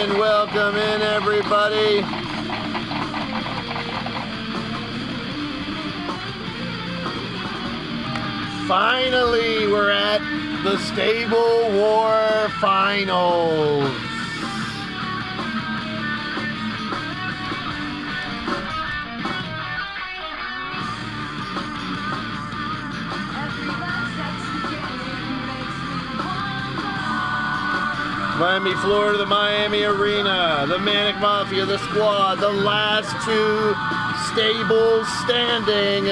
Welcome in, everybody. Finally, we're at the Stable War Finals. Miami, Florida, the Miami Arena, the Manic Mafia, the Squad, the last two stables standing.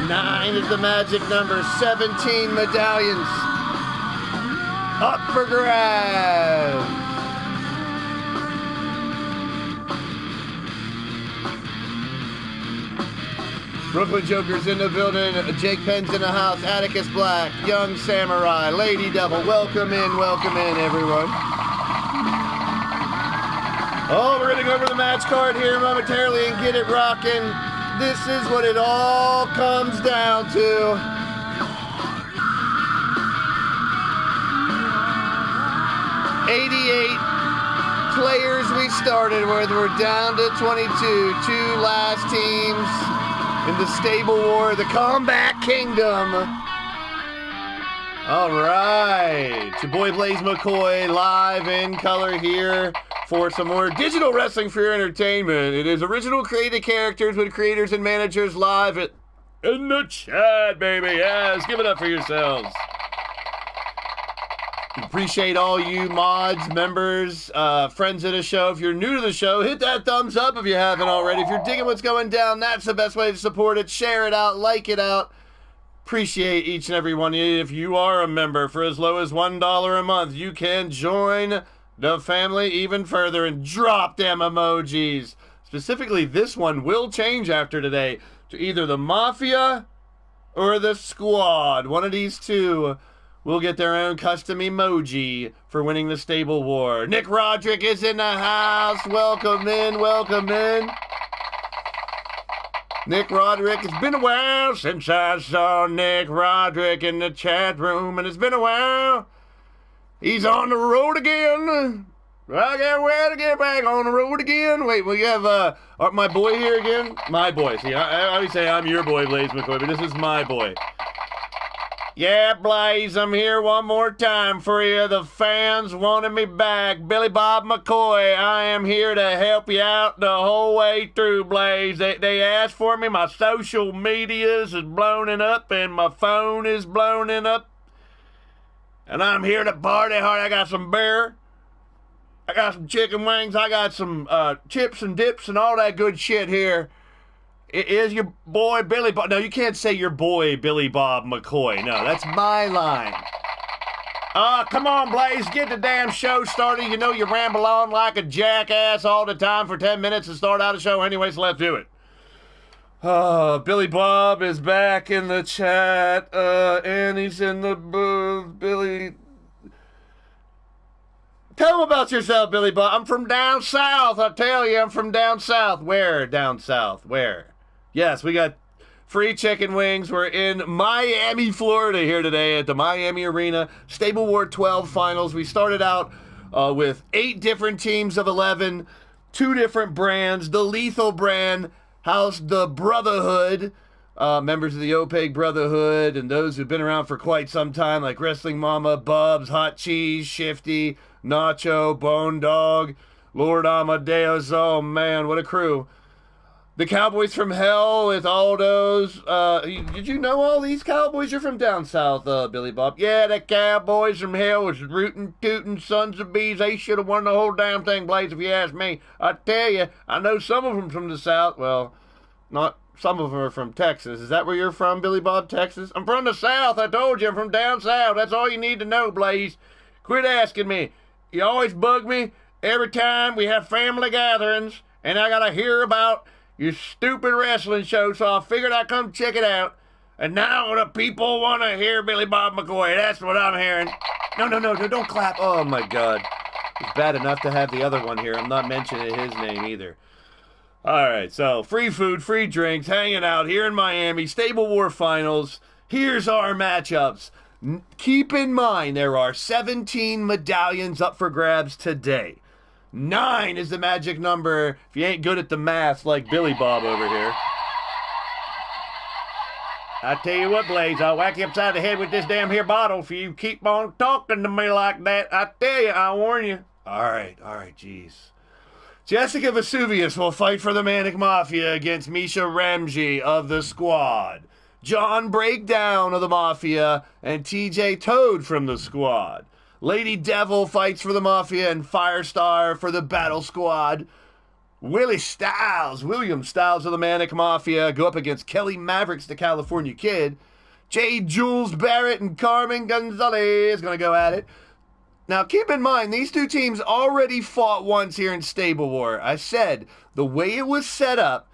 9 is the magic number, 17 medallions up for grabs. Brooklyn Joker's in the building, Jake Penn's in the house, Atticus Black, Young Samurai, Lady Devil. Welcome in, everyone. Oh, we're going to go over the match card here momentarily and get it rocking. This is what it all comes down to. Players we started with. We're down to 22. 2 last teams in the Stable War, the Combat Kingdom. All right. It's your boy Blaise McCoy, live in color here for some more digital wrestling for your entertainment. It is original created characters with creators and managers live in the chat, baby. Yes, give it up for yourselves. Appreciate all you mods, members, friends of the show. If you're new to the show, hit that thumbs up if you haven't already. If you're digging what's going down, that's the best way to support it. Share it out, like it out. Appreciate each and every one of you. If you are a member, for as low as $1 a month, you can join the family even further and drop them emojis. Specifically, this one will change after today to either the Mafia or the Squad. One of these two will get their own custom emoji for winning the Stable War. Nick Roderick is in the house. Welcome in, welcome in. Nick Roderick, it's been a while since I saw Nick Roderick in the chat room, and it's been a while. He's on the road again. I can't wait to get back on the road again. Wait, we have my boy here again? My boy. See, I always say I'm your boy, Blaise McCoy, but this is my boy. Yeah, Blaise, I'm here one more time for you. The fans wanted me back. Billy Bob McCoy, I am here to help you out the whole way through, Blaise. They asked for me. My social medias is blowing up, and my phone is blowing up. And I'm here to party hard. I got some beer. I got some chicken wings. I got some chips and dips and all that good shit here. It is your boy Billy Bob. No, you can't say your boy Billy Bob McCoy. No, that's my line. Come on, Blaise, get the damn show started. You know you ramble on like a jackass all the time for 10 minutes to start out a show anyway, so let's do it. Billy Bob is back in the chat, and he's in the booth. Billy, tell him about yourself, Billy Bob. I'm from down south. I tell you, I'm from down south. Where down south? Where? Yes, we got free chicken wings. We're in Miami, Florida here today at the Miami Arena. Stable War 12 finals. We started out with 8 different teams of 11, 2 different brands. The Lethal brand housed the Brotherhood, members of the OPEG Brotherhood, and those who've been around for quite some time, like Wrestling Mama, Bubs, Hot Cheese, Shifty, Nacho, Bone Dog, Lord Amadeus. Oh, man, what a crew. The Cowboys from Hell with all those. Did you know all these Cowboys? You're from down south, Billy Bob. Yeah, the Cowboys from Hell was rootin', tootin' sons of bees. They should have won the whole damn thing, Blaise, if you ask me. I tell you, I know some of them from the south. Well, not some of them are from Texas. Is that where you're from, Billy Bob, Texas? I'm from the South. I told you I'm from down south. That's all you need to know, Blaise. Quit asking me. You always bug me every time we have family gatherings, and I gotta hear about your stupid wrestling show, so I figured I'd come check it out. And now the people want to hear Billy Bob McCoy. That's what I'm hearing. No, don't clap. Oh, my God. It's bad enough to have the other one here. I'm not mentioning his name either. All right, so free food, free drinks, hanging out here in Miami, Stable War Finals. Here's our matchups. Keep in mind there are 17 medallions up for grabs today. 9 is the magic number if you ain't good at the math like Billy Bob over here. I tell you what, Blaise, I'll whack you upside the head with this damn here bottle if you keep on talking to me like that. I tell you, I warn you. All right, jeez. Jessica Vesuvius will fight for the Manic Mafia against Misha Ramji of the Squad. John Breakdown of the Mafia and TJ Toad from the Squad. Lady Devil fights for the Mafia and Firestar for the Battle Squad. William Styles of the Manic Mafia go up against Kelly Mavericks, the California Kid. J. Jules Barrett and Carmen Gonzalez going to go at it. Now, keep in mind, these two teams already fought once here in Stable War. I said, the way it was set up,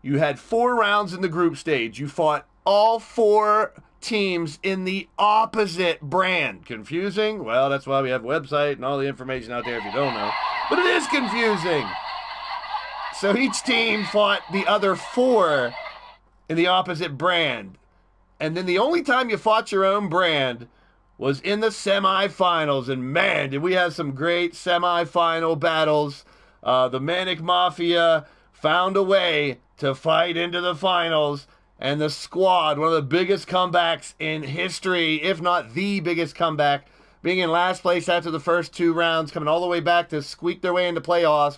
you had 4 rounds in the group stage. You fought all 4 teams in the opposite brand. Confusing? Well, that's why we have a website and all the information out there if you don't know. But it is confusing. So each team fought the other 4 in the opposite brand. And then the only time you fought your own brand was in the semifinals. And man, did we have some great semifinal battles. The Manic Mafia found a way to fight into the finals. And the Squad, one of the biggest comebacks in history, if not the biggest comeback, being in last place after the first 2 rounds, coming all the way back to squeak their way into playoffs.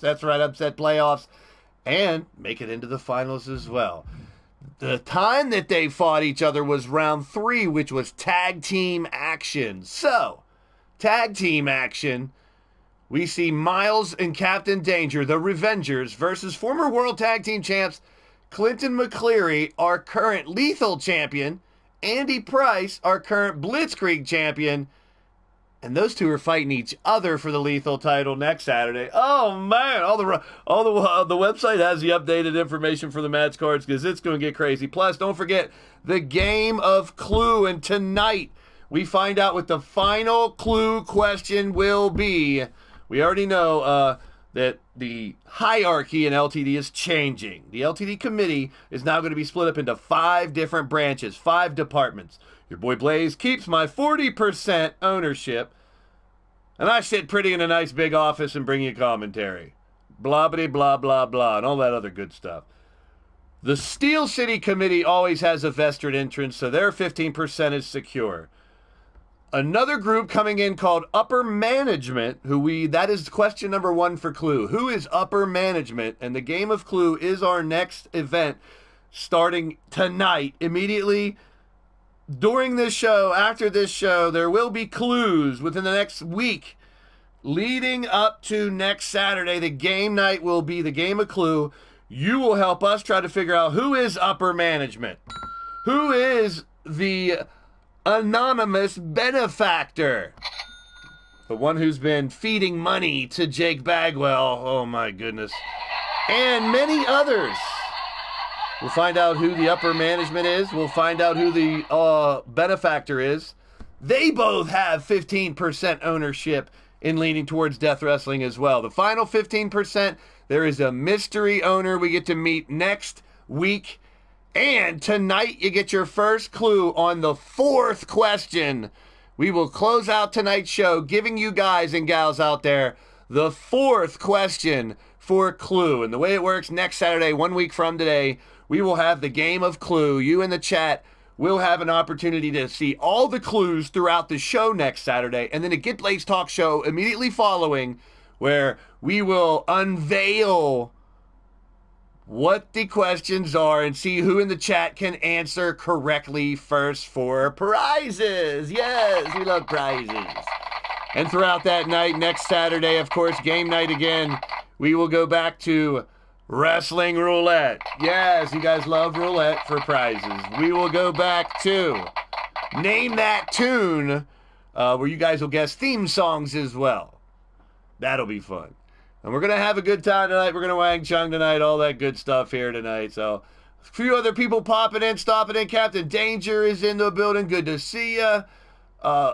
That's right, upset playoffs. And make it into the finals as well. The time that they fought each other was round 3, which was tag team action. So, tag team action, we see Miles and Captain Danger, the Revengers, versus former World Tag Team Champs Clinton McCleary, our current Lethal Champion, Andy Price, our current Blitzkrieg Champion, and those two are fighting each other for the Lethal title next Saturday. Oh man, the website has the updated information for the match cards because it's going to get crazy. Plus, don't forget the game of Clue, and tonight we find out what the final Clue question will be. We already know that the hierarchy in LTD is changing. The LTD committee is now going to be split up into 5 different branches, 5 departments. Your boy Blaise keeps my 40% ownership, and I sit pretty in a nice big office and bring you commentary. Blah-bitty, blah, blah, blah, and all that other good stuff. The Steel City Committee always has a vested interest, so their 15% is secure. Another group coming in called Upper Management, that is question number 1 for Clue. Who is Upper Management? And the game of Clue is our next event starting tonight. Immediately during this show, after this show, there will be clues within the next week leading up to next Saturday. The game night will be the game of Clue. You will help us try to figure out who is Upper Management. Who is the anonymous benefactor? The one who's been feeding money to Jake Bagwell. Oh my goodness. And many others. We'll find out who the Upper Management is. We'll find out who the benefactor is. They both have 15% ownership in leaning towards Death Wrestling as well. The final 15%, there is a mystery owner we get to meet next week. And tonight you get your first clue on the 4th question. We will close out tonight's show giving you guys and gals out there the 4th question for Clue. And the way it works, next Saturday, 1 week from today, we will have the game of Clue. You in the chat will have an opportunity to see all the clues throughout the show next Saturday. And then a Get Blaze Talk show immediately following where we will unveil what the questions are and see who in the chat can answer correctly first for prizes. Yes, we love prizes. And throughout that night, next Saturday, of course, game night again, we will go back to Wrestling Roulette. Yes, you guys love roulette for prizes. We will go back to Name That Tune, where you guys will guess theme songs as well. That'll be fun. And we're going to have a good time tonight. We're going to Wang Chung tonight, all that good stuff here tonight. So, a few other people popping in, stopping in. Captain Danger is in the building. Good to see ya.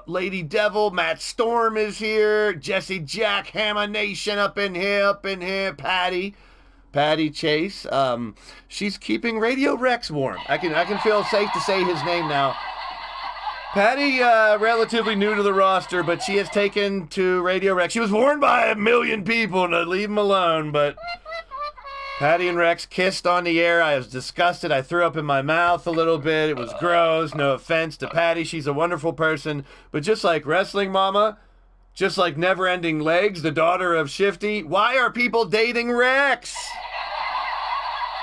Lady Devil, Matt Storm is here. Jesse Jack, Hammer Nation up in here. Patty Chase. She's keeping Radio Rex warm. I can feel safe to say his name now. Patty, relatively new to the roster, but she has taken to Radio Rex. She was warned by 1 million people to leave him alone, but Patty and Rex kissed on the air. I was disgusted. I threw up in my mouth a little bit. It was gross. No offense to Patty. She's a wonderful person, but just like Wrestling Mama, just like Never Ending Legs, the daughter of Shifty, why are people dating Rex?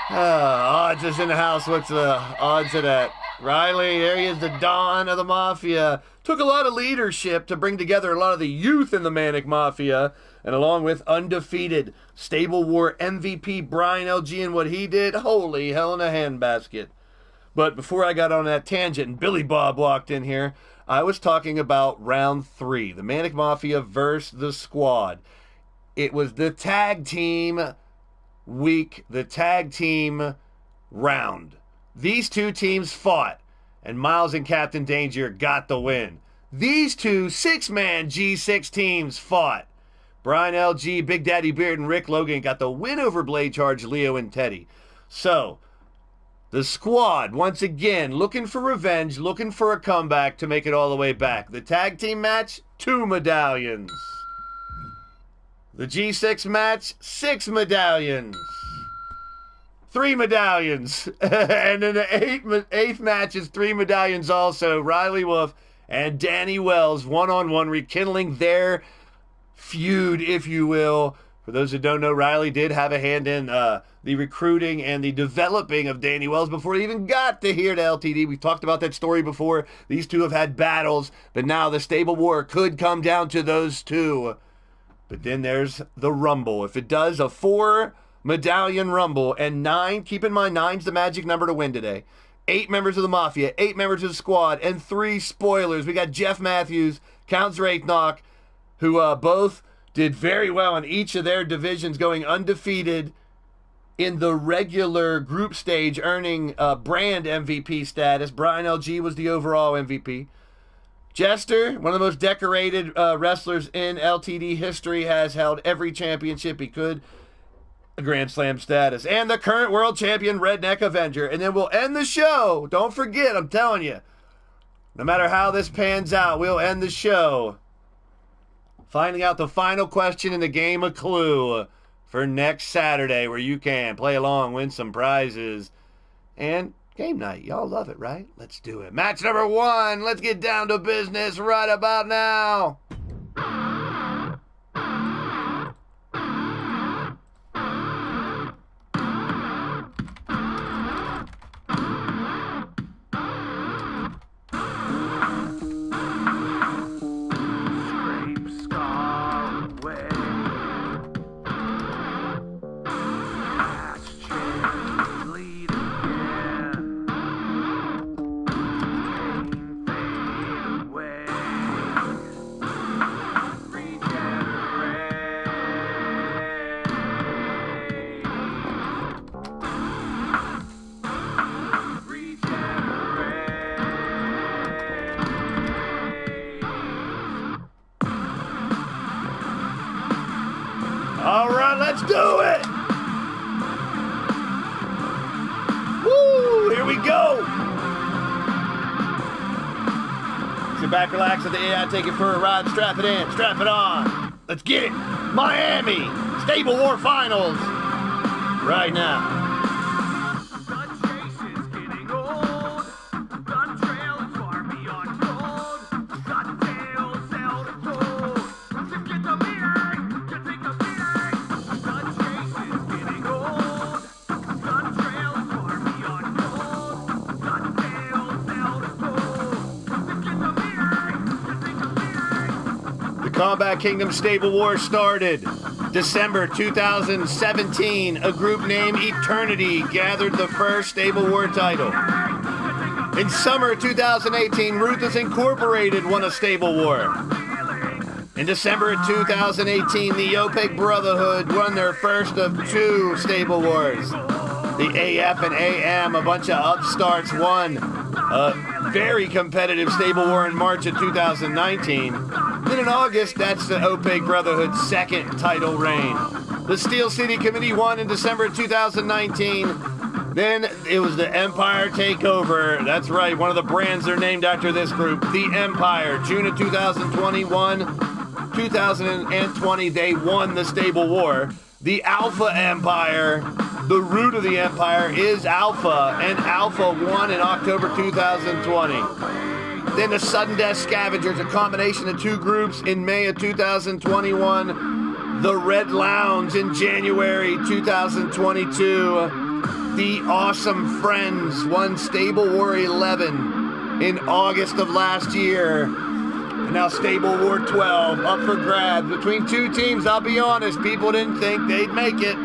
Odds is in the house. What's the odds of that? Riley, there he is, the Don of the Mafia. Took a lot of leadership to bring together a lot of the youth in the Manic Mafia, and along with undefeated Stable War MVP Brian LG and what he did, holy hell in a handbasket. But before I got on that tangent and Billy Bob walked in here, I was talking about round 3, the Manic Mafia versus the Squad. It was the tag team week, the tag team round. These two teams fought, and Miles and Captain Danger got the win. These two 6-man G6 teams fought. Brian LG, Big Daddy Beard, and Rick Logan got the win over Blade Charge, Leo, and Teddy. So, the Squad, once again, looking for revenge, looking for a comeback to make it all the way back. The tag team match, 2 medallions. The G6 match, 6 medallions. 3 medallions. And then the eighth match is 3 medallions also. Riley Wolf and Danny Wells, one-on-one, rekindling their feud, if you will. For those who don't know, Riley did have a hand in the recruiting and the developing of Danny Wells before he even got to here to LTD. We've talked about that story before. These two have had battles, but now the Stable War could come down to those two. But then there's the Rumble. If it does, a 4-medallion Rumble, and 9, keep in mind, 9's the magic number to win today. 8 members of the Mafia, 8 members of the Squad, and 3 spoilers. We got Jeff Matthews, Count Zraithnock, who both did very well in each of their divisions, going undefeated in the regular group stage, earning brand MVP status. Brian LG was the overall MVP. Jester, one of the most decorated wrestlers in LTD history, has held every championship he could. A Grand Slam status. And the current world champion, Redneck Avenger. And then we'll end the show. Don't forget, I'm telling you, no matter how this pans out, we'll end the show finding out the final question in the game of Clue for next Saturday, where you can play along, win some prizes, and game night. Y'all love it, right? Let's do it. Match number 1. Let's get down to business right about now. All right, let's do it. Woo, here we go. Sit back, relax, let the AI take it for a ride. Strap it in, strap it on. Let's get it. Miami Stable War Finals right now. Combat Kingdom Stable War started. December 2017, a group named Eternity gathered the first Stable War title. In summer 2018, Ruthless Incorporated won a Stable War. In December 2018, the OPEC Brotherhood won their first of 2 Stable Wars. The AF and AM, a bunch of upstarts, won a very competitive Stable War in March of 2019. Then in August, that's the OPEC Brotherhood's second title reign. The Steel City Committee won in December 2019. Then it was the Empire Takeover. That's right, one of the brands are named after this group, the Empire. June of 2020, they won the Stable War. The Alpha Empire, the root of the Empire is Alpha, and Alpha won in October 2020. Then the Sudden Death Scavengers, a combination of 2 groups in May of 2021. The Red Lounge in January 2022. The Awesome Friends won Stable War 11 in August of last year. And now Stable War 12 up for grabs between 2 teams. I'll be honest, people didn't think they'd make it.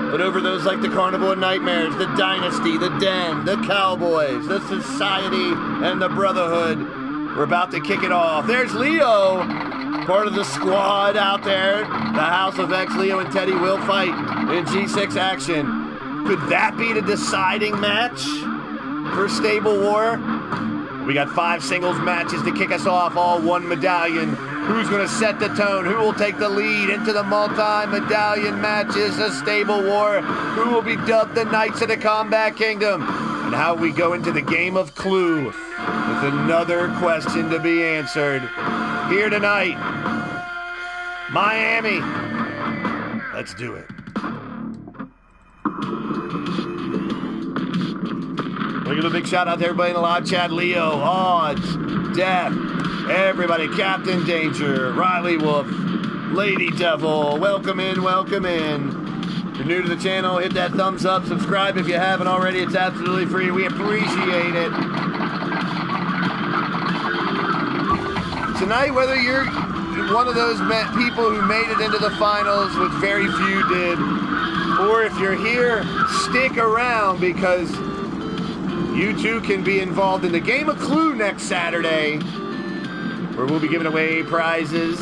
But over those like the Carnival of Nightmares, the Dynasty, the Den, the Cowboys, the Society, and the Brotherhood, we're about to kick it off. There's Leo, part of the squad out there. The House of X, Leo and Teddy will fight in G6 action. Could that be the deciding match for Stable War? We got 5 singles matches to kick us off, all 1 medallion. Who's going to set the tone? Who will take the lead into the multi-medallion matches of Stable War? Who will be dubbed the Knights of the Combat Kingdom? And how we go into the game of Clue with another question to be answered. Here tonight, Miami. Let's do it. We're giving a big shout out to everybody in the live chat. Leo, Odds, Death, everybody, Captain Danger, Riley Wolf, Lady Devil, welcome in, welcome in. If you're new to the channel, hit that thumbs up, subscribe if you haven't already, it's absolutely free, we appreciate it. Tonight, whether you're one of those people who made it into the finals, which very few did, or if you're here, stick around because you too can be involved in the game of Clue next Saturday, where we'll be giving away prizes,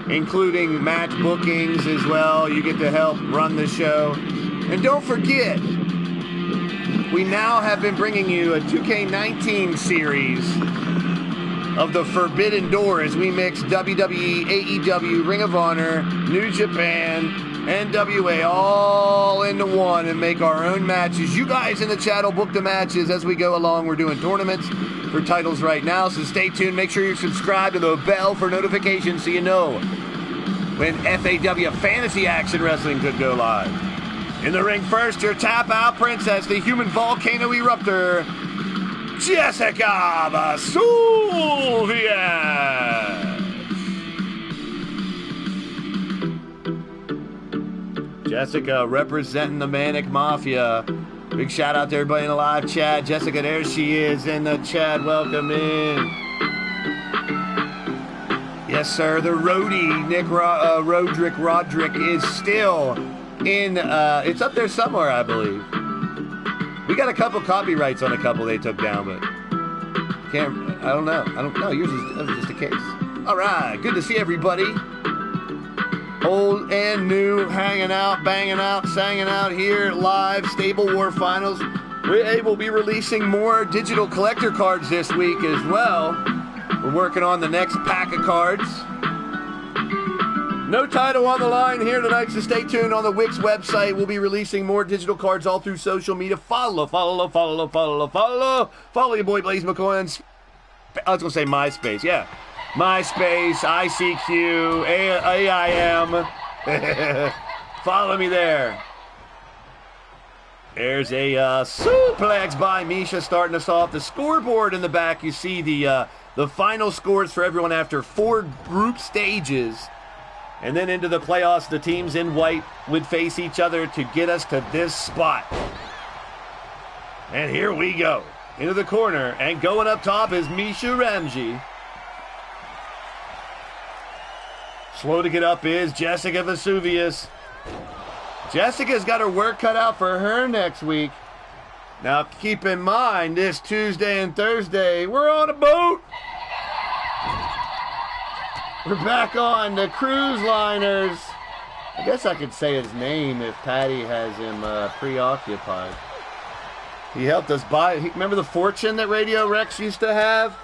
including match bookings as well. You get to help run the show. And don't forget, we now have been bringing you a 2K19 series of the Forbidden Door as we mix WWE, AEW, Ring of Honor, New Japan, NWA all into one and make our own matches. You guys in the chat will book the matches as we go along. We're doing tournaments for titles right now, so stay tuned. Make sure you're subscribed to the bell for notifications so you know when FAW Fantasy Action Wrestling could go live. In the ring first, your tap-out princess, the human volcano eruptor, Jessica Vesuvius. Jessica representing the Manic Mafia. Big shout out to everybody in the live chat. Jessica, there she is in the chat. Welcome in. Yes, sir. The roadie, Nick Roderick is still in. It's up there somewhere, I believe. We got a couple copyrights on a couple they took down, but I don't know. Yours is just a case. All right. Good to see everybody. Old and new, hanging out, banging out, sanging out here, live, Stable War Finals. We'll be releasing more digital collector cards this week as well. We're working on the next pack of cards. No title on the line here tonight, so stay tuned on the Wix website. We'll be releasing more digital cards all through social media. Follow your boy Blaise McCoy. I was going to say MySpace, yeah. MySpace, ICQ, AIM. Follow me there. There's a suplex by Misha starting us off. The scoreboard in the back, you see the final scores for everyone after 4 group stages. And then into the playoffs, the teams in white would face each other to get us to this spot. And here we go. Into the corner, and going up top is Misha Ramji. Slow to get up is Jessica Vesuvius. Jessica's got her work cut out for her next week. Now, keep in mind, this Tuesday and Thursday, we're on a boat. We're back on the cruise liners. I guess I could say his name if Patty has him preoccupied. He helped us buy. Remember the fortune that Radio Rex used to have?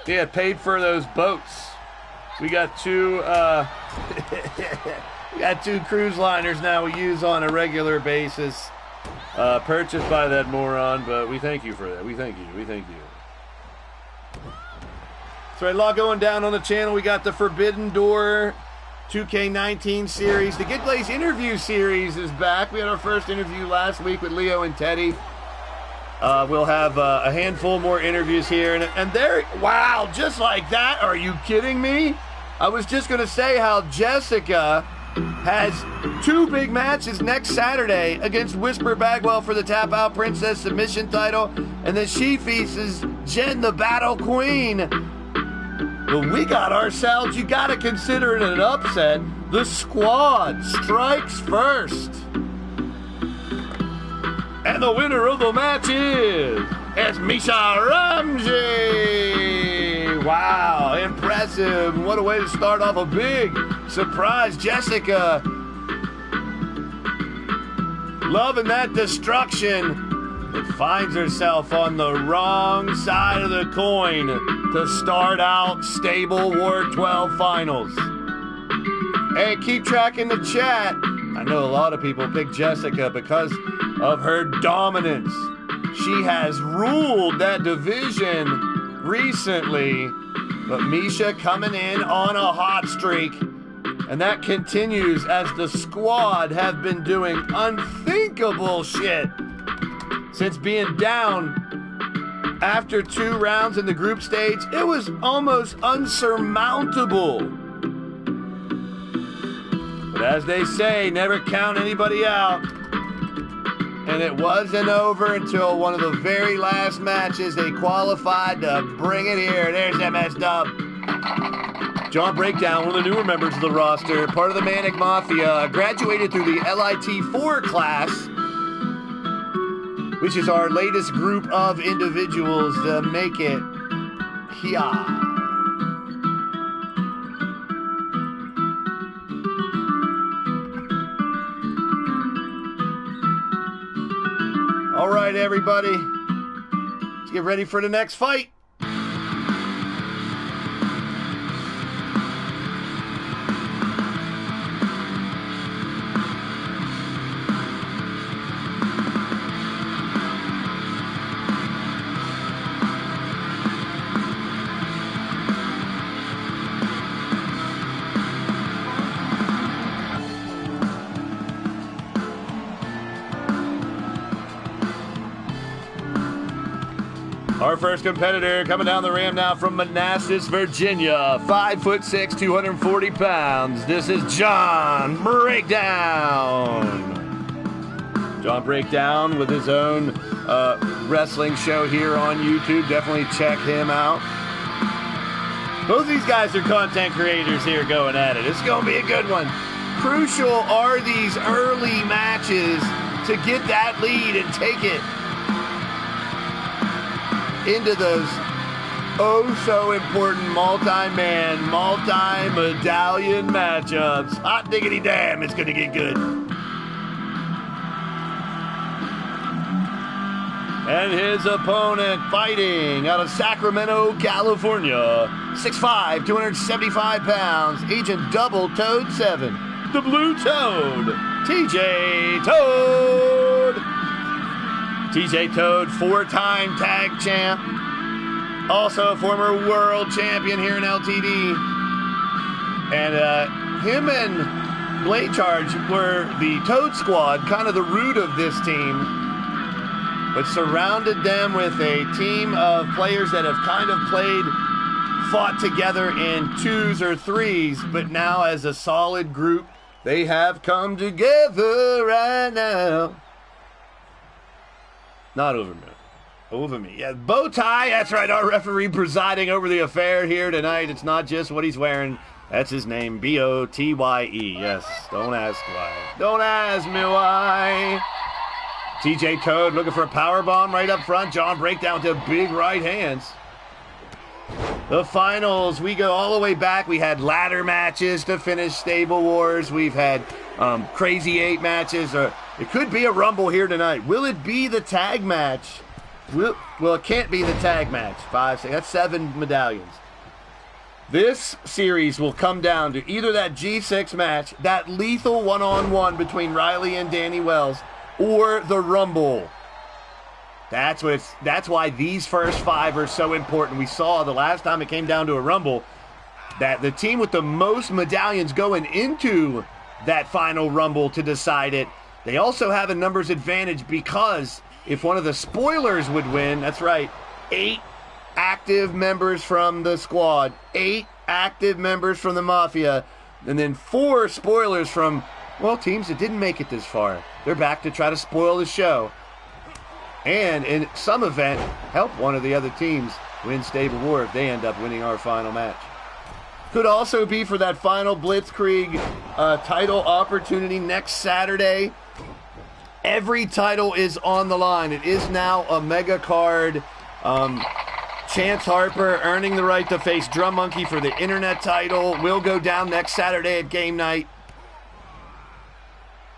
He had paid for those boats. We got two. We got two cruise liners now we use on a regular basis. Purchased by that moron, but we thank you for that. We thank you. We thank you. So a lot going down on the channel. We got the Forbidden Door 2K19 series. The Get Blaze interview series is back. We had our first interview last week with Leo and Teddy. We'll have a handful more interviews here. And there, wow, just like that. Are you kidding me? I was just going to say how Jessica has two big matches next Saturday against Whisper Bagwell for the Tap Out Princess submission title. And then she faces Jen the Battle Queen. But we got ourselves, you got to consider it an upset. The Squad strikes first. And the winner of the match is Misha Ramsey. Wow, impressive. What a way to start off a big surprise. Jessica loving that destruction. It finds herself on the wrong side of the coin to start out stable Ward 12 finals. Hey, keep tracking the chat. I know a lot of people pick Jessica because of her dominance. She has ruled that division recently, but Misha coming in on a hot streak. And that continues as the Squad have been doing unthinkable shit since being down after 2 rounds in the group stage. It was almost unsurmountable. But as they say, never count anybody out. And it wasn't over until one of the very last matches they qualified to bring it here. There's MS Dub. John Breakdown, one of the newer members of the roster, part of the Manic Mafia, graduated through the LIT4 class, which is our latest group of individuals to make it here. All right, everybody. Let's get ready for the next fight. Our first competitor coming down the ramp now from Manassas, Virginia. 5'6", 240 pounds. This is John Breakdown. John Breakdown with his own wrestling show here on YouTube. Definitely check him out. Both these guys are content creators here going at it. It's going to be a good one. Crucial are these early matches to get that lead and take it into those oh-so-important multi-man, multi-medallion matchups. Hot diggity damn, it's going to get good. And his opponent fighting out of Sacramento, California. 6'5", 275 pounds, Agent Double Toad 7. The Blue Toad, TJ Toad. TJ Toad, 4-time tag champ. Also a former world champion here in LTD. And him and Blade Charge were the Toad Squad, kind of the root of this team. But surrounded them with a team of players that have kind of fought together in 2s or 3s. But now as a solid group, they have come together right now. Not over, man. over me. Yeah, bow tie. That's right. Our referee presiding over the affair here tonight. It's not just what he's wearing. That's his name, B-O-T-Y-E. Yes, don't ask why. Don't ask me why. TJ Toad looking for a power bomb right up front. John breakdown with the big right hands. The finals, we go all the way back. We had ladder matches to finish Stable Wars. We've had Crazy 8 matches. It could be a Rumble here tonight. Will it be the tag match? Well, it can't be the tag match. 5, 6, that's 7 medallions. This series will come down to either that G6 match, that lethal one-on-one between Riley and Danny Wells, or the Rumble. That's why these first 5 are so important. We saw the last time it came down to a Rumble that the team with the most medallions going into that final Rumble to decide it, they also have a numbers advantage because if one of the spoilers would win, that's right, 8 active members from the squad, 8 active members from the Mafia, and then 4 spoilers from, well, teams that didn't make it this far. They're back to try to spoil the show. And in some event, help one of the other teams win Stable War if they end up winning our final match. Could also be for that final Blitzkrieg title opportunity next Saturday. Every title is on the line. It is now a mega card. Chance Harper earning the right to face Drum Monkey for the internet title will go down next Saturday at game night.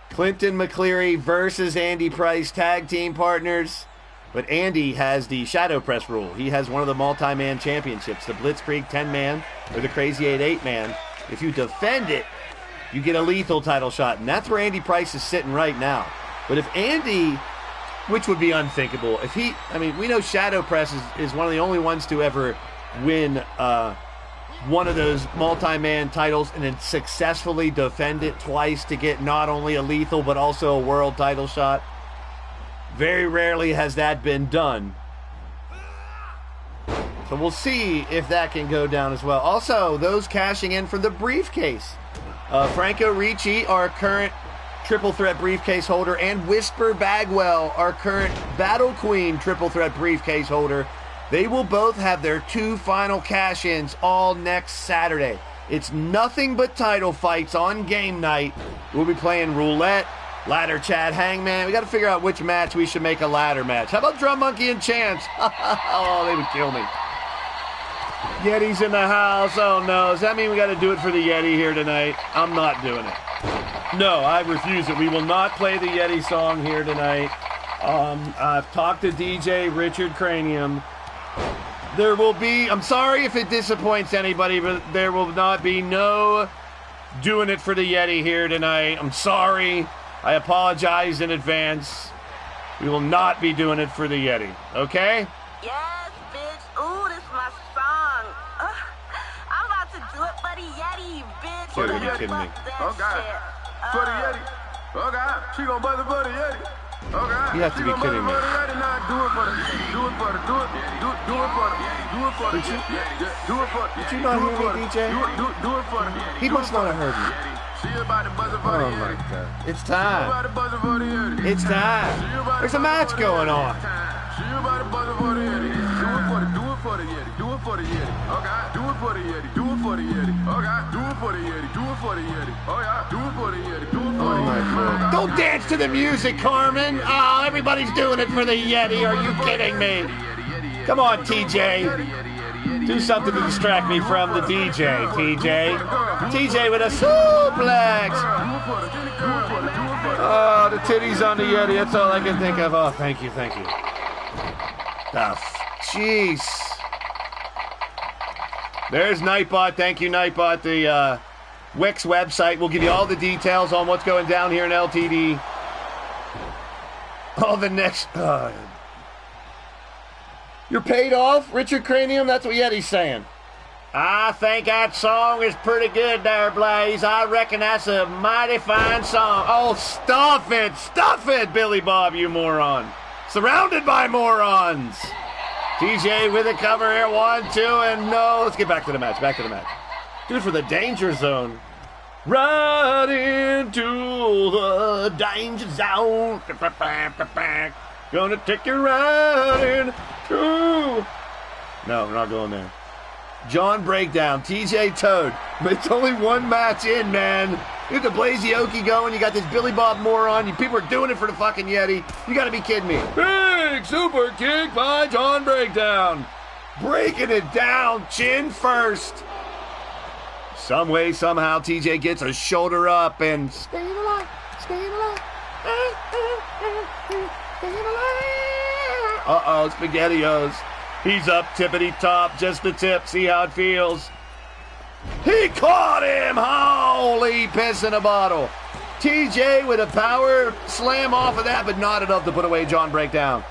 Clinton McCleary versus Andy Price, tag team partners. But Andy has the Shadow Press rule. He has one of the multi-man championships, the Blitzkrieg 10-man or the Crazy 8 8-man. If you defend it, you get a lethal title shot. And that's where Andy Price is sitting right now. But if Andy, which would be unthinkable, if he, I mean, we know Shadow Press is one of the only ones to ever win one of those multi-man titles and then successfully defend it twice to get not only a lethal but also a world title shot. Very rarely has that been done. So we'll see if that can go down as well. Also, those cashing in for the briefcase. Franco Ricci, our current triple threat briefcase holder, and Whisper Bagwell, our current Battle Queen triple threat briefcase holder. They will both have their 2 final cash-ins all next Saturday. It's nothing but title fights on game night. We'll be playing roulette, ladder chat, hangman. We got to figure out which match we should make a ladder match. How about Drum Monkey and Chance? Oh, they would kill me. Yeti's in the house. Oh, no. Does that mean we got to do it for the Yeti here tonight? I'm not doing it. No, I refuse it. We will not play the Yeti song here tonight. I've talked to DJ Richard Cranium. There will be, I'm sorry if it disappoints anybody, but there will not be no doing it for the Yeti here tonight. I'm sorry. I apologize in advance. We will not be doing it for the Yeti, okay? Yes, bitch. Ooh, this is my song. I'm about to do it for the Yeti, bitch. You gotta be kidding me. Oh, God. For the Yeti. Oh, God. She gonna buzz it for the Yeti. Oh, God. You have to be kidding me. Do it for the Do it for the Do it for the Do it for the Do it for the Did you not hear me, DJ? Do it for the He must not have heard me. She about to buzz it for the Oh, my Yeti. God. It's She about time. to buzz it for the Yeti. It's time. There's a match going on. She about to buzz it for the Yeti. Do it for the Yeti. Do it for the Yeti. Oh, God. Do it for the Yeti. Do it for the Yeti. Oh, God. Do it for the Yeti. Do it for the Yeti. Oh, yeah. Do it for the Yeti. Do it for the Yeti. Don't dance to the music, Carmen. Oh, everybody's doing it for the Yeti. Are you kidding me? Come on, TJ. Do something to distract me from the DJ, TJ. TJ with a suplex. Oh, the titties on the Yeti. That's all I can think of. Oh, thank you, thank you. Jeez. There's Nightbot. Thank you, Nightbot. The Wix website will give you all the details on what's going down here in LTD. All the next... You're paid off, Richard Cranium? That's what Yeti's saying. I think that song is pretty good there, Blaise. I reckon that's a mighty fine song. Oh, stuff it, Billy Bob, you moron. Surrounded by morons. TJ with a cover here, 1, 2, and no. Let's get back to the match, Do it for the Danger Zone. Right into the Danger Zone. Gonna take you riding through. No, we're not going there. John Breakdown, TJ Toad. But it's only one match in, man. You got the Blaised going. You got this Billy Bob moron. You people are doing it for the fucking Yeti. You got to be kidding me. Big super kick by John Breakdown. Breaking it down, chin first. Some way, somehow, TJ gets a shoulder up and staying alive, staying alive. Uh-oh, SpaghettiOs. He's up tippity top, just the tip. See how it feels. He caught him! Holy piss in a bottle. TJ with a power slam off of that, but not enough to put away John Breakdown.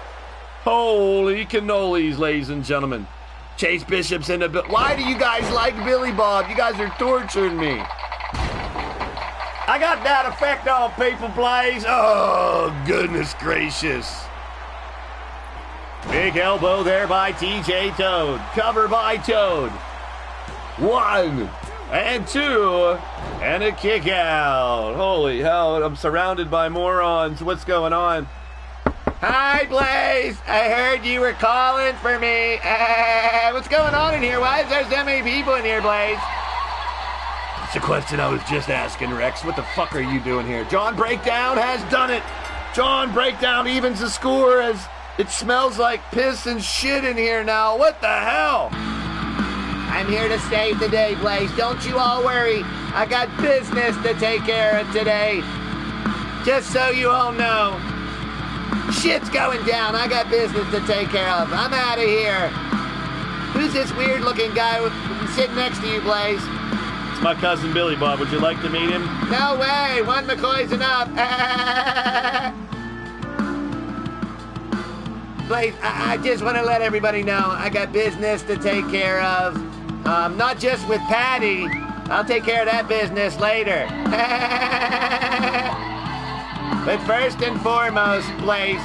Holy cannolis, ladies and gentlemen. Chase Bishop's in the... Why do you guys like Billy Bob? You guys are torturing me. I got that effect on people, Blaise. Oh, goodness gracious. Big elbow there by TJ Toad. Cover by Toad. 1 and 2 and a kick out. Holy hell, I'm surrounded by morons. What's going on? Hi, Blaise. I heard you were calling for me. What's going on in here? Why is there so many people in here, Blaise? It's a question I was just asking, Rex. What the fuck are you doing here? John Breakdown has done it. John Breakdown evens the score as it smells like piss and shit in here now. What the hell? I'm here to save the day, Blaise. Don't you all worry. I got business to take care of today. Just so you all know. Shit's going down. I got business to take care of. I'm out of here. Who's this weird-looking guy sitting next to you, Blaise? It's my cousin Billy Bob. Would you like to meet him? No way. One McCoy's enough. Blaise, I just want to let everybody know I got business to take care of. Not just with Patty. I'll take care of that business later. But first and foremost, Blaise,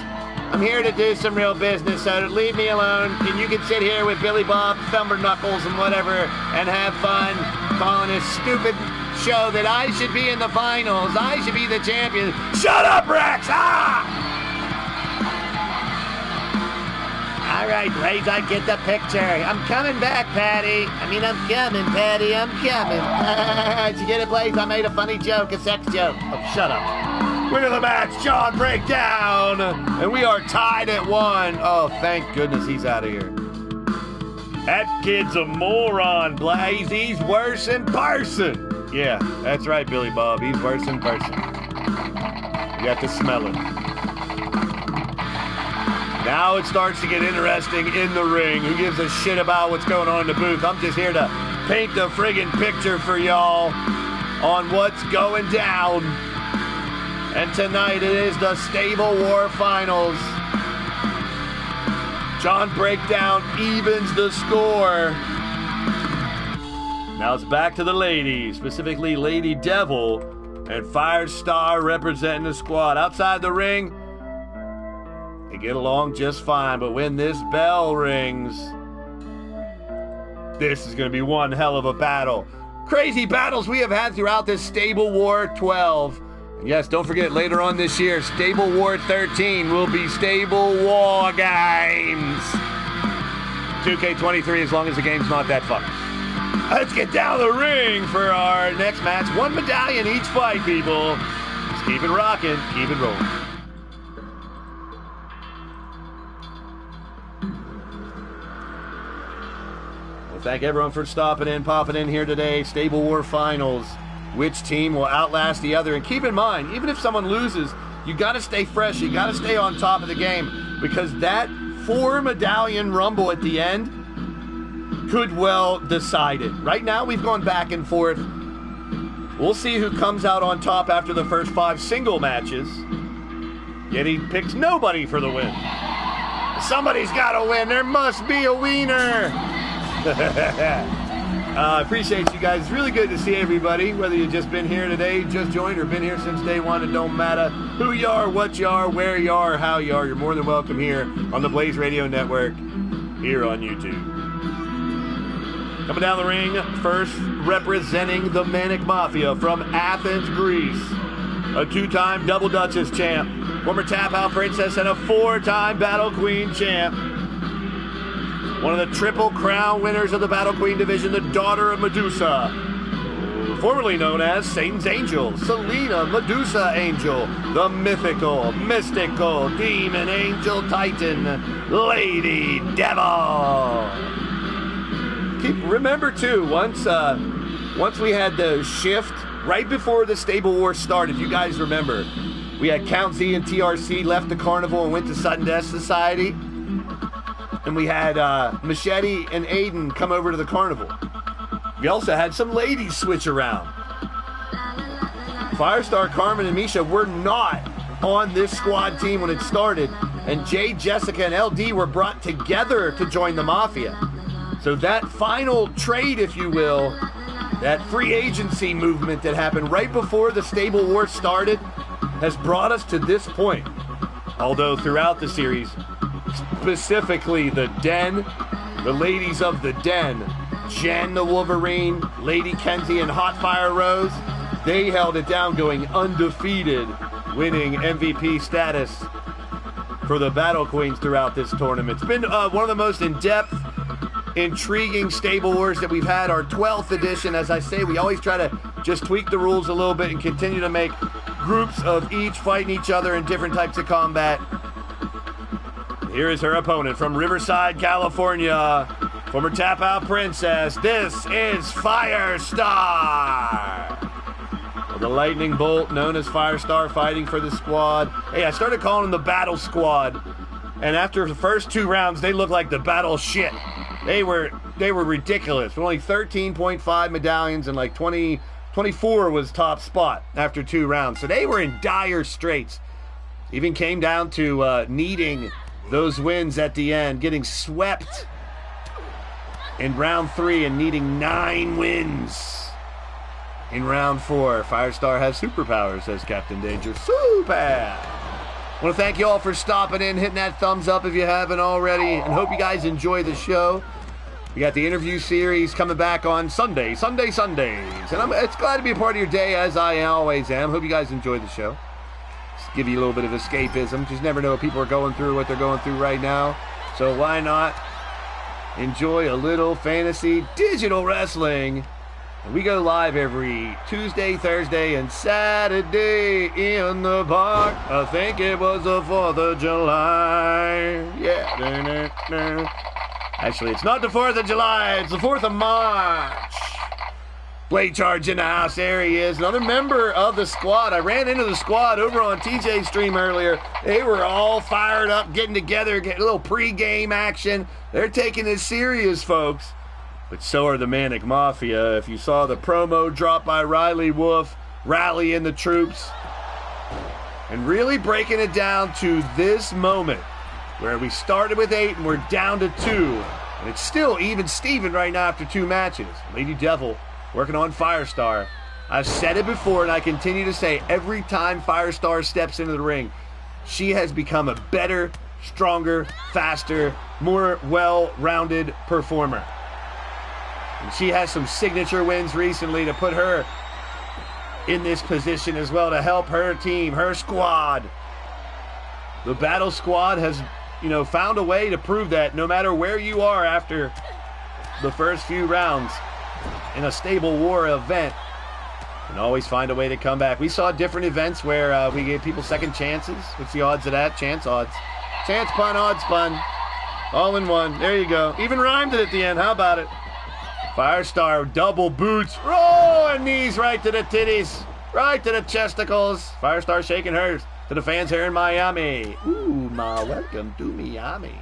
I'm here to do some real business, so leave me alone. And you can sit here with Billy Bob, Thumber Knuckles, and whatever, and have fun calling this stupid show that I should be in the finals. I should be the champion. Shut up, Rex! Ah! All right, Blaise, I get the picture. I'm coming back, Patty. I'm coming, Patty. I'm coming. Did you get it, Blaise? I made a funny joke, a sex joke. Oh, shut up. Winner of the match, John Breakdown. And we are tied at 1. Oh, thank goodness he's out of here. That kid's a moron, Blaise. He's worse in person. Yeah, that's right, Billy Bob. He's worse in person. You have to smell it. Now it starts to get interesting in the ring. Who gives a shit about what's going on in the booth? I'm just here to paint the friggin' picture for y'all on what's going down. And tonight it is the Stable War Finals. John Breakdown evens the score. Now it's back to the ladies, specifically Lady Devil and Firestar representing the squad. Outside the ring, they get along just fine, but when this bell rings, this is going to be one hell of a battle. Crazy battles we have had throughout this Stable War 12. Yes, don't forget, later on this year, Stable War 13 will be Stable War Games. 2K23, as long as the game's not that fucked. Let's get down the ring for our next match. 1 medallion each fight, people. Just keep it rocking, keep it rolling. Well, thank everyone for stopping in, popping in here today. Stable War Finals. Which team will outlast the other? And keep in mind, even if someone loses, you got to stay fresh. You got to stay on top of the game, because that 4 medallion rumble at the end could well decide it. Right now, we've gone back and forth. We'll see who comes out on top after the first 5 single matches. Yet he picks nobody for the win. Somebody's got to win. There must be a wiener. I appreciate you guys. It's really good to see everybody, whether you've just been here today, just joined, or been here since day one. It don't matter who you are, what you are, where you are, or how you are. You're more than welcome here on the Blaised Radio Network, here on YouTube. Coming down the ring, first representing the Manic Mafia from Athens, Greece. A 2-time Double Duchess champ. former Tap Out Princess, and a 4-time Battle Queen champ. One of the Triple Crown winners of the Battle Queen division, the daughter of Medusa. Formerly known as Satan's Angel, Selena Medusa Angel, the mythical, mystical, demon angel titan, Lady Devil. Remember too, once we had the shift, right before the Stable War started, you guys remember, we had Count Z and TRC left the carnival and went to Sudden Death Society. And we had Machete and Aiden come over to the carnival. We also had some ladies switch around. Firestar, Carmen, and Misha were not on this squad team when it started, and Jade, Jessica, and LD were brought together to join the Mafia. So that final trade, if you will, that free agency movement that happened right before the Stable War started, has brought us to this point. Although throughout the series, specifically the Den, the ladies of the Den, Jen the Wolverine, Lady Kenzie, and Hotfire Rose, they held it down, going undefeated, winning MVP status for the Battle Queens throughout this tournament. It's been one of the most in-depth, intriguing Stable Wars that we've had, our 12th edition. As I say, we always try to just tweak the rules a little bit and continue to make groups of each fighting each other in different types of combat. Here is her opponent from Riverside, California, former Tap Out Princess. This is Firestar. Well, the lightning bolt known as Firestar, fighting for the squad. Hey, I started calling them the Battle Squad, and after the first 2 rounds, they looked like the battle shit. They were ridiculous. With only 13.5 medallions and like 24 was top spot after 2 rounds. So they were in dire straits. Even came down to needing those wins at the end, getting swept in round 3 and needing 9 wins in round 4. Firestar has superpowers, says Captain Danger. Super! I want to thank you all for stopping in, hitting that thumbs up if you haven't already, and hope you guys enjoy the show. We got the interview series coming back on Sundays. And it's glad to be a part of your day, as I always am. Hope you guys enjoy the show. Just give you a little bit of escapism. Just never know what people are going through, what they're going through right now. So why not enjoy a little fantasy digital wrestling? And we go live every Tuesday, Thursday, and Saturday in the park. I think it was the 4th of July. Yeah. Actually, it's not the 4th of July. It's the 4th of March. Blade Charge in the house. There he is. Another member of the squad. I ran into the squad over on TJ's stream earlier. They were all fired up, getting together, getting a little pre-game action. They're taking this serious, folks. But so are the Manic Mafia. If you saw the promo drop by Riley Wolf, rallying the troops, and really breaking it down to this moment, where we started with 8 and we're down to 2. And it's still even Steven right now after 2 matches. Lady Devil working on Firestar. I've said it before and I continue to say, every time Firestar steps into the ring, she has become a better, stronger, faster, more well-rounded performer. And she has some signature wins recently to put her in this position as well, to help her team, her squad. The Battle Squad has, found a way to prove that no matter where you are after the first few rounds in a Stable War event, you can always find a way to come back. We saw different events where we gave people second chances. What's the odds of that? Chance odds. Chance pun, odds pun. All in one. There you go. Even rhymed it at the end. How about it? Firestar, double boots. Oh, and knees right to the titties. Right to the chesticles. Firestar shaking hers to the fans here in Miami. Ooh, welcome to Miami.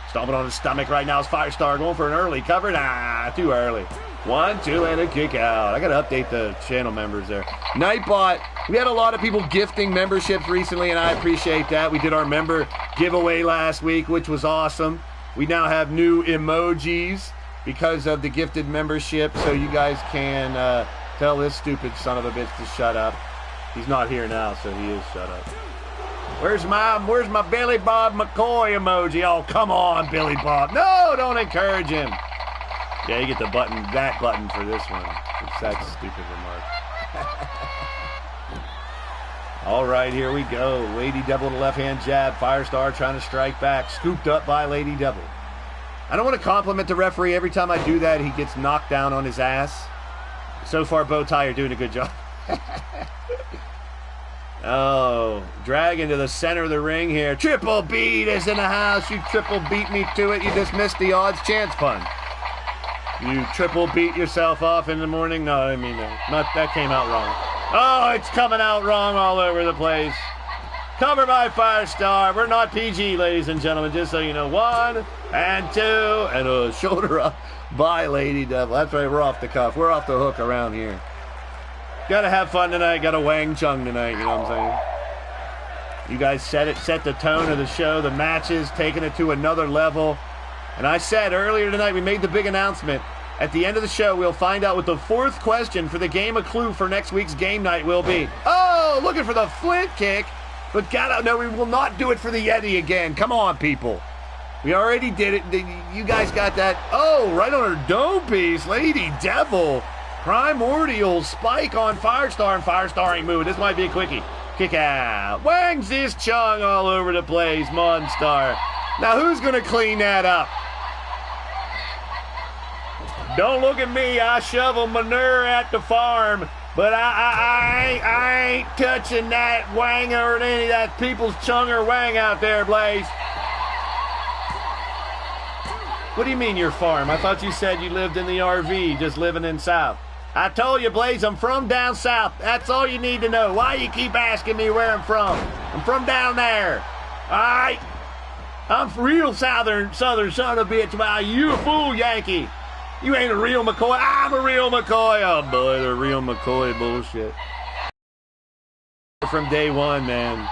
Stomping on his stomach right now is Firestar, going for an early cover. Nah, too early. 1, 2, and a kick out. I got to update the channel members there. Nightbot, we had a lot of people gifting memberships recently, and I appreciate that. We did our member giveaway last week, which was awesome. We now have new emojis because of the gifted membership, so you guys can tell this stupid son of a bitch to shut up. He's not here now, so he is shut up. Where's my Billy Bob McCoy emoji? Oh, come on, Billy Bob. No, don't encourage him. Yeah, you get that button for this one. It's that stupid remark. All right, here we go. Lady Devil with a left-hand jab. Firestar trying to strike back. Scooped up by Lady Devil. I don't want to compliment the referee. Every time I do that, he gets knocked down on his ass. So far, Bowtie, you're doing a good job. Oh, drag into the center of the ring here. Triple beat is in the house. You triple beat me to it. You just missed the odds chance pun. You triple beat yourself off in the morning. No, I mean, that came out wrong. Oh, it's coming out wrong all over the place. Cover by Firestar. We're not PG, ladies and gentlemen, just so you know. 1 and 2, and a shoulder up by Lady Devil. That's right, we're off the cuff. We're off the hook around here. Gotta have fun tonight. Gotta wang chung tonight, you know what I'm saying? You guys set the tone of the show, the matches, taking it to another level. And I said earlier tonight, we made the big announcement. At the end of the show, we'll find out what the 4th question for the Game of Clue for next week's game night will be. Oh, looking for the Flint kick. But God, no, we will not do it for the Yeti again. Come on, people. We already did it. You guys got that. Oh, right on her dome piece. Lady Devil. Primordial spike on Firestar, and Firestar ain't moving. This might be a quickie. Kick out. Wangs this chung all over the place. Monstar. Now, who's going to clean that up? Don't look at me. I shovel manure at the farm. But I ain't touching that wang or any of that people's chung or wang out there, Blaise. What do you mean your farm? I thought you said you lived in the RV, just living in South. I told you, Blaise, I'm from down south. That's all you need to know. Why you keep asking me where I'm from? I'm from down there. All right? I'm real southern son of a bitch. Wow, you a fool, Yankee. You ain't a real McCoy. I'm a real McCoy. Oh, boy, the real McCoy bullshit. From day one, man.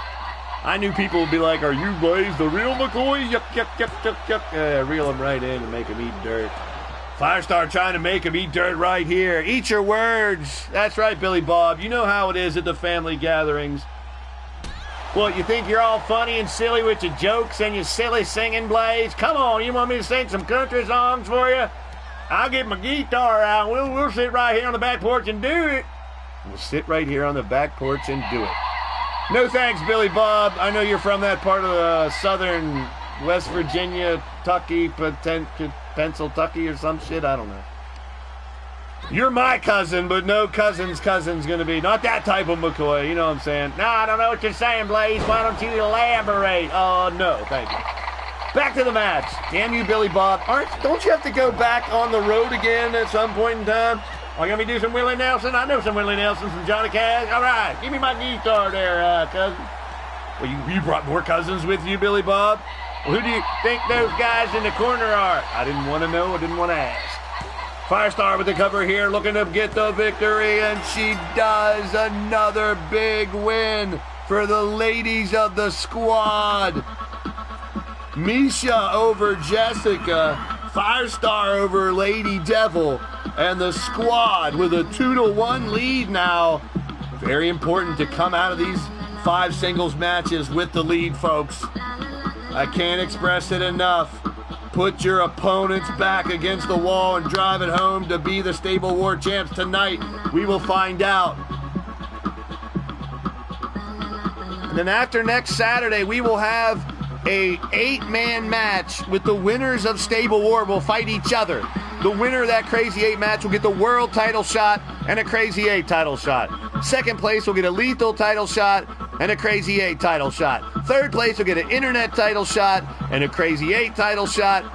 I knew people would be like, are you Blaise, the real McCoy? Yuck, yuck, yuck, yuck, yuck. Reel him right in and make him eat dirt. Firestar trying to make him eat dirt right here. Eat your words. That's right, Billy Bob. You know how it is at the family gatherings. What, you think you're all funny and silly with your jokes and your silly singing, Blaise? Come on, you want me to sing some country songs for you? I'll get my guitar out. We'll sit right here on the back porch and do it. We'll sit right here on the back porch and do it. No thanks, Billy Bob. I know you're from that part of southern West Virginia, Pennsylvania or some shit. I don't know. You're my cousin, but no cousin's gonna be. Not that type of McCoy, you know what I'm saying? No, I don't know what you're saying, Blaise. Why don't you elaborate? Oh, no, thank you. Back to the match. Damn you, Billy Bob. Don't you have to go back on the road again at some point in time? Oh, you want me to do some Willie Nelson? I know some Willie Nelson, some Johnny Cash. All right, give me my guitar there, cousin. Well, you brought more cousins with you, Billy Bob? Well, who do you think those guys in the corner are? I didn't want to know. I didn't want to ask. Firestar with the cover here, looking to get the victory, and she does. Another big win for the ladies of the squad. Misha over Jessica, Firestar over Lady Devil, and the squad with a 2-1 lead now. Very important to come out of these 5 singles matches with the lead, folks. I can't express it enough. Put your opponents back against the wall and drive it home to be the Stable War champs tonight. We will find out. And then after next Saturday, we will have a 8-man match with the winners of Stable War will fight each other. The winner of that Crazy 8 match will get the world title shot and a Crazy 8 title shot. Second place will get a lethal title shot and a Crazy 8 title shot. Third place will get an internet title shot and a Crazy 8 title shot.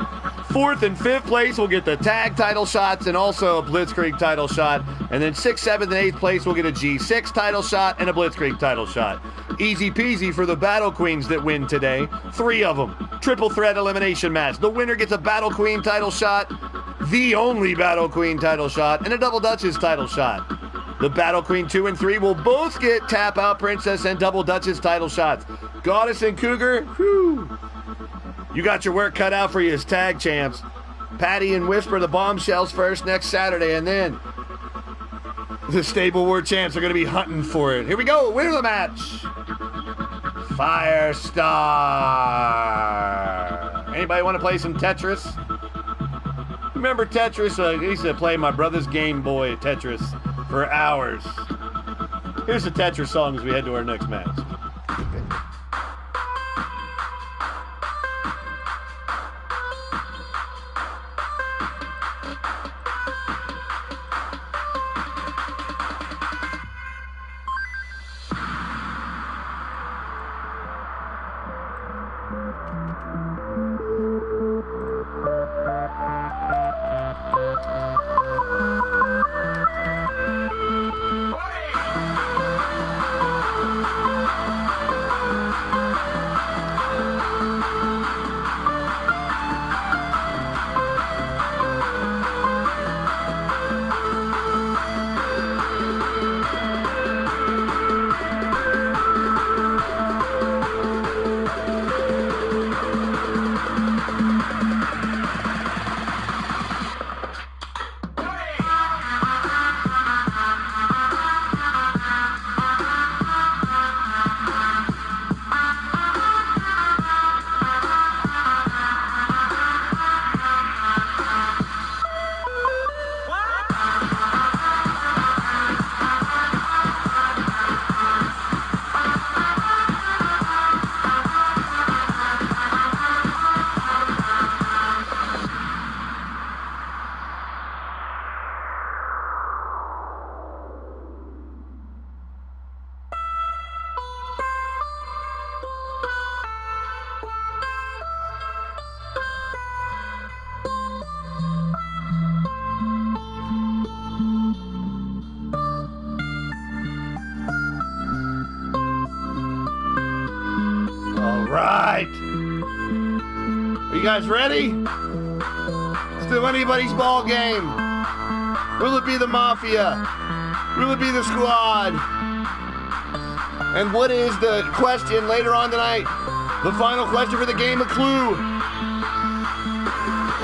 Fourth and fifth place will get the tag title shots and also a Blitzkrieg title shot. And then 6th, 7th, and 8th place will get a G6 title shot and a Blitzkrieg title shot. Easy peasy for the Battle Queens that win today. 3 of them. Triple threat elimination match. The winner gets a Battle Queen title shot, the only Battle Queen title shot, and a Double Duchess title shot. The Battle Queen 2 and 3 will both get Tap Out Princess and Double Duchess title shots. Goddess and Cougar, whew. You got your work cut out for you as tag champs. Patty and Whisper, the Bombshells first next Saturday, and then the Stable War champs are going to be hunting for it. Here we go, winner of the match. Firestar. Anybody want to play some Tetris? Remember Tetris? I used to play my brother's Game Boy Tetris for hours. Here's the Tetris song as we head to our next match. Are you guys ready? Let's do anybody's ball game. Will it be the Mafia? Will it be the Squad? And what is the question later on tonight? The final question for the game of Clue.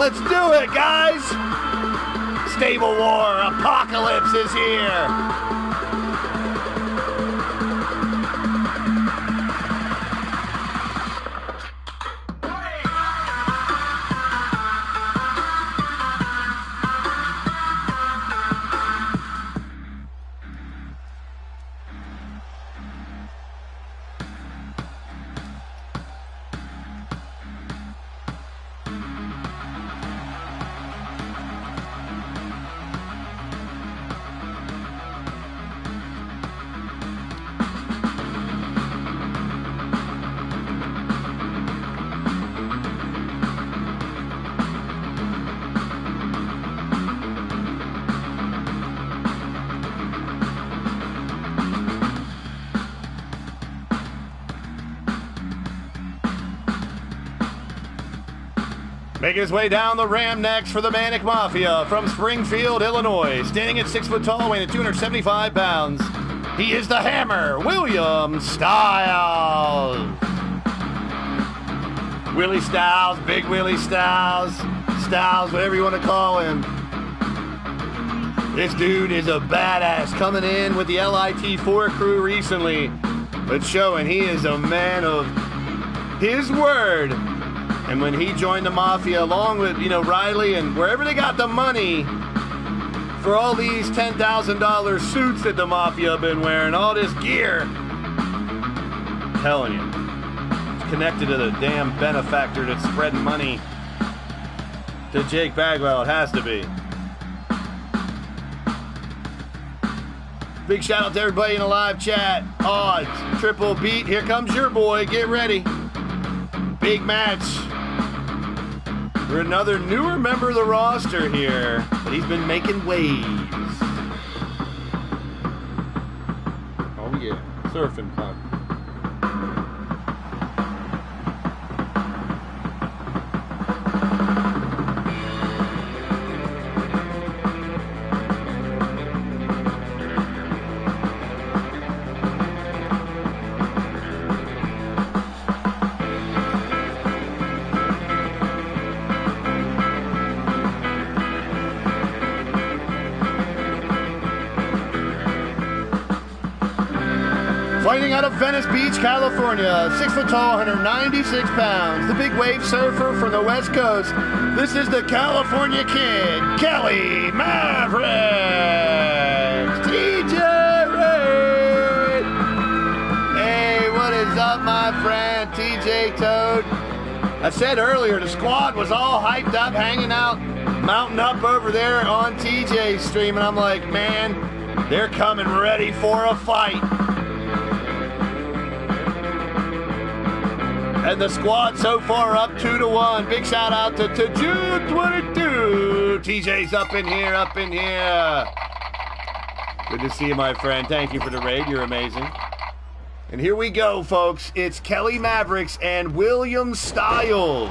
Let's do it, guys! Stable War Apocalypse is here. Making his way down the ram next for the Manic Mafia from Springfield, Illinois. Standing at 6 foot tall, weighing at 275 pounds. He is the Hammer, William Styles. Willie Styles, Big Willie Styles, Styles, whatever you want to call him. This dude is a badass, coming in with the LIT4 crew recently, but showing he is a man of his word. And when he joined the Mafia, along with, Riley and wherever they got the money for all these $10,000 suits that the Mafia have been wearing, all this gear, I'm telling you, it's connected to the damn benefactor that's spreading money to Jake Bagwell. It has to be. Big shout out to everybody in the live chat. Odds, Triple Beat, here comes your boy. Get ready. Big match. We're another newer member of the roster here, but he's been making waves. Oh yeah, surfing punk. Fighting out of Venice Beach, California, 6 foot tall, 196 pounds, the big wave surfer from the West Coast. This is the California Kid, Kelly Mavericks, TJ Ray. I said earlier, the squad was all hyped up, hanging out, mounting up over there on TJ's stream, and I'm like, man, they're coming ready for a fight. And the squad so far up 2-1. Big shout out to June 22. TJ's up in here, up in here. Good to see you, my friend. Thank you for the raid. You're amazing. And here we go, folks. It's Kelly Mavericks and William Styles.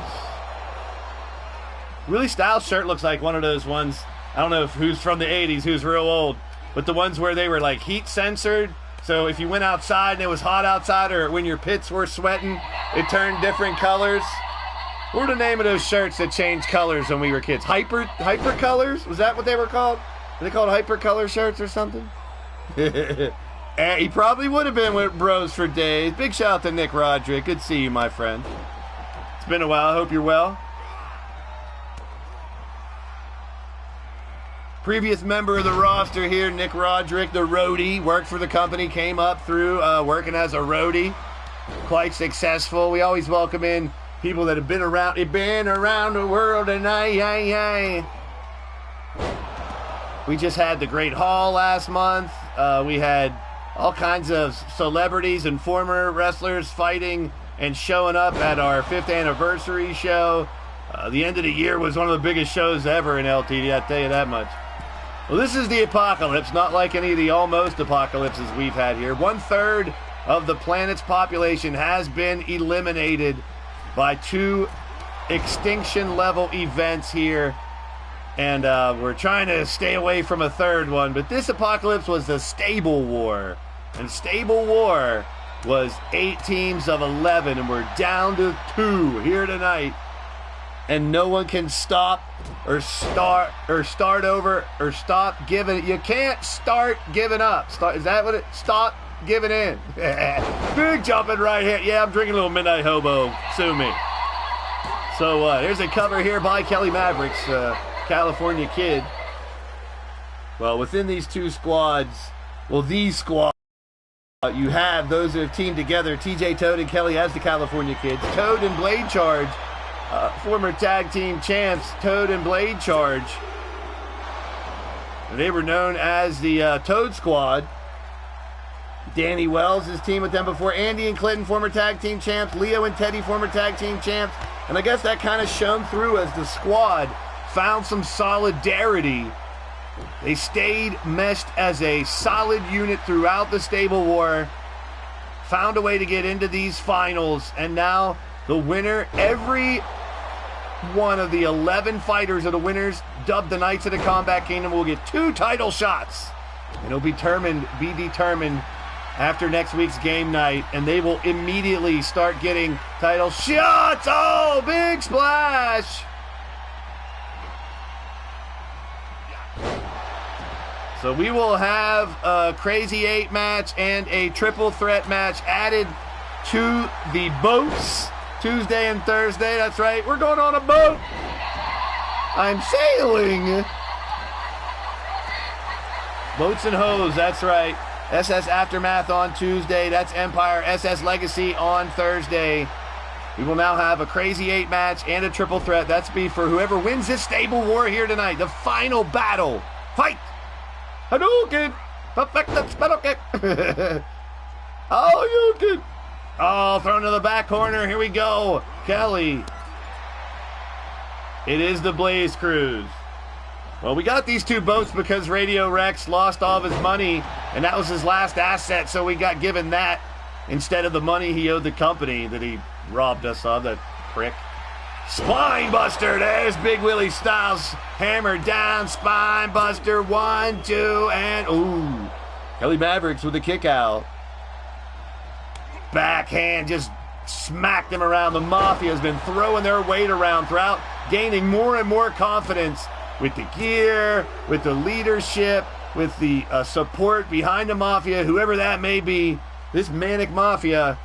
Willie Styles' shirt looks like one of those ones. I don't know who's from the 80s, who's real old. But the ones where they were like heat censored. So if you went outside and it was hot outside, or when your pits were sweating, it turned different colors. What were the name of those shirts that changed colors when we were kids? Hyper colors? Was that what they were called? Were they called hyper color shirts or something? He probably would have been with Bros for days. Big shout out to Nick Roderick. Good to see you, my friend. It's been a while. I hope you're well. Previous member of the roster here, Nick Roderick, the roadie, worked for the company, came up through working as a roadie. Quite successful. We always welcome in people that have been around the world tonight. We just had the Great Hall last month. We had all kinds of celebrities and former wrestlers fighting and showing up at our 5th anniversary show. The end of the year was one of the biggest shows ever in LTD, I tell you that much. Well, this is the apocalypse, not like any of the almost apocalypses we've had here. 1/3 of the planet's population has been eliminated by 2 extinction-level events here. And we're trying to stay away from a 3rd one. But this apocalypse was the Stable War. And Stable War was 8 teams of 11. And we're down to 2 here tonight. And no one can stop or start over or stop giving it. You can't start giving up. Is that what it? Stop giving in. Big jumping right here. Yeah, I'm drinking a little Midnight Hobo. Sue me. So here's a cover here by Kelly Mavericks, California Kid. Well, within these 2 squads, these squads, you have those that have teamed together. TJ Toad and Kelly as the California Kids. Toad and Blade Charge. Former tag team champs, Toad and Blade Charge. They were known as the Toad Squad. Danny Wells is teamed with them before. Andy and Clinton, former tag team champs. Leo and Teddy, former tag team champs. And I guess that kind of shone through as the squad found some solidarity. They stayed meshed as a solid unit throughout the Stable War. Found a way to get into these finals. And now the winner, every one of the 11 fighters of the winners, dubbed the Knights of the Combat Kingdom, will get 2 title shots. And it'll be determined after next week's game night. And they will immediately start getting title shots. Oh, big splash. So we will have a Crazy 8 match and a triple threat match added to the boats. Tuesday and Thursday, that's right. We're going on a boat. I'm sailing. Boats and Hoes, that's right. SS Aftermath on Tuesday. That's Empire. SS Legacy on Thursday. We will now have a Crazy 8 match and a triple threat. That's be for whoever wins this Stable War here tonight. The final battle. Fight! Hadouken! Perfected spell kick. Oh, you can. Oh, thrown to the back corner. Here we go. Kelly. It is the Blaze Cruise. Well, we got these 2 boats because Radio Rex lost all of his money, and that was his last asset, so we got given that instead of the money he owed the company that he robbed us of, that prick. Spine Buster. There's Big Willie Styles. Hammered down. Spine Buster. 1, 2, and ooh. Kelly Mavericks with the kick out. Backhand just smacked him around. The Mafia has been throwing their weight around throughout, gaining more and more confidence with the gear, with the leadership, with the support behind the Mafia, whoever that may be, this Manic Mafia.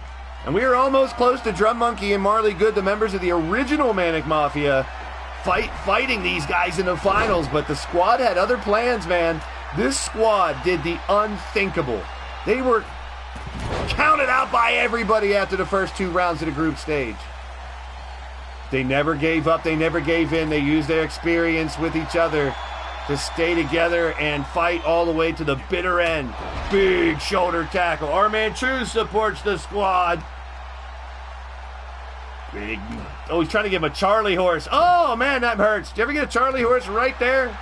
And we are almost close to Drum Monkey and Marley Good, the members of the original Manic Mafia, fighting these guys in the finals. But the squad had other plans, man. This squad did the unthinkable. They were counted out by everybody after the first 2 rounds of the group stage. They never gave up. They never gave in. They used their experience with each other to stay together and fight all the way to the bitter end. Big shoulder tackle. Our man True supports the squad. Big. Oh, he's trying to give him a Charlie horse. Oh, man, that hurts. Did you ever get a Charlie horse right there?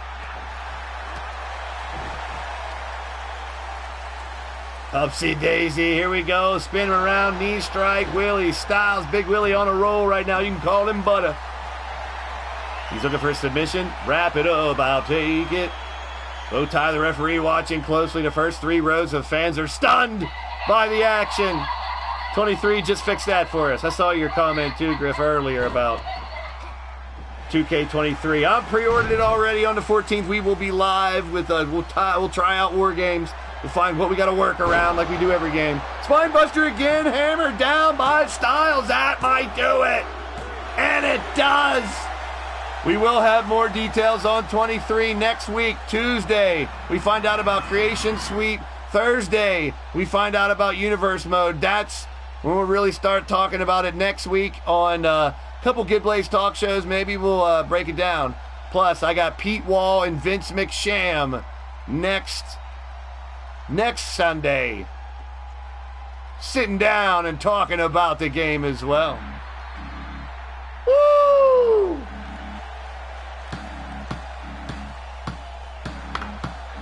Upsy daisy, here we go. Spin around, knee strike, Willie. Styles, Big Willie on a roll right now. You can call him Butter. He's looking for a submission. Wrap it up, I'll take it. Bow tie, the referee watching closely. The first 3 rows of fans are stunned by the action. 23 just fixed that for us. I saw your comment too, Griff, earlier about 2K23. I'm pre-ordered it already. On the 14th, we will be live with we'll try out War Games. We'll find what we got to work around like we do every game. Spinebuster again, hammered down by Styles. That might do it. And it does. We will have more details on 23 next week, Tuesday. We find out about Creation Suite. Thursday, we find out about Universe Mode. That's when we'll really start talking about it next week on a couple Good Blaze talk shows. Maybe we'll break it down. Plus, I got Pete Wall and Vince McSham next Sunday, sitting down and talking about the game as well. Woo!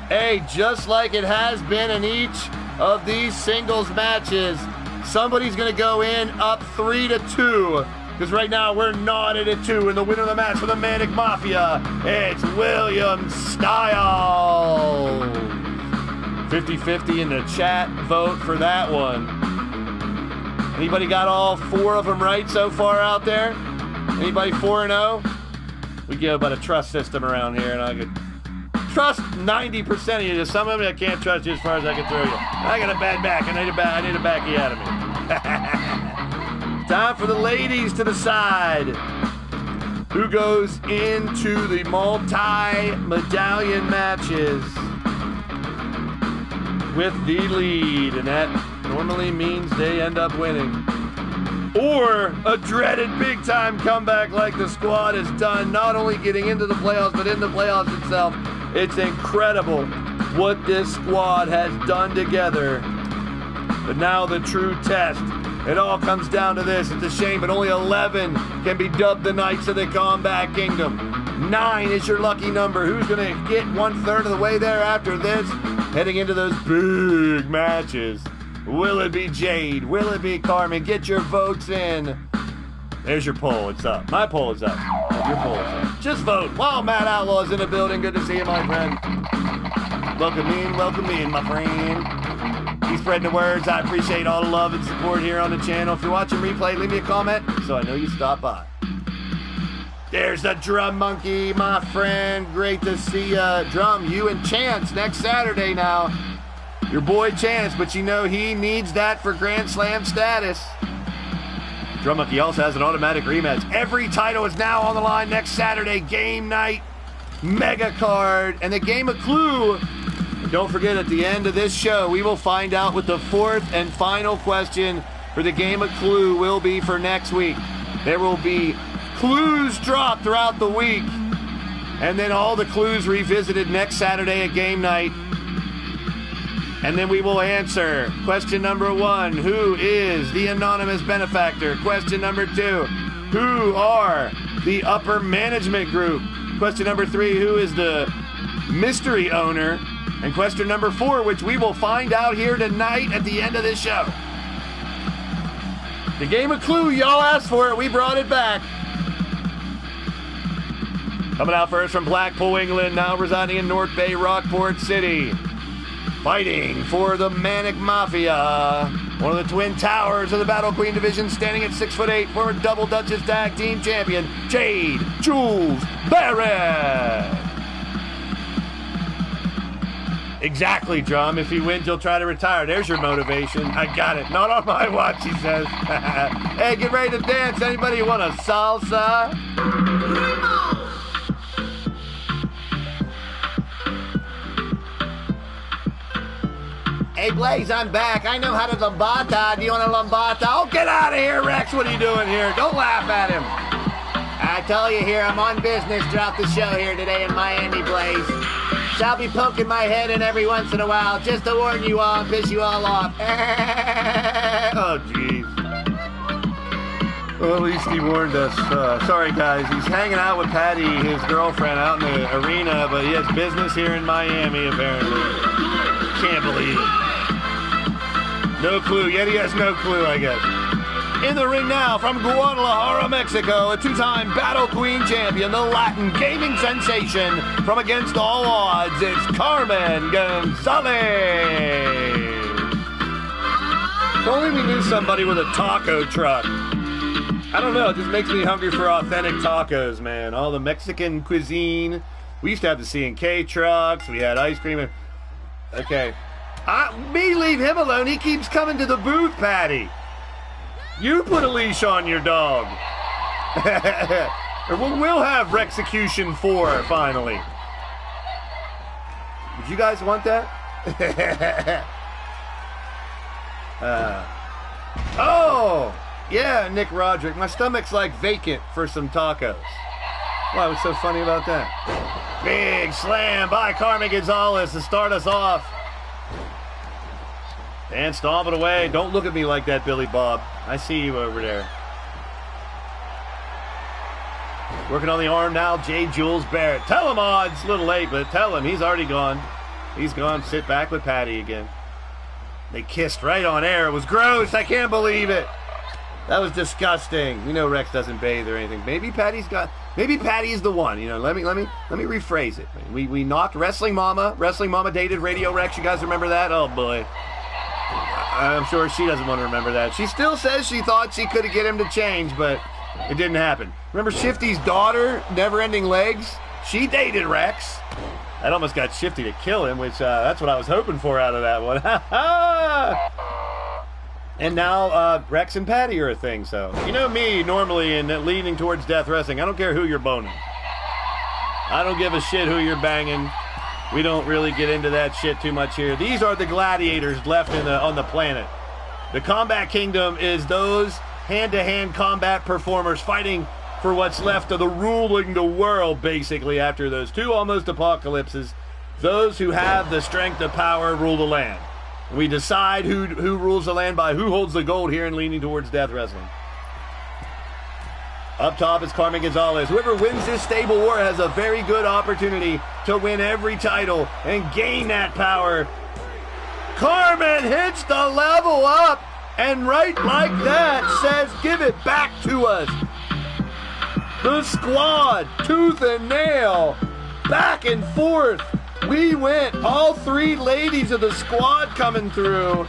Hey, just like it has been in each of these singles matches, somebody's going to go in up 3-2. Because right now we're knotted at 2. And the winner of the match for the Manic Mafia, it's William Styles. 50-50 in the chat vote for that one. Anybody got all 4 of them right so far out there? Anybody 4-0? We give about a trust system around here, and I could trust 90% of you. Just some of them I can't trust you as far as I can throw you. I got a bad back. I need a back you out of me. Time for the ladies to decide who goes into the multi-medallion matches with the lead, and that normally means they end up winning. Or a dreaded big-time comeback like the squad has done, not only getting into the playoffs, but in the playoffs itself. It's incredible what this squad has done together. But now the true test. It all comes down to this. It's a shame, but only 11 can be dubbed the Knights of the Combat Kingdom. 9 is your lucky number. Who's going to get 1/3 of the way there after this? Heading into those big matches. Will it be Jade? Will it be Carmen? Get your votes in. There's your poll. It's up. My poll is up. Your poll is up. Just vote. While Matt Outlaw's in the building. Good to see you, my friend. Welcome in, my friend. Keep spreading the words. I appreciate all the love and support here on the channel. If you're watching replay, leave me a comment so I know you stopped by. There's the Drum Monkey, my friend. Great to see ya. Drum, you and Chance next Saturday now. Your boy Chance, but you know he needs that for Grand Slam status. Drum Monkey also has an automatic rematch. Every title is now on the line next Saturday. Game night, mega card, and the game of Clue. And don't forget, at the end of this show, we will find out what the 4th and final question for the game of Clue will be for next week. There will be clues dropped throughout the week, and then all the clues revisited next Saturday at game night. And then we will answer question number 1, who is the anonymous benefactor? Question number 2, who are the upper management group? Question number 3, who is the mystery owner? And question number 4, which we will find out here tonight at the end of this show. The game of Clue, y'all asked for it. We brought it back. Coming out first from Blackpool, England, now residing in North Bay, Rockport City. Fighting for the Manic Mafia, one of the twin towers of the Battle Queen division, standing at 6'8", former Double Duchess Tag Team Champion, Jade Jules Barrett. Exactly, Drum. If he wins, you'll try to retire. There's your motivation. I got it. Not on my watch, he says. Hey, get ready to dance. Anybody want a salsa? Hey, Blaze, I'm back. I know how to lambata. Do you want a lambata? Oh, get out of here, Rex. What are you doing here? Don't laugh at him. I tell you here, I'm on business throughout the show here today in Miami, Blaise. Shall be poking my head in every once in a while just to warn you all and piss you all off. Oh, jeez. Well, at least he warned us. Sorry, guys. He's hanging out with Patty, his girlfriend, out in the arena, but he has business here in Miami, apparently. Can't believe it. No clue. Yet he has no clue, I guess. In the ring now, from Guadalajara, Mexico, a two-time Battle Queen champion, the Latin gaming sensation, from against all odds, it's Carmen Gonzalez. If only we knew somebody with a taco truck. I don't know, it just makes me hungry for authentic tacos, man. All the Mexican cuisine. We used to have the C&K trucks. We had ice cream. Okay. Me leave him alone. He keeps coming to the booth, Patty. You put a leash on your dog. Or we'll have Rexecution 4, finally. Would you guys want that? Oh! Yeah, Nick Roderick. My stomach's like vacant for some tacos. Why, what's so funny about that? Big slam by Carmen Gonzalez to start us off. And stomp it away. Don't look at me like that, Billy Bob. I see you over there. Working on the arm now, J. Jules Barrett. Tell him, odds. A little late, but tell him. He's already gone. He's gone. Sit back with Patty again. They kissed right on air. It was gross. I can't believe it. That was disgusting. We know Rex doesn't bathe or anything. Maybe Patty's the one. You know, let me rephrase it. We knocked Wrestling Mama. Wrestling Mama dated Radio Rex. You guys remember that? Oh boy. I'm sure she doesn't want to remember that. She still says she thought she could get him to change, but it didn't happen. Remember Shifty's daughter, Never Ending Legs? She dated Rex. That almost got Shifty to kill him, which that's what I was hoping for out of that one. And now Rex and Patty are a thing, so. You know me, normally, in leaning towards death wrestling. I don't care who you're boning. I don't give a shit who you're banging. We don't really get into that shit too much here. These are the gladiators left on the planet. The Combat Kingdom is those hand-to-hand combat performers fighting for what's left of the ruling the world, basically, after those two almost apocalypses. Those who have the strength of power rule the land. We decide who rules the land by who holds the gold here in leaning towards death wrestling. Up top is Carmen Gonzalez. Whoever wins this stable war has a very good opportunity to win every title and gain that power. Carmen hits the level up and right like that says, give it back to us. The squad, tooth and nail, back and forth. We went, all three ladies of the squad coming through.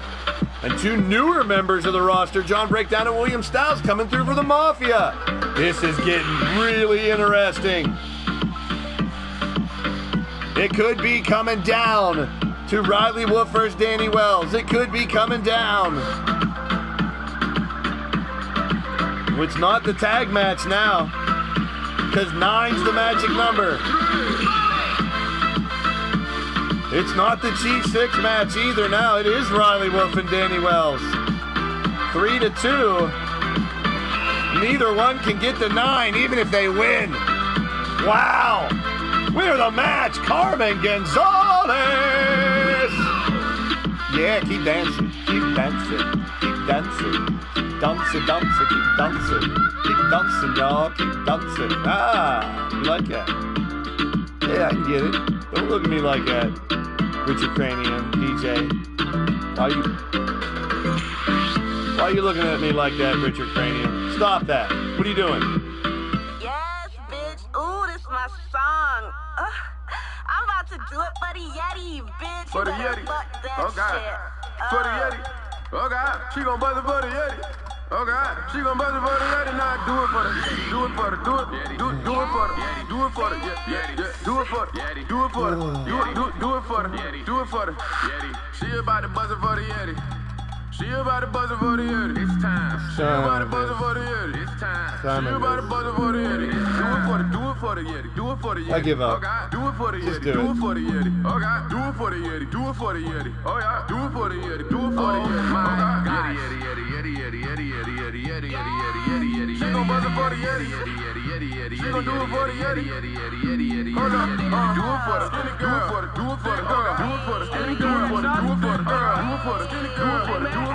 And two newer members of the roster, John Breakdown and William Styles, coming through for the Mafia. This is getting really interesting. It could be coming down to Riley Wolf versus Danny Wells. It could be coming down. It's not the tag match now, because 9's the magic number. It's not the Chief 6 match either now. It is Riley Wolf and Danny Wells. 3-2. Neither one can get the 9 even if they win. Wow. We're the match. Carmen Gonzalez. Yeah, keep dancing. Keep dancing. Keep dancing. Keep dancing, dancing, keep dancing. Keep dancing, y'all. Keep dancing. Ah, you like that? Yeah, I can get it. Don't look at me like that. Richard Cranium, DJ. Why are you looking at me like that, Richard Cranium? Stop that. What are you doing? Yes, bitch. Ooh, this my song. I'm about to do it for the Yeti, bitch. For the Yeti. Fuck that Oh, God. shit. For the Yeti. Oh, God. She gon' buzz it for the Yeti. Oh, God. She gon' buzz it for the Yeti. Nah, do it for the Yeti. Do it for the, do it. Do it for the Yeti. Do it for the Yeti. Do it for the Yeti. Do it for the, do it for the Yeti. Do it for the Yeti. She about to buzz it for the Yeti. She about to buzz for the Yeti. It's time. She about to buzz for the Yeti. It's time. She about to buzz for the Yeti. Do it for the Yeti. Do it for the Yeti. I give up. Okay. Do it for the Yeti. Do it for the Yeti. Okay. Do it for the Yeti. Do it for the Yeti. Oh yeah. Do it for the Yeti. Do it for the Yeti. My God. Yeti, Yeti, Yeti, Yeti, Yeti, Yeti, Yeti, Yeti, Yeti, Yeti, Yeti. She gon' buzz for the Yeti. She gon' do it for the Yeti. Hold up. Do it for the skinny girl. Do it for the girl. Do it for the skinny girl. Do it for the girl. Do it for the skinny girl. Do it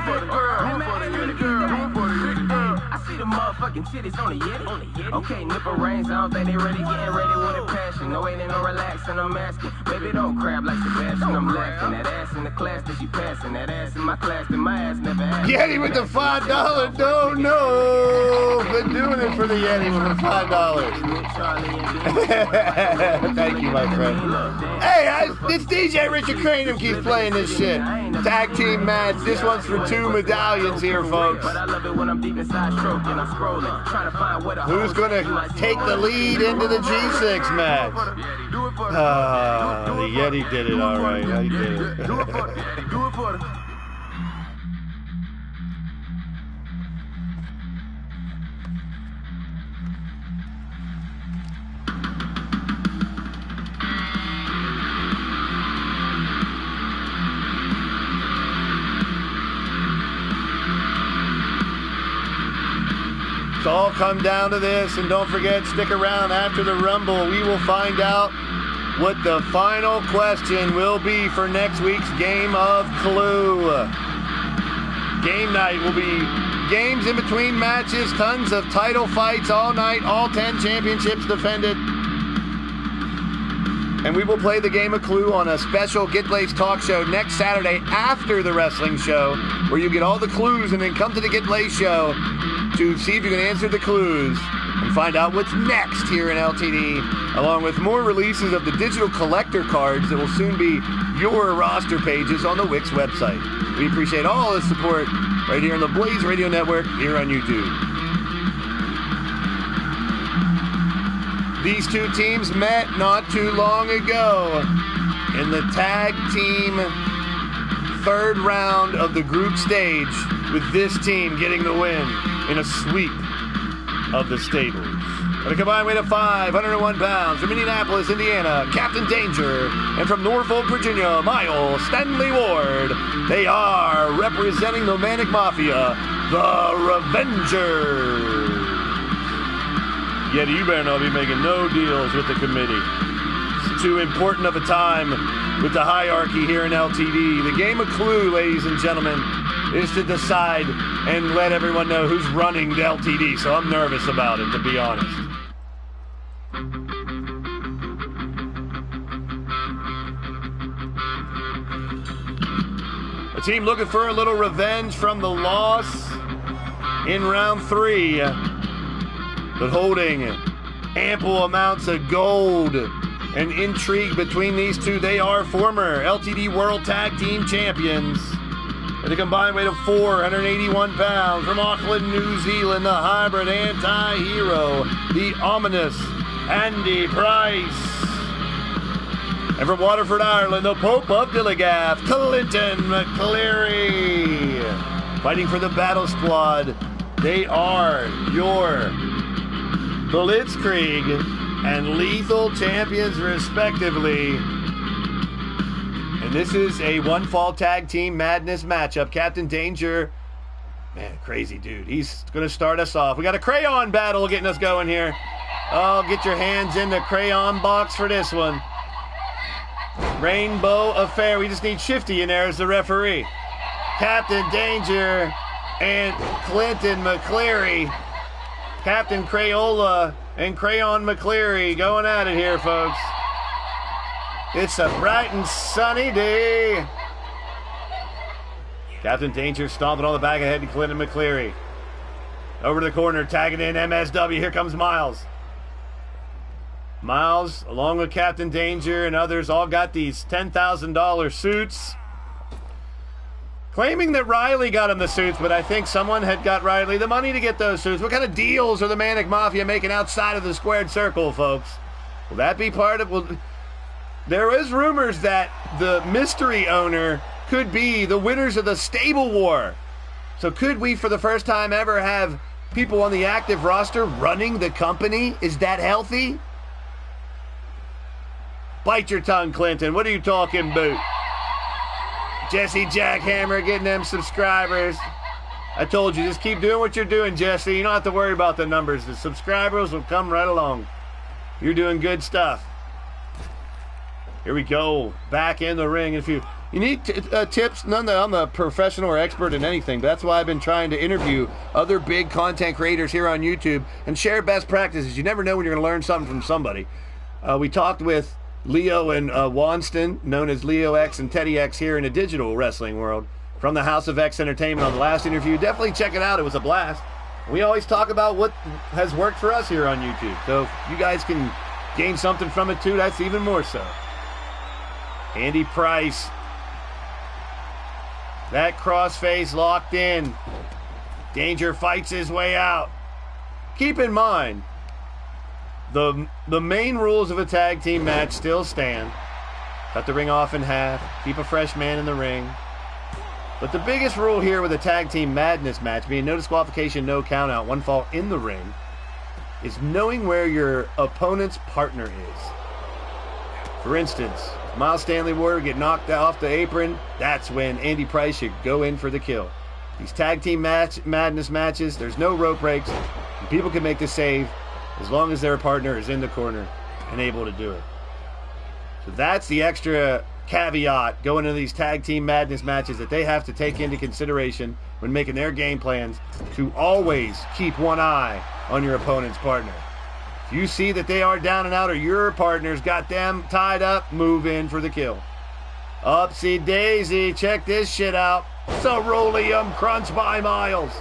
for the girl. Do it for the skinny girl. Do it for the skinny girl. I see the motherfucking titties on the Yeti. Okay, nipple rings. I don't think they ready. Getting ready with a passion. No waiting, no relaxing. I'm asking. Baby, don't crab like Sebastian. I'm laughing. That ass in the class that she passing. That ass in my class that my ass never asked. Yeti with the $5. Don't know. Been doing it for the Yeti with the $5. Thank you, my friend. Hey, it's DJ Richard Crane who keeps playing this shit. Tag team match. This one's for 2 medallions here, folks. Who's going to take the lead into the G6 match? The Yeti did it all right. He did it. Do it for the Yeti. Do it for the It's all come down to this, and don't forget, stick around after the Rumble. We will find out what the final question will be for next week's Game of Clue. Game night will be games in between matches, tons of title fights all night, all 10 championships defended. And we will play the Game of Clue on a special Get Blaised talk show next Saturday after the wrestling show, where you get all the clues and then come to the Get Blaised show to see if you can answer the clues and find out what's next here in LTD, along with more releases of the digital collector cards that will soon be your roster pages on the Wix website. We appreciate all the support right here on the Blaised Radio Network here on YouTube. These two teams met not too long ago in the tag team third round of the group stage, with this team getting the win in a sweep of the stables. At a combined weight of 501 pounds, from Indianapolis, Indiana, Captain Danger, and from Norfolk, Virginia, Miles Stanley Ward, they are representing the Manic Mafia, the Revengers. Yet you better not be making no deals with the committee. It's too important of a time with the hierarchy here in LTD. The Game of Clue, ladies and gentlemen, is to decide and let everyone know who's running the LTD, so I'm nervous about it, to be honest. A team looking for a little revenge from the loss in round 3, but holding ample amounts of gold and intrigue between these two. They are former LTD World Tag Team Champions. At a combined weight of 481 pounds, from Auckland, New Zealand, the hybrid anti-hero, the ominous Andy Price. And from Waterford, Ireland, the Pope of Dilligaff, Clinton McCleary. Fighting for the Battle Squad, they are your Blitzkrieg and Lethal champions, respectively. And this is a one-fall tag team madness matchup. Captain Danger, man, crazy dude. He's going to start us off. We got a crayon battle getting us going here. Oh, get your hands in the crayon box for this one. Rainbow Affair. We just need Shifty in there as the referee. Captain Danger and Clinton McCleary. Captain Crayola and Crayon McCleary going at it here, folks. It's a bright and sunny day. Captain Danger stomping on the back ahead to Clinton McCleary. Over to the corner, tagging in MSW. Here comes Miles. Miles, along with Captain Danger and others, all got these $10,000 suits. Claiming that Riley got him the suits, but I think someone had got Riley the money to get those suits. What kind of deals are the Manic Mafia making outside of the squared circle, folks? Will that be part of... There is rumors that the mystery owner could be the winners of the stable war So could we, for the first time ever, have people on the active roster running the company? Is that healthy? Bite your tongue, Clinton. What are you talking about? Jesse Jackhammer getting them subscribers. I told you, just keep doing what you're doing, Jesse. You don't have to worry about the numbers. The subscribers will come right along. You're doing good stuff. Here we go. Back in the ring. If you need tips, none that I'm a professional or expert in anything. But that's why I've been trying to interview other big content creators here on YouTube and share best practices. You never know when you're going to learn something from somebody. We talked with Leo and Wanston, known as Leo X and Teddy X, here in the digital wrestling world, from the House of X Entertainment on the last interview. Definitely check it out. It was a blast. We always talk about what has worked for us here on YouTube. So if you guys can gain something from it too, that's even more so. Andy Price. That crossface locked in. Danger fights his way out. Keep in mind, the main rules of a tag team match still stand. Cut the ring off in half. Keep a fresh man in the ring. But the biggest rule here with a tag team madness match, being no disqualification, no count out, one fall in the ring, is knowing where your opponent's partner is. For instance, Miles Stanley Ward get knocked off the apron, that's when Andy Price should go in for the kill. These tag team madness matches, there's no rope breaks, and people can make the save as long as their partner is in the corner and able to do it. So that's the extra caveat going into these tag team madness matches that they have to take into consideration when making their game plans, to always keep one eye on your opponent's partner. If you see that they are down and out or your partner's got them tied up, move in for the kill. Upsy daisy, check this shit out. Ceruleum crunch by Miles.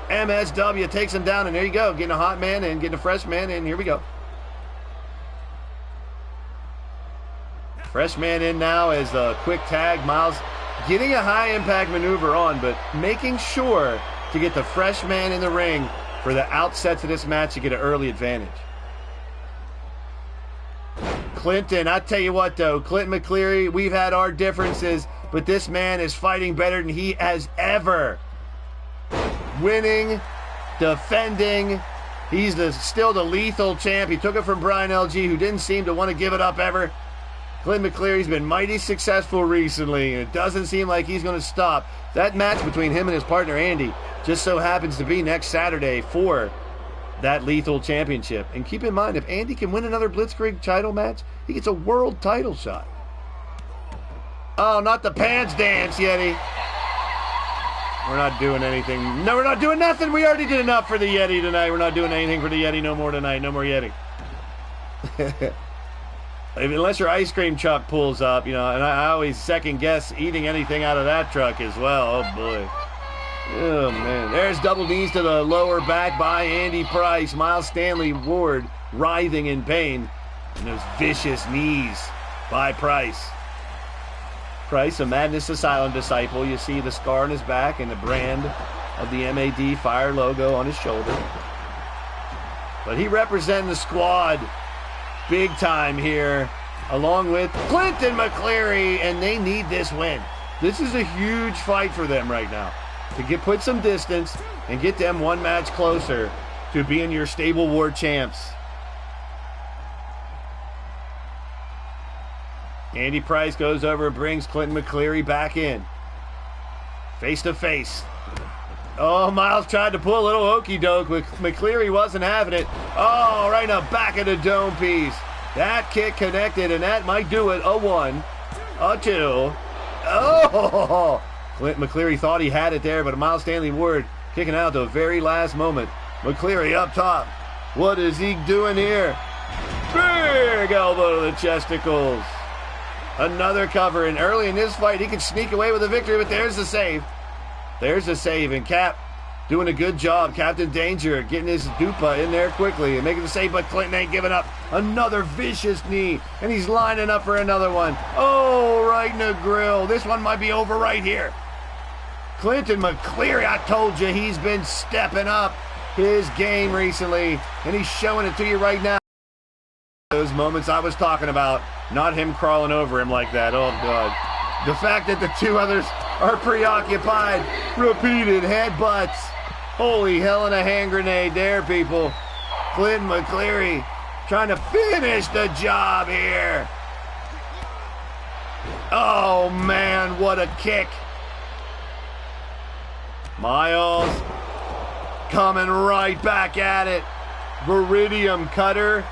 MSW takes him down, and there you go, getting a hot man in, getting a fresh man in. Here we go. Fresh man in now as a quick tag. Miles getting a high impact maneuver on, but making sure to get the fresh man in the ring for the outset to this match to get an early advantage. Clinton, I tell you what though, Clinton McCleary, we've had our differences, but this man is fighting better than he has ever. Winning, defending, he's still the lethal champ. He took it from Brian LG, who didn't seem to want to give it up ever. Clinton McCleary's been mighty successful recently, and it doesn't seem like he's going to stop. That match between him and his partner Andy just so happens to be next Saturday for that lethal championship. And keep in mind, if Andy can win another Blitzkrieg title match, he gets a world title shot. Oh, not the pants dance, Yeti. We're not doing anything. No, we're not doing nothing. We already did enough for the Yeti tonight. We're not doing anything for the Yeti no more tonight. No more Yeti. Unless your ice cream truck pulls up, you know, and I always second guess eating anything out of that truck as well. Oh, boy. Oh, man. There's double knees to the lower back by Andy Price. Miles Stanley Ward writhing in pain. And those vicious knees by Price. Price, a Madness Asylum disciple. You see the scar on his back and the brand of the MAD Fire logo on his shoulder. But he representing the squad big time here, along with Clinton McCleary, and they need this win. This is a huge fight for them right now to put some distance and get them one match closer to being your stable war champs. Andy Price goes over and brings Clinton McCleary back in. Face to face. Oh, Miles tried to pull a little okey doke, but McCleary wasn't having it. Oh, right in the back of the dome piece. That kick connected, and that might do it. A 1, a 2. Oh! Clint McCleary thought he had it there, but Miles Stanley Ward kicking out the very last moment. McCleary up top. What is he doing here? Big elbow to the chesticles. Another cover, and early in this fight, he could sneak away with a victory, but there's the save. There's the save, and Cap doing a good job. Captain Danger getting his dupa in there quickly and making the save, but Clinton ain't giving up. Another vicious knee, and he's lining up for another one. Oh, right in the grill. This one might be over right here. Clinton McCleary, I told you, he's been stepping up his game recently, and he's showing it to you right now. Those moments I was talking about, not him crawling over him like that. Oh, God. The fact that the two others are preoccupied. Repeated headbutts. Holy hell in a hand grenade there, people. Clinton McCleary trying to finish the job here. Oh, man, what a kick. Miles coming right back at it. Viridium cutter.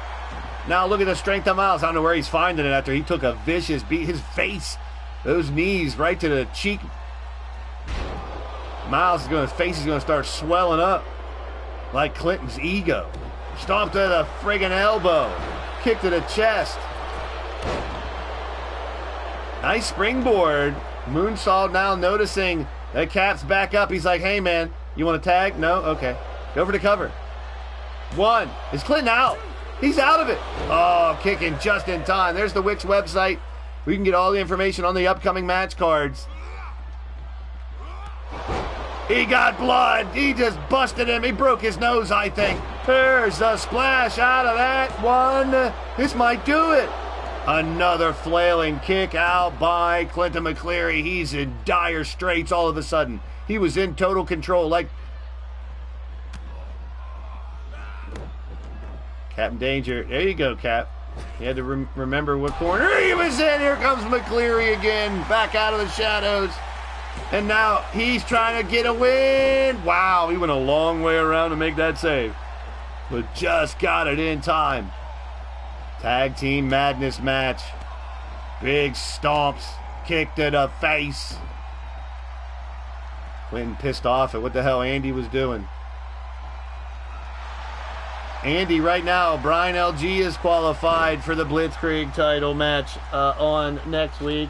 Now look at the strength of Miles. I don't know where he's finding it after he took a vicious beat. His face, those knees right to the cheek. Miles' face is going to start swelling up like Clinton's ego. Stomp to the friggin' elbow. Kick to the chest. Nice springboard. Moonsault now noticing that Cap's back up. He's like, hey, man, you want to tag? No? Okay. Go for the cover. One. Is Clinton out? He's out of it. Oh, kicking just in time. There's the Wix website. We can get all the information on the upcoming match cards. He got blood. He just busted him. He broke his nose, I think. There's a splash out of that one. This might do it. Another flailing kick out by Clinton McCleary. He's in dire straits all of a sudden. He was in total control. Like Captain Danger. There you go, Cap. He had to remember what corner he was in. Here comes McCleary again. Back out of the shadows. And now he's trying to get a win. Wow, he went a long way around to make that save. But just got it in time. Tag Team Madness match. Big stomps. Kick to the face. Clinton pissed off at what the hell Andy was doing. Andy, right now, Brian LG is qualified for the Blitzkrieg title match on next week.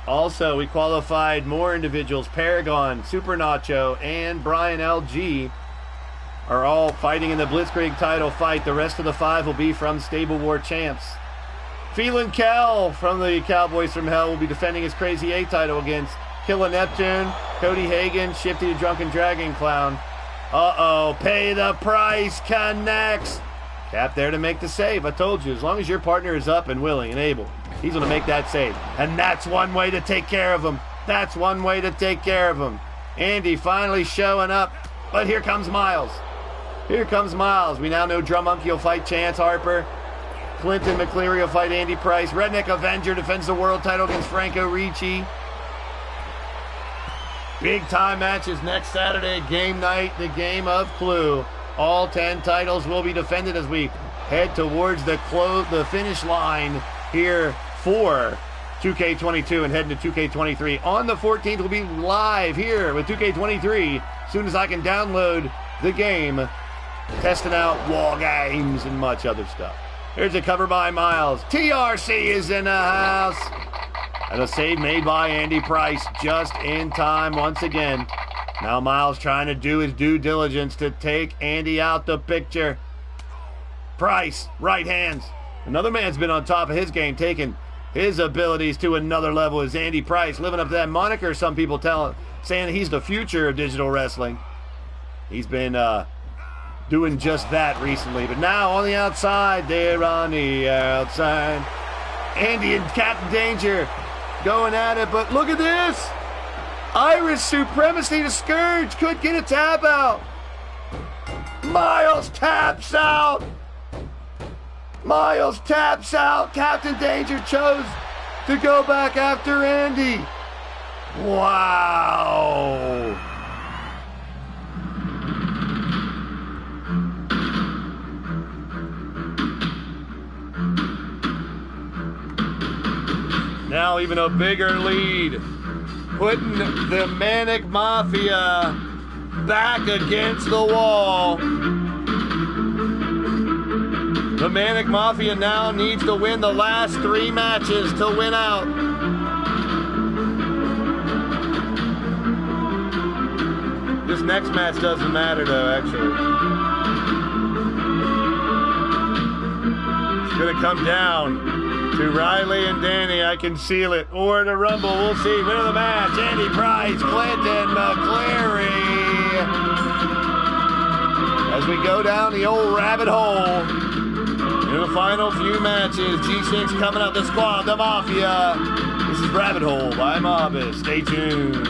Also, we qualified more individuals. Paragon, Super Nacho, and Brian LG are all fighting in the Blitzkrieg title fight. The rest of the 5 will be from Stable War champs. Phelan Kell from the Cowboys from Hell will be defending his Crazy 8 title against Killa Neptune, Cody Hagan, Shifty the Drunken Dragon Clown. Uh-oh, pay the price, connects. Cap there to make the save. I told you, as long as your partner is up and willing and able, he's going to make that save. And that's one way to take care of him. That's one way to take care of him. Andy finally showing up. But here comes Miles. Here comes Miles. We now know Drum Monkey will fight Chance Harper. Clinton McCleary will fight Andy Price. Redneck Avenger defends the world title against Franco Ricci. Big time matches next Saturday, game night, the game of Clue. All 10 titles will be defended as we head towards the finish line here for 2K22 and heading to 2K23. On the 14th, we'll be live here with 2K23 as soon as I can download the game, testing out wall games and much other stuff. Here's a cover by Miles. TRC is in the house. And a save made by Andy Price just in time once again. Now Miles trying to do his due diligence to take Andy out the picture. Price, right hands. Another man's been on top of his game, taking his abilities to another level is Andy Price, living up to that moniker some people saying that he's the future of digital wrestling. He's been doing just that recently. But now on the outside, there on the outside, Andy and Captain Danger going at it, but look at this. Irish Supremacy to Scourge could get a tap out. Miles taps out. Miles taps out. Captain Danger chose to go back after Andy. Wow. Now even a bigger lead, putting the Manic Mafia back against the wall. The Manic Mafia now needs to win the last 3 matches to win out. This next match doesn't matter though, actually. It's gonna come down to Riley and Danny, I can seal it. Or the Rumble, we'll see. Winner of the match, Andy Price, Clinton McCleary. As we go down the old rabbit hole, in the final few matches, G6 coming up, the Squad, the Mafia. This is Rabbit Hole by Mobus. Stay tuned.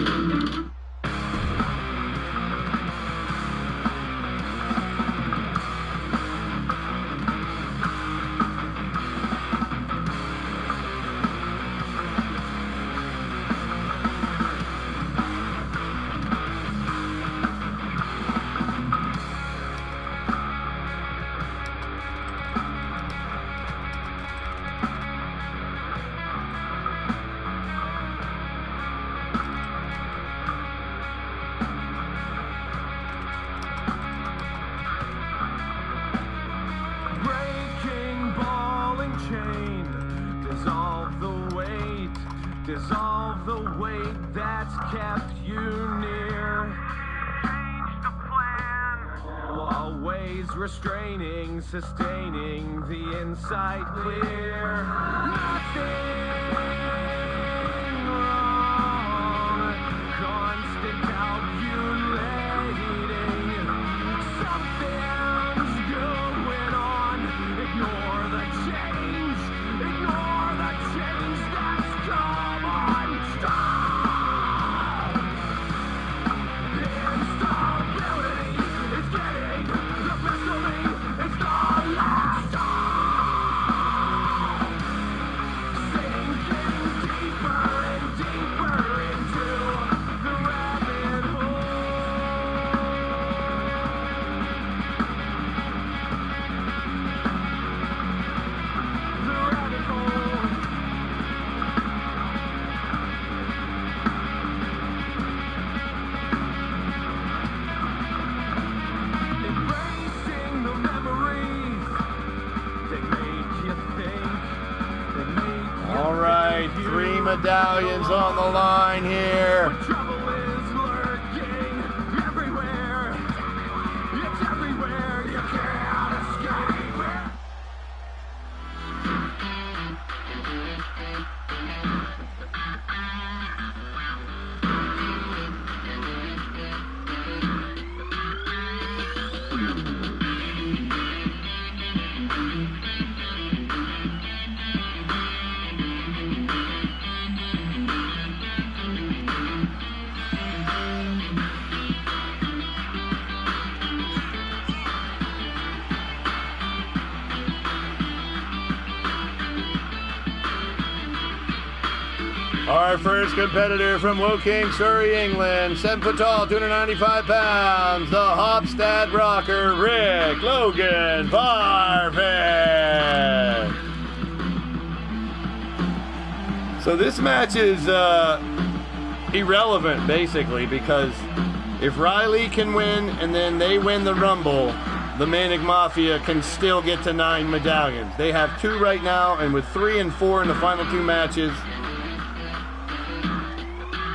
Dissolve the weight that's kept you near. Change the plan. Always restraining, sustaining the insight clear. Nothing wrong. Constant calculating. Something's going on. Ignore the change. Ignore the change that's come on. Stop! Instability is getting the best of me. It's the last stop. Sinking deeper and deeper into the rabbit hole. The rabbit hole. Embracing the memories that make you think, that make you All right, 3 medallions on the line here. trouble is lurking everywhere. It's everywhere. You can't escape it. Our first competitor from Woking, Surrey, England, 7 foot tall, 295 pounds, the Hopstad rocker, Rick Logan Parfit. So this match is irrelevant, basically, because if Riley can win and then they win the Rumble, the Manic Mafia can still get to 9 medallions. They have 2 right now, and with 3 and 4 in the final 2 matches.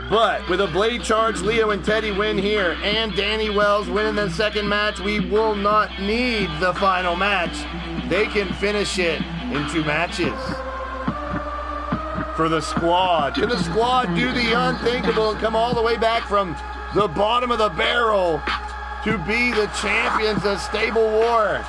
But with a Blade Charge, Leo and Teddy win here, and Danny Wells winning the second match, we will not need the final match. They can finish it in 2 matches. For the squad. Can the squad do the unthinkable and come all the way back from the bottom of the barrel to be the champions of Stable War?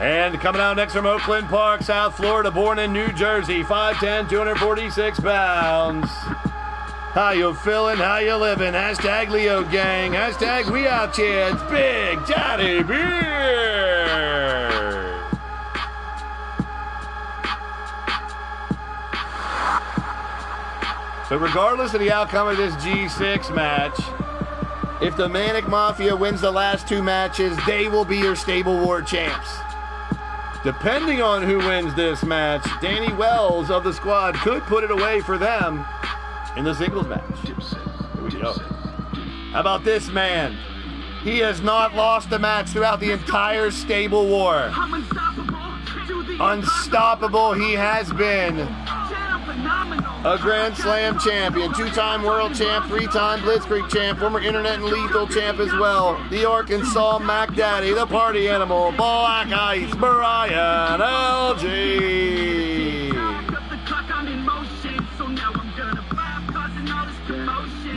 And coming out next from Oakland Park, South Florida, born in New Jersey, 5'10", 246 pounds. How you feeling? How you living? Hashtag Leo Gang. Hashtag we out here. It's Big Daddy Beer. So regardless of the outcome of this G6 match, if the Manic Mafia wins the last 2 matches, they will be your Stable War champs. Depending on who wins this match, Danny Wells of the squad could put it away for them in the singles match. Here we go. How about this man? He has not lost a match throughout the entire Stable War. I'm unstoppable, Unstoppable he has been. A Grand Slam champion, 2-time world champ, 3-time Blitzkrieg champ, former internet and lethal champ as well. The Arkansas Mac Daddy, the party animal, Black Ice, Brian LG.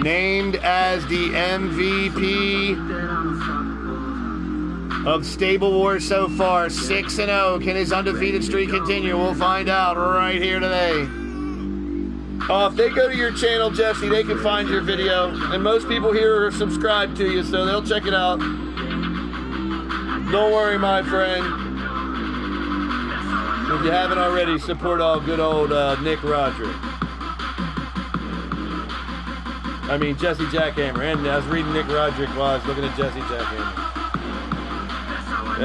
Named as the MVP of Stable Wars so far, 6-0. Can his undefeated streak continue? We'll find out right here today. If they go to your channel, Jesse, they can find your video. And most people here are subscribed to you, so they'll check it out. Don't worry, my friend. If you haven't already, support all good old Nick Roderick. I mean, Jesse Jackhammer. And I was reading Nick Roderick while I was looking at Jesse Jackhammer.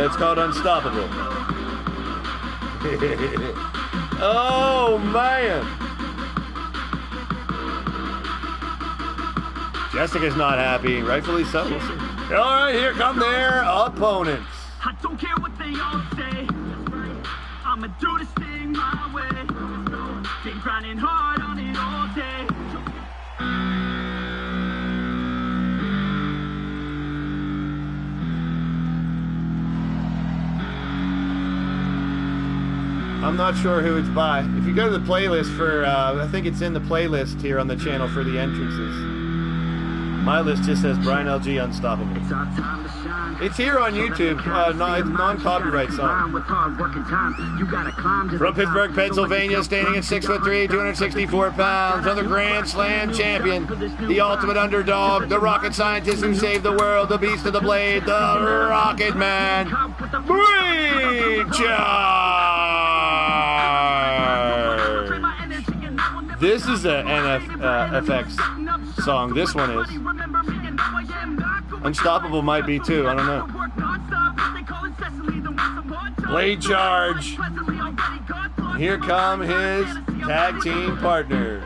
It's called Unstoppable. Oh, man. Jessica's not happy, rightfully so. We'll see. All right, here come their opponents. I don't care what they all say. I'ma do this thing my way. Been grinding hard on it all day. I'm not sure who it's by. If you go to the playlist for, I think it's in the playlist here on the channel for the entrances. My list just says Brian LG Unstoppable. It's here on YouTube. Non-copyright song. From Pittsburgh, Pennsylvania, standing at 6'3", 264 pounds, another Grand Slam champion, the ultimate underdog, the rocket scientist who saved the world, the beast of the blade, the Rocket Man, Breach. This is a NFX song. This one is. Unstoppable might be too. I don't know. Blade Charge. Here come his tag team partners.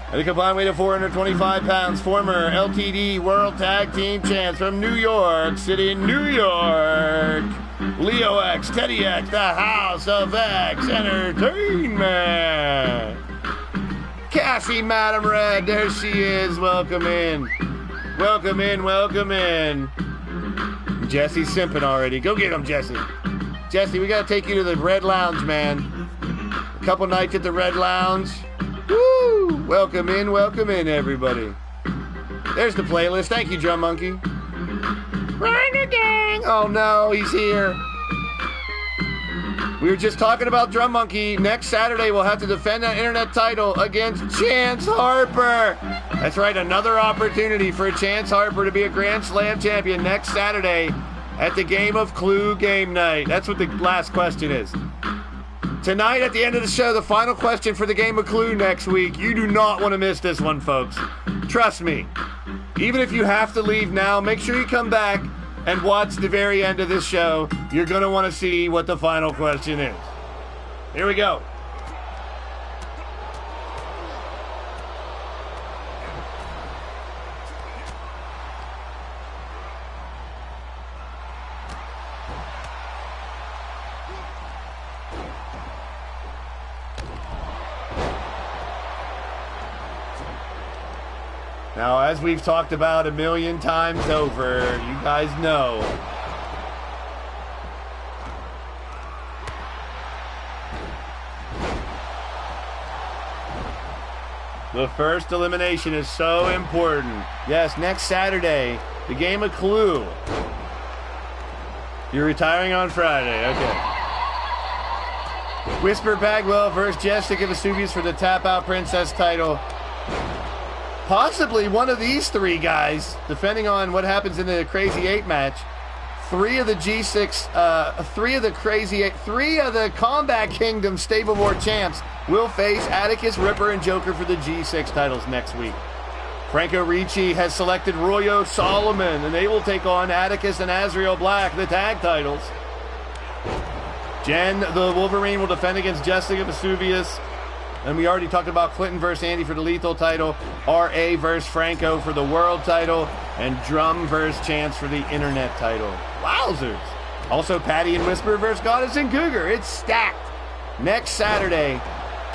At a combined weight of 425 pounds, former LTD World Tag Team Champs from New York City, New York. Leo X, Teddy X, the House of X Entertainment. Cassie Madam Red, there she is. Welcome in. Welcome in, welcome in. Jesse's simping already. Go get him, Jesse. Jesse, we got to take you to the Red Lounge, man. A couple nights at the Red Lounge. Woo! Welcome in, everybody. There's the playlist. Thank you, Drum Monkey. Ring-a-ding! Oh no, he's here. We were just talking about Drum Monkey. Next Saturday, we'll have to defend that internet title against Chance Harper. That's right, another opportunity for Chance Harper to be a Grand Slam champion next Saturday at the Game of Clue game night. That's what the last question is. Tonight, at the end of the show, the final question for the Game of Clue next week. You do not want to miss this one, folks. Trust me. Even if you have to leave now, make sure you come back and watch the very end of this show. You're going to want to see what the final question is. Here we go. Now, as we've talked about a million times over, you guys know, the first elimination is so important. Yes, next Saturday, the Game of Clue. You're retiring on Friday, okay. Whisper Bagwell versus Jessica Vesuvius for the Tap Out Princess title. Possibly one of these three guys, depending on what happens in the Crazy 8 match. Three of the Combat Kingdom Stable War champs will face Atticus, Ripper, and Joker for the G6 titles next week. Franco Ricci has selected Royo Solomon, and they will take on Atticus and Azrael Black, the tag titles. Jen, the Wolverine, will defend against Jessica Vesuvius. And we already talked about Clinton versus Andy for the lethal title, R.A. versus Franco for the world title, and Drum versus Chance for the internet title. Wowzers. Also, Patty and Whisper versus Goddess and Cougar. It's stacked. Next Saturday,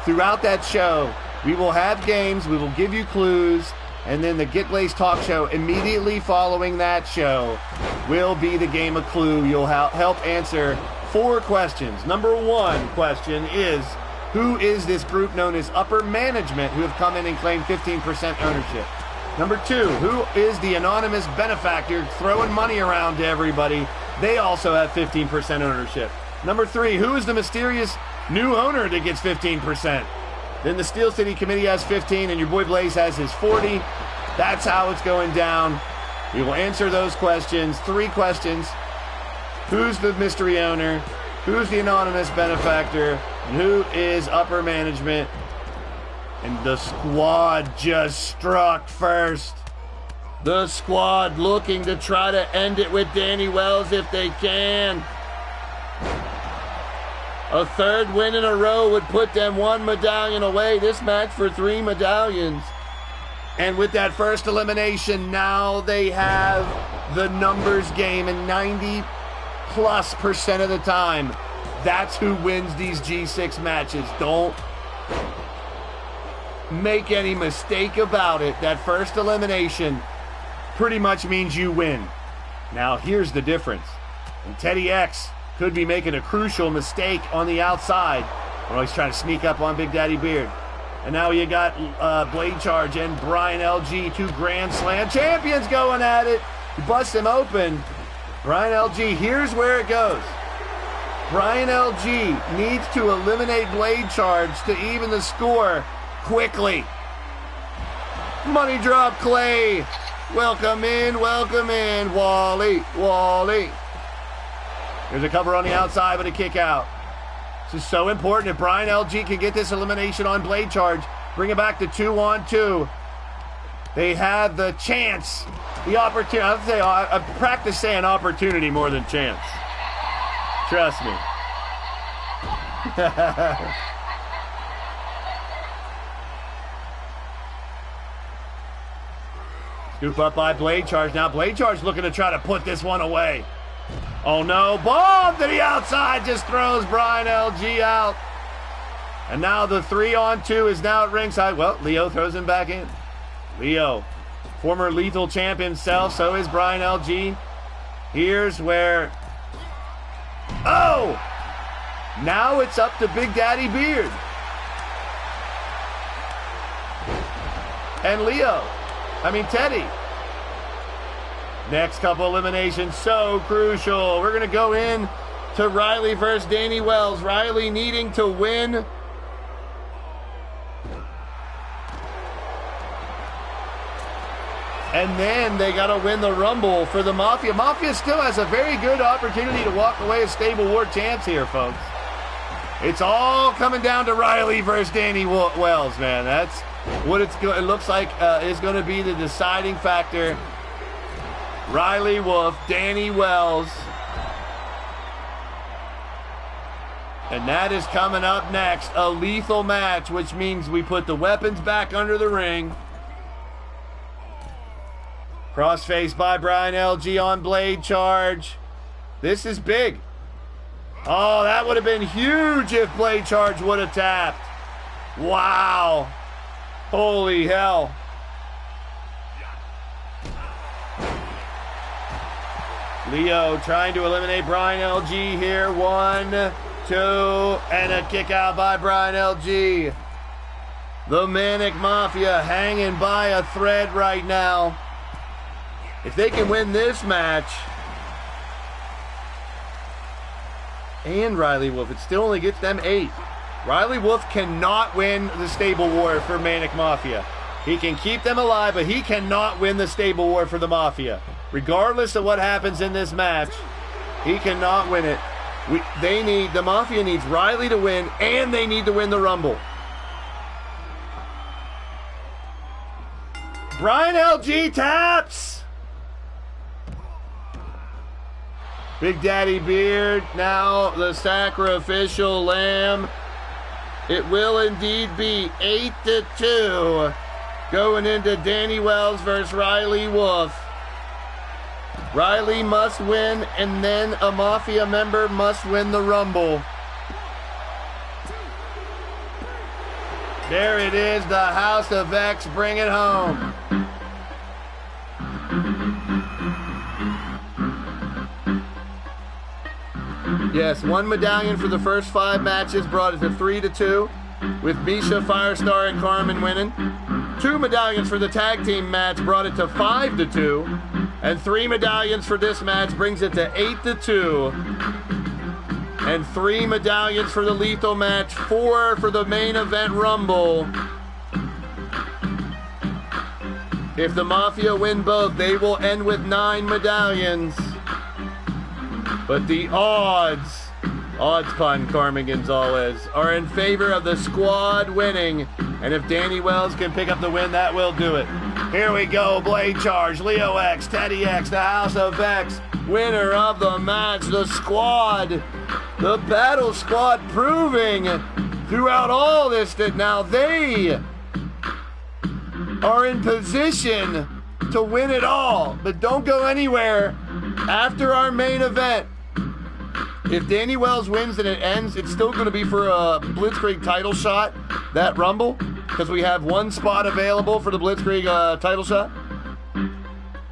throughout that show, we will have games, we will give you clues, and then the Get Blaised talk show immediately following that show will be the game of Clue. You'll help answer 4 questions. Number 1 question is, who is this group known as upper management who have come in and claimed 15% ownership? Number 2, who is the anonymous benefactor throwing money around to everybody? They also have 15% ownership. Number 3, who is the mysterious new owner that gets 15%? Then the Steel City Committee has 15, and your boy Blaise has his 40. That's how it's going down. We will answer those questions. 3 questions. Who's the mystery owner? Who's the anonymous benefactor? And who is upper management? And the squad just struck first. The squad looking to try to end it with Danny Wells if they can. A 3rd win in a row would put them 1 medallion away. This match for 3 medallions. And with that first elimination, now they have the numbers game, and 90+% of the time, that's who wins these G6 matches. Don't make any mistake about it. That first elimination pretty much means you win. Now, here's the difference. And Teddy X could be making a crucial mistake on the outside. Or he's trying to sneak up on Big Daddy Beard. And now you got Blade Charge and Brian LG, 2 Grand Slam champions going at it. You bust him open. Brian LG, here's where it goes. Brian LG needs to eliminate Blade Charge to even the score quickly. Money drop Clay. Welcome in, Wally. There's a cover on the outside, but a kick out. This is so important. If Brian LG can get this elimination on Blade Charge, bring it back to 2-on-2. They have the chance, the opportunity. I practice saying opportunity more than chance. Trust me. Scoop up by Blade Charge. Now Blade Charge looking to try to put this one away. Oh no, bomb to the outside, just throws Brian LG out. And now the 3-on-2 is now at ringside. Well, Leo throws him back in. Leo, former lethal champ himself, so is Brian LG. Here's where, oh! Now it's up to Big Daddy Beard. And Teddy. Next couple eliminations, so crucial. We're going to go in to Riley versus Danny Wells. Riley needing to win. And then they got to win the Rumble for the Mafia. Mafia still has a very good opportunity to walk away as stable war champs here, folks. It's all coming down to Riley versus Danny Wells, man. That's what it looks like is going to be the deciding factor. Riley Wolf, Danny Wells. And that is coming up next, a lethal match, which means we put the weapons back under the ring. Crossface by Brian LG on Blade Charge. This is big. Oh, that would have been huge if Blade Charge would have tapped. Wow. Holy hell. Leo trying to eliminate Brian LG here. 1, 2, and a kick out by Brian LG. The Manic Mafia hanging by a thread right now. If they can win this match, and Riley Wolf, it still only gets them 8. Riley Wolf cannot win the stable war for Manic Mafia. He can keep them alive, but he cannot win the stable war for the Mafia. Regardless of what happens in this match, he cannot win it. The Mafia needs Riley to win, and they need to win the Rumble. Brian LG taps. Big Daddy Beard, now the sacrificial lamb. It will indeed be 8-2 going into Danny Wells versus Riley Wolf. Riley must win, and then a Mafia member must win the Rumble. There it is, the House of X, bring it home. Yes, 1 medallion for the first 5 matches brought it to 3-2, with Misha, Firestar, and Carmen winning. 2 medallions for the tag team match brought it to 5-2, and 3 medallions for this match brings it to 8-2. And 3 medallions for the lethal match, 4 for the main event Rumble. If the Mafia win both, they will end with 9 medallions. But the odds pun, Carmen Gonzalez, are in favor of the squad winning. And if Danny Wells can pick up the win, that will do it. Here we go, Blade Charge, Leo X, Teddy X, the House of X, winner of the match, the squad. The Battle Squad proving throughout all this that now they are in position to win it all. But don't go anywhere after our main event. If Danny Wells wins and it ends, it's still going to be for a Blitzkrieg title shot, that Rumble, because we have 1 spot available for the Blitzkrieg title shot.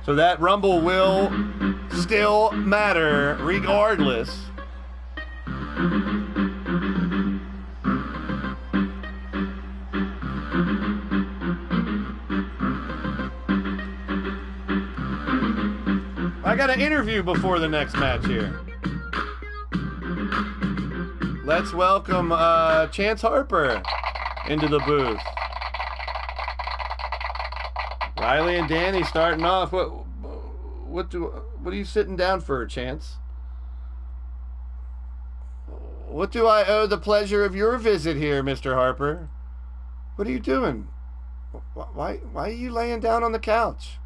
So that Rumble will still matter regardless. I got an interview before the next match here. Let's welcome Chance Harper into the booth. Riley and Danny starting off. What are you sitting down for, Chance? What do I owe the pleasure of your visit here, Mr. Harper? What are you doing? Why are you laying down on the couch?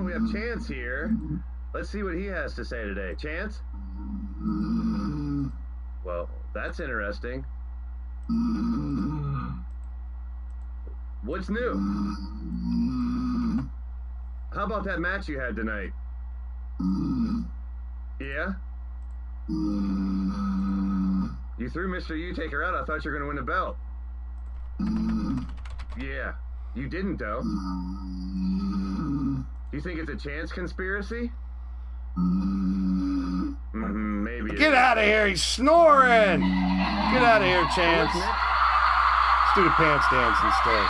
We have Chance here. Let's see what he has to say today. Chance? Well, that's interesting. What's new? How about that match you had tonight? Yeah? You threw Mr. U-Taker out. I thought you were going to win the belt. Yeah. You didn't, though. You think it's a Chance conspiracy? Maybe. Get out of here, he's snoring! Get out of here, Chance. Let's do the pants dance instead.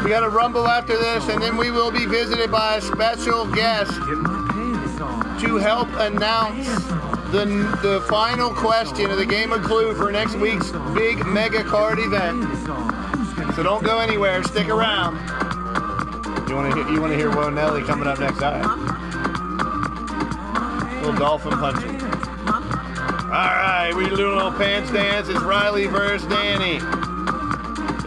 We got a Rumble after this, and then we will be visited by a special guest to help announce the final question of the Game of Clue for next week's big mega card event. So don't go anywhere. Stick around. You want to hear Wo Nelly coming up next? All right. Little dolphin punching. All right, we do a little pants dance. It's Riley versus Danny.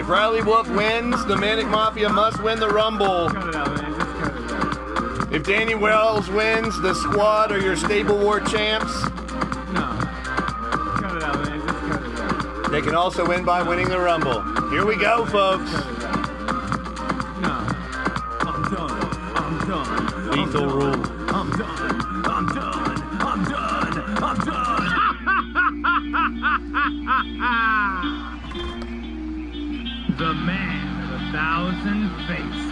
If Riley Wolf wins, the Manic Mafia must win the Rumble. Cut it out, man. Just cut it out. If Danny Wells wins, the Squad are your Stable War champs. No. Cut it out, man. Just cut it out. They can also win by winning the Rumble. Here we go, folks. Cut it out. No. I'm done. I'm done. Lethal rule. I'm done. I'm done. I'm done. I'm done. The man of 1,000 faces.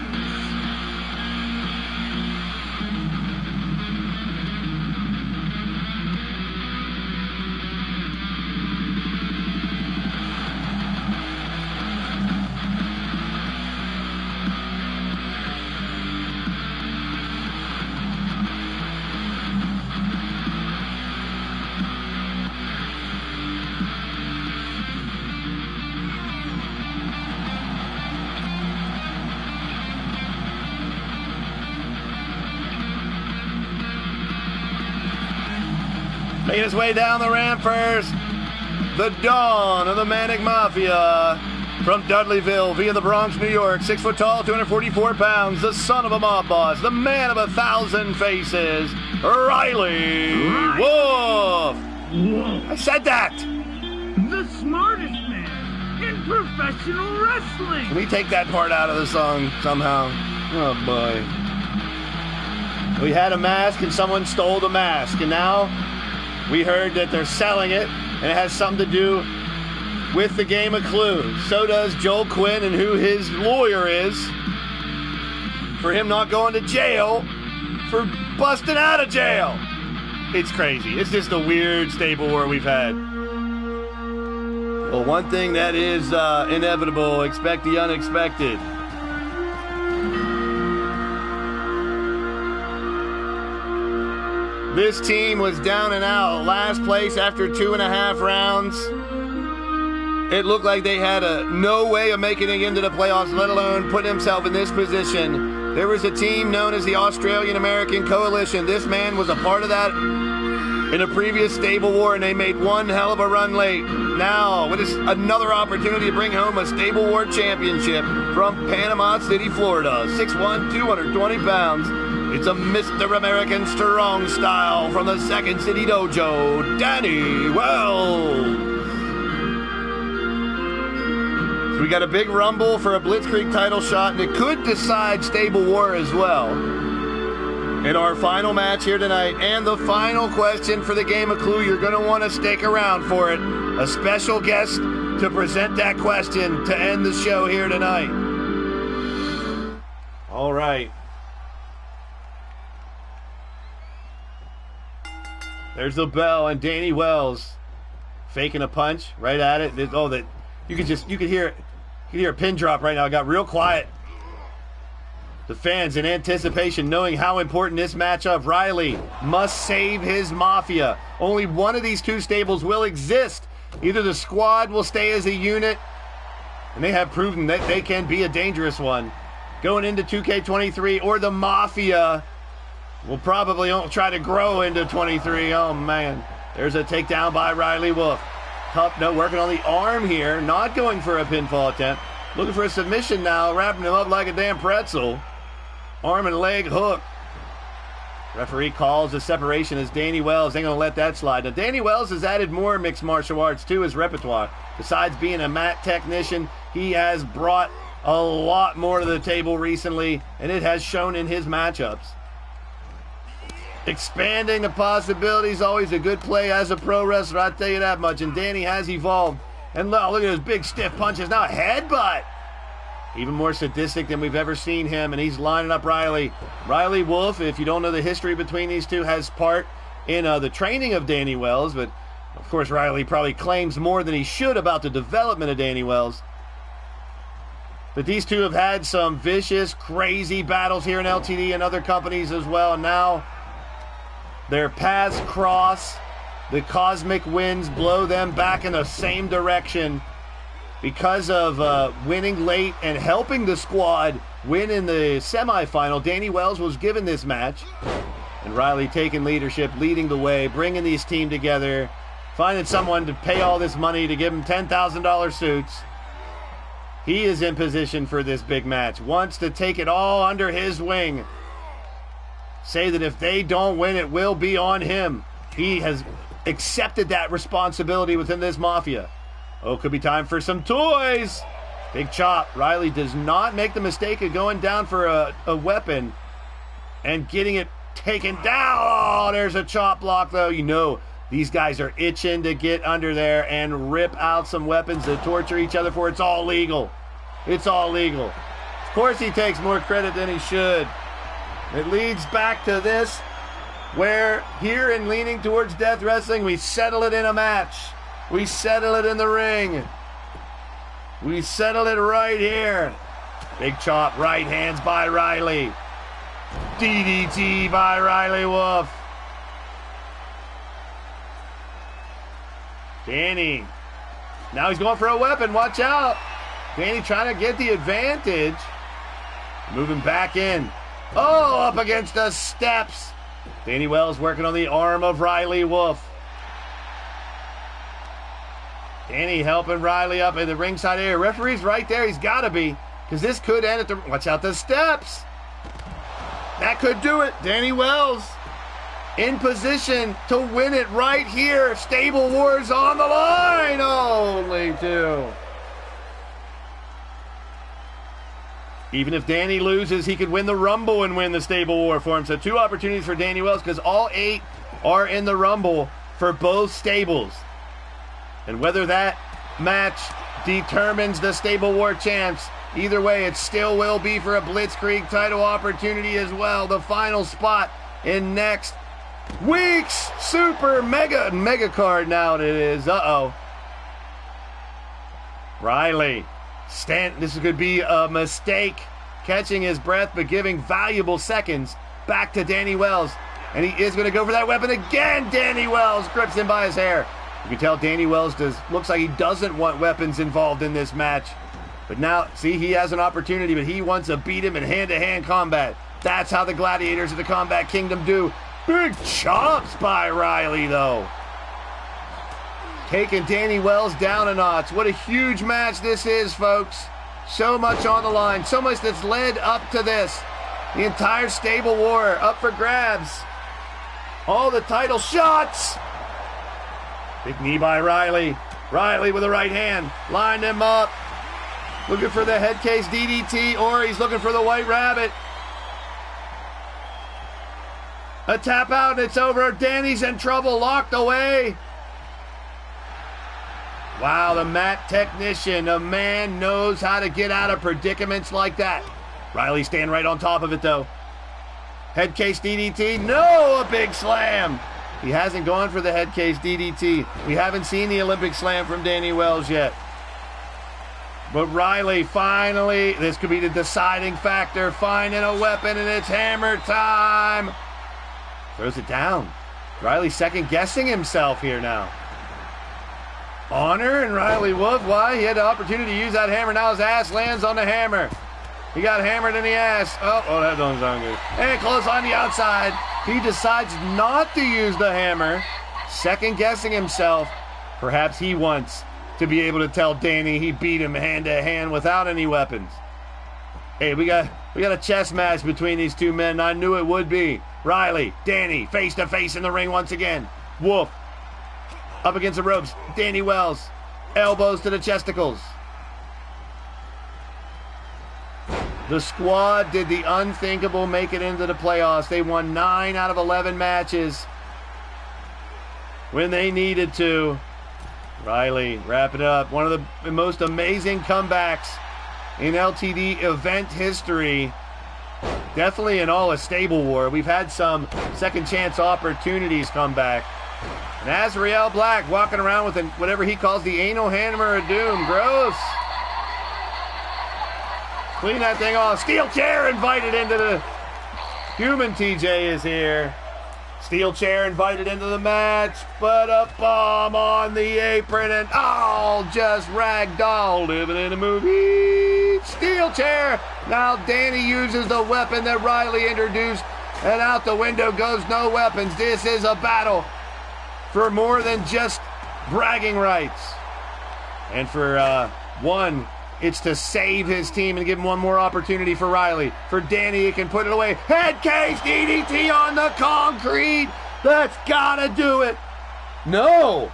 Making his way down the ramp first, the Dawn of the Manic Mafia from Dudleyville via the Bronx, New York. 6 foot tall, 244 pounds, the son of a mob boss, the man of 1,000 faces, Riley Wolf. Whoa. I said that. The smartest man in professional wrestling. Can we take that part out of the song somehow? Oh boy. We had a mask and someone stole the mask, and now we heard that they're selling it, and it has something to do with the game of Clue. So does Joel Quinn and who his lawyer is for him not going to jail for busting out of jail. It's crazy. It's just a weird stable war we've had. Well, one thing that is inevitable, expect the unexpected. This team was down and out, last place after 2.5 rounds. It looked like they had no way of making it into the playoffs, let alone put himself in this position. There was a team known as the Australian American Coalition. This man was a part of that in a previous stable war, and they made one hell of a run late. Now, with another opportunity to bring home a stable war championship from Panama City, Florida. 6'1", 220 pounds. It's a Mr. American Strong Style from the Second City Dojo, Danny Wells. So we got a big rumble for a Blitzkrieg title shot, and it could decide Stable War as well. In our final match here tonight, and the final question for the game of Clue, you're going to want to stick around for it. A special guest to present that question to end the show here tonight. All right. There's the bell, and Danny Wells faking a punch right at it. Oh, that you could hear a pin drop right now. It got real quiet. The fans in anticipation, knowing how important this matchup. Riley must save his Mafia. Only one of these two stables will exist. Either the Squad will stay as a unit, and they have proven that they can be a dangerous one going into 2K23, or the Mafia will probably try to grow into 23. Oh, man. There's a takedown by Riley Wolf. Tough note, working on the arm here. Not going for a pinfall attempt. Looking for a submission now, wrapping him up like a damn pretzel. Arm and leg hook. Referee calls a separation as Danny Wells ain't going to let that slide. Now, Danny Wells has added more mixed martial arts to his repertoire. Besides being a mat technician, he has brought a lot more to the table recently, and it has shown in his matchups. Expanding the possibilities, always a good play as a pro wrestler, I'll tell you that much. And Danny has evolved. And look at those big stiff punches. Now a headbutt. Even more sadistic than we've ever seen him. And he's lining up Riley. Riley Wolf, if you don't know the history between these two, has part in the training of Danny Wells. But, of course, Riley probably claims more than he should about the development of Danny Wells. But these two have had some vicious, crazy battles here in LTD and other companies as well. And now their paths cross. The cosmic winds blow them back in the same direction. Because of winning late and helping the Squad win in the semifinal, Danny Wells was given this match. And Riley taking leadership, leading the way, bringing these team together, finding someone to pay all this money to give them $10,000 suits. He is in position for this big match. Wants to take it all under his wing. Say that if they don't win, it will be on him. He has accepted that responsibility within this Mafia. Oh, could be time for some toys. Big chop. Riley does not make the mistake of going down for a weapon and getting it taken down. Oh, there's a chop block, though. You know, these guys are itching to get under there and rip out some weapons to torture each other for. It's all legal. It's all legal. Of course, he takes more credit than he should. It leads back to this, where here in Leaning Towards Death Wrestling, we settle it in a match. We settle it in the ring. We settle it right here. Big chop, right hands by Riley. DDT by Riley Wolf. Danny. Now he's going for a weapon. Watch out. Danny trying to get the advantage. Moving back in. Oh, up against the steps. Danny Wells working on the arm of Riley Wolf. Danny helping Riley up in the ringside area. Referee's right there. He's got to be, because this could end at the... Watch out the steps. That could do it. Danny Wells in position to win it right here. Stable Wars on the line. Only two. Even if Danny loses, he could win the Rumble and win the Stable War for him. So 2 opportunities for Danny Wells, because all 8 are in the Rumble for both stables. And whether that match determines the Stable War champs, either way, it still will be for a Blitzkrieg title opportunity as well. The final spot in next week's Super Mega Card now it is. Uh-oh. Riley. This could be a mistake. Catching his breath, but giving valuable seconds back to Danny Wells. And he is going to go for that weapon again. Danny Wells grips him by his hair. You can tell Danny Wells looks like he doesn't want weapons involved in this match. But now, see, he has an opportunity, but he wants to beat him in hand-to-hand combat. That's how the gladiators of the Combat Kingdom do. Big chops by Riley, though. Taking Danny Wells down a notch. What a huge match this is, folks. So much on the line. So much that's led up to this. The entire Stable War up for grabs. All the title shots. Big knee by Riley. Riley with the right hand. Lined him up. Looking for the head case DDT, or he's looking for the White Rabbit. A tap out and it's over. Danny's in trouble. Locked away. Wow, the mat technician. A man knows how to get out of predicaments like that. Riley staying right on top of it, though. Head case DDT. No, a big slam. He hasn't gone for the head case DDT. We haven't seen the Olympic slam from Danny Wells yet. But Riley finally, this could be the deciding factor, finding a weapon, and it's hammer time. Throws it down. Riley second guessing himself here now. Honor and Riley Wolf. Why? He had the opportunity to use that hammer. Now his ass lands on the hammer. He got hammered in the ass. Oh, that doesn't sound good. And close on the outside. He decides not to use the hammer. Second guessing himself. Perhaps he wants to be able to tell Danny he beat him hand to hand without any weapons. Hey, we got a chess match between these two men. I knew it would be. Riley, Danny, face to face in the ring once again. Wolf up against the ropes. Danny Wells, elbows to the chesticles. The squad did the unthinkable, make it into the playoffs. They won 9 out of 11 matches when they needed to. Riley, wrap it up. One of the most amazing comebacks in LTD event history. Definitely in all of Stable War. We've had some second chance opportunities come back. And Azrael Black walking around with whatever he calls the anal hammer of doom. Gross. Clean that thing off. Steel chair invited into the... Human TJ is here. Steel chair invited into the match, but a bomb on the apron and just ragdoll, living in a movie. Steel chair. Now Danny uses the weapon that Riley introduced, and out the window goes no weapons. This is a battle for more than just bragging rights, and for one It's to save his team and give him one more opportunity for Riley. For Danny, he can put it away. Head case DDT on the concrete. That's gotta do it. No.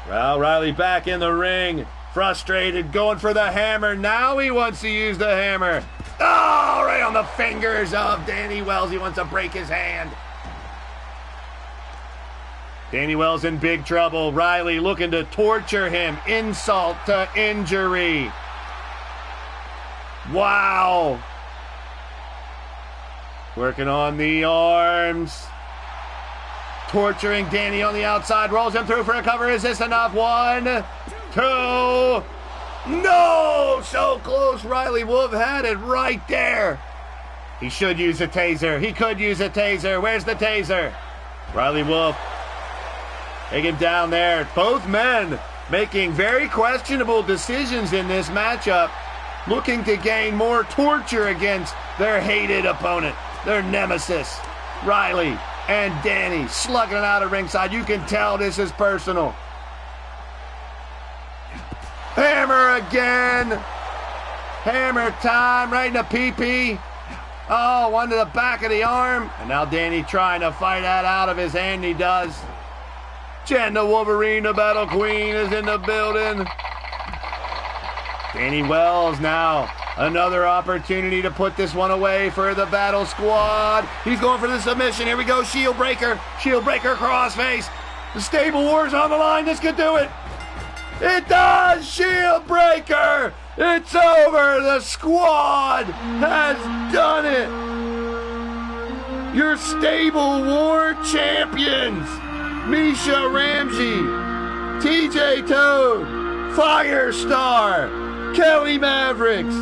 Well, Riley back in the ring. Frustrated, going for the hammer. Now he wants to use the hammer. Oh, right on the fingers of Danny Wells. He wants to break his hand. Danny Wells in big trouble. Riley looking to torture him. Insult to injury. Wow. Working on the arms. Torturing Danny on the outside. Rolls him through for a cover. Is this enough? 1, 2. No! So close. Riley Wolf had it right there. He should use a taser. He could use a taser. Where's the taser? Riley Wolf. Take him down there. Both men making very questionable decisions in this matchup, looking to gain more torture against their hated opponent, their nemesis, Riley and Danny, slugging it out of ringside. You can tell this is personal. Hammer again. Hammer time right in the pee-pee. Oh, one to the back of the arm. And now Danny trying to fight that out of his hand. He does. Jen the Wolverine, the Battle Queen, is in the building. Danny Wells now. Another opportunity to put this one away for the Battle Squad. He's going for the submission. Here we go. Shield breaker. Shield breaker crossface. The Stable War's on the line. This could do it. It does. Shield breaker. It's over. The Squad has done it. Your Stable War champions. Misha Ramsey, TJ Toad, Firestar, Kelly Mavericks,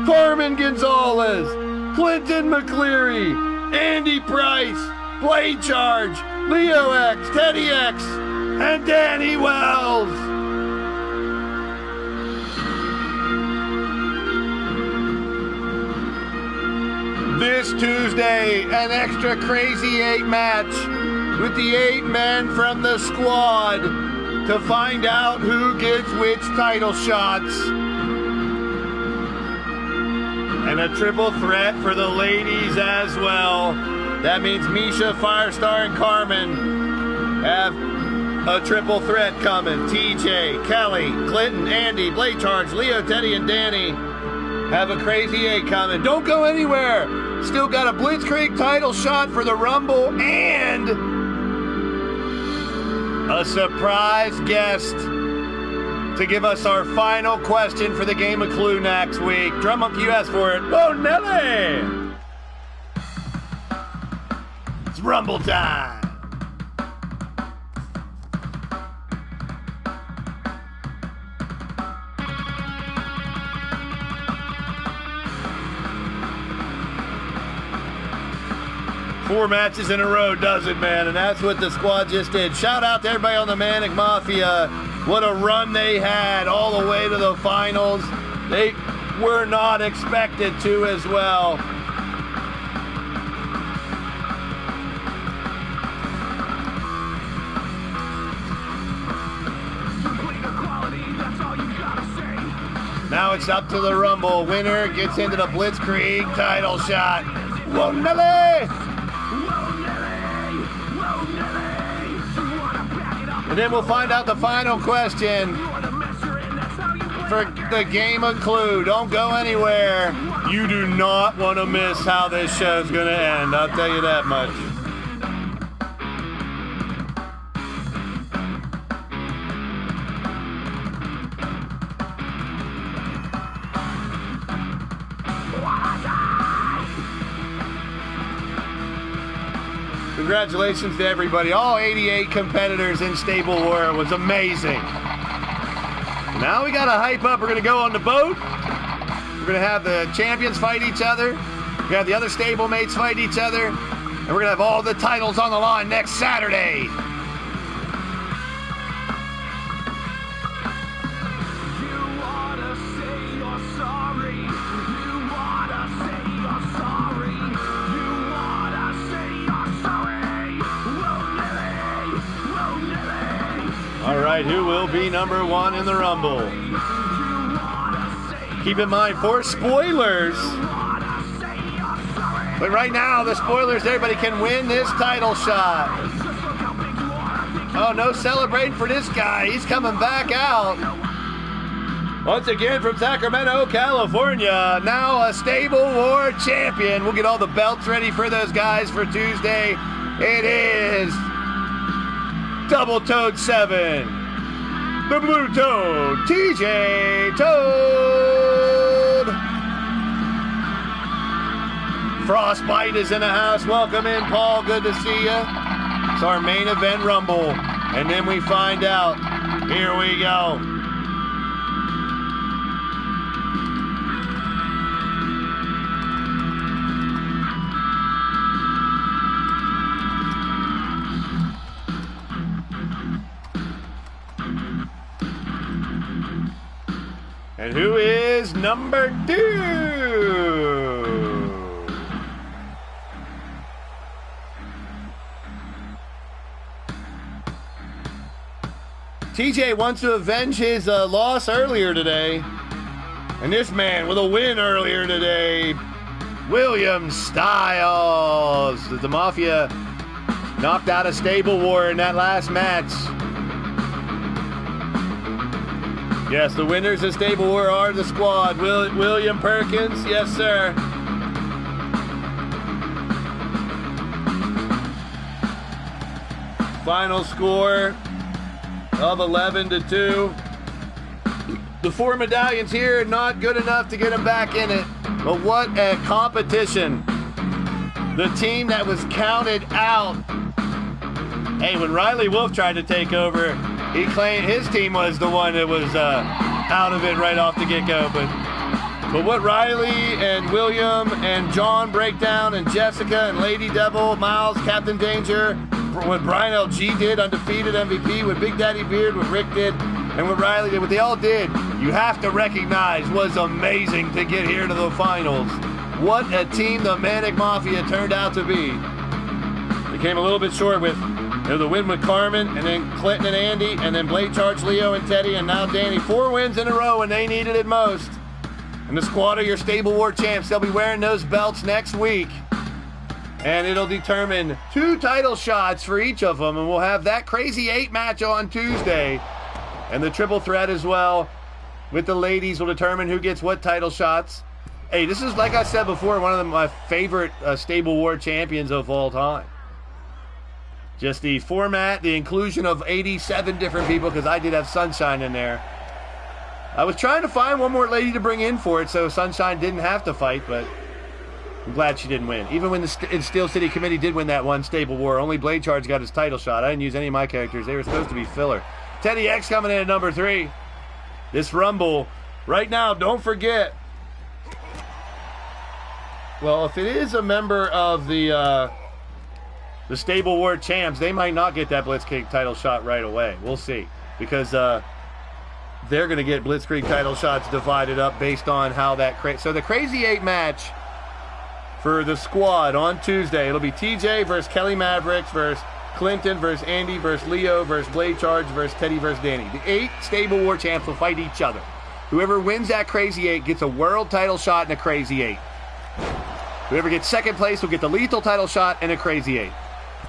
Carmen Gonzalez, Clinton McCleary, Andy Price, Blade Charge, Leo X, Teddy X, and Danny Wells. This Tuesday, an extra Crazy 8 match with the 8 men from the Squad to find out who gets which title shots. And a triple threat for the ladies as well. That means Misha, Firestar, and Carmen have a triple threat coming. TJ, Kelly, Clinton, Andy, Blade Charge, Leo, Teddy, and Danny have a Crazy 8 coming. Don't go anywhere. Still got a Blitzkrieg title shot for the Rumble and a surprise guest to give us our final question for the Game of Clue next week. Drum Monkey, you asked for it. Oh, Nelly! It's Rumble time. Four matches in a row does it, man, and that's what the Squad just did. Shout out to everybody on the Manic Mafia. What a run they had all the way to the finals. They were not expected to as well. Now it's up to the Rumble. Winner gets into the Blitzkrieg title shot. Whoa, Nelly! And then we'll find out the final question for the Game of Clue. Don't go anywhere. You do not want to miss how this show's going to end. I'll tell you that much. Congratulations to everybody. All 88 competitors in Stable War. It was amazing. Now we got to hype up. We're going to go on the boat. We're going to have the champions fight each other. We're going to have the other stablemates fight each other. And we're going to have all the titles on the line next Saturday. All right, who will be number one in the Rumble? Keep in mind, for spoilers. But right now, the spoilers, everybody can win this title shot. Oh, no celebrating for this guy. He's coming back out. Once again from Sacramento, California. Now a Stable War champion. We'll get all the belts ready for those guys for Tuesday. It is Double Toad 7. The Blue Toad, TJ Toad. Frostbite is in the house. Welcome in, Paul. Good to see you. It's our main event Rumble. And then we find out. Here we go. And who is number 2? TJ wants to avenge his loss earlier today. And this man with a win earlier today, William Styles. The Mafia knocked out a Stable War in that last match. Yes, the winners of Stable War are the Squad. William Perkins, yes, sir. Final score of 11-2. The 4 medallions here, not good enough to get them back in it. But what a competition. The team that was counted out. Hey, when Riley Wolf tried to take over, he claimed his team was the one that was out of it right off the get-go. But what Riley and William and John Breakdown and Jessica and Lady Devil, Miles, Captain Danger, what Brian LG did, undefeated MVP, what Big Daddy Beard, what Rick did, and what Riley did, what they all did, you have to recognize was amazing to get here to the finals. What a team the Manic Mafia turned out to be. They came a little bit short with the win with Carmen, and then Clinton and Andy, and then Blade Charge, Leo and Teddy, and now Danny. 4 wins in a row when they needed it most. And the Squad are your Stable War champs. They'll be wearing those belts next week. And it'll determine 2 title shots for each of them. And we'll have that Crazy 8 match on Tuesday. And the triple threat as well with the ladies will determine who gets what title shots. Hey, this is, like I said before, one of my favorite Stable War champions of all time. Just the format, the inclusion of 87 different people, because I did have Sunshine in there. I was trying to find one more lady to bring in for it so Sunshine didn't have to fight, but I'm glad she didn't win. Even when the Steel City Committee did win that one Stable War, only Blade Charge got his title shot. I didn't use any of my characters. They were supposed to be filler. Teddy X coming in at number 3. This Rumble, right now, don't forget. Well, if it is a member of the Stable War champs, they might not get that Blitzkrieg title shot right away. We'll see. Because they're going to get Blitzkrieg title shots divided up based on how that... So the Crazy 8 match for the Squad on Tuesday, it'll be TJ versus Kelly Mavericks versus Clinton versus Andy versus Leo versus Blade Charge versus Teddy versus Danny. The 8 Stable War champs will fight each other. Whoever wins that Crazy 8 gets a world title shot in a Crazy 8. Whoever gets second place will get the lethal title shot in a Crazy 8.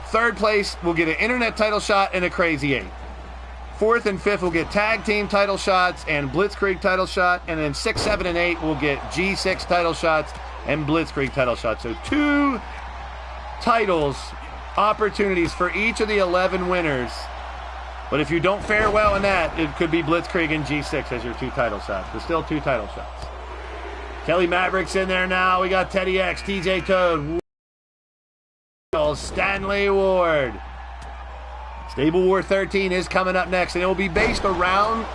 Third place will get an internet title shot in a Crazy 8. Fourth and fifth will get tag team title shots and Blitzkrieg title shot. And then 6, 7, and 8 will get G6 title shots and Blitzkrieg title shots. So 2 titles, opportunities for each of the 11 winners. But if you don't fare well in that, it could be Blitzkrieg and G6 as your 2 title shots. But still 2 title shots. Kelly Maverick's in there now. We got Teddy X, TJ Toad, Stanley Ward. Stable War 13 is coming up next, and it will be based around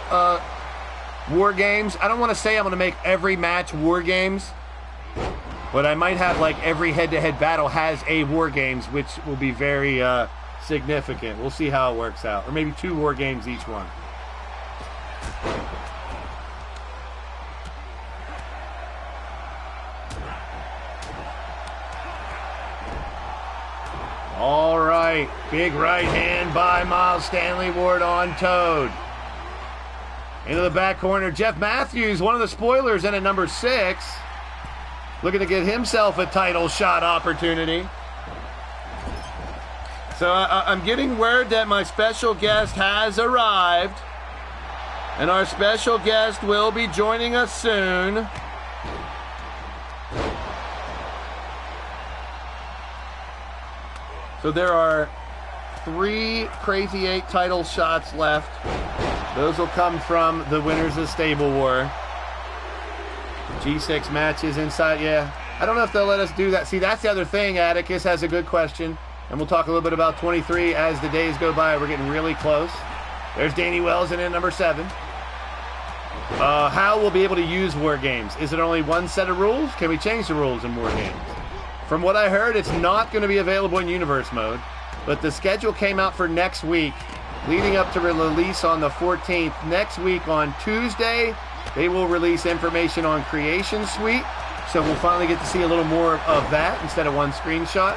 War Games. I don't want to say I'm going to make every match War Games, but I might have like every head-to-head battle has a War Games, which will be very significant. We'll see how it works out. Or maybe 2 War Games each one. All right, big right hand by Miles Stanley Ward on Toad. Into the back corner, Jeff Matthews, one of the spoilers in at number 6. Looking to get himself a title shot opportunity. So I'm getting word that my special guest has arrived. And our special guest will be joining us soon. So there are 3 Crazy 8 title shots left. Those will come from the winners of Stable War. G6 matches inside, yeah. I don't know if they'll let us do that. See, that's the other thing. Atticus has a good question. And we'll talk a little bit about 23 as the days go by. We're getting really close. There's Danny Wells in at number 7. How we'll be able to use War Games. Is it only one set of rules? Can we change the rules in War Games? From what I heard, it's not going to be available in Universe Mode. But the schedule came out for next week, leading up to release on the 14th. Next week on Tuesday, they will release information on Creation Suite. So we'll finally get to see a little more of that instead of one screenshot.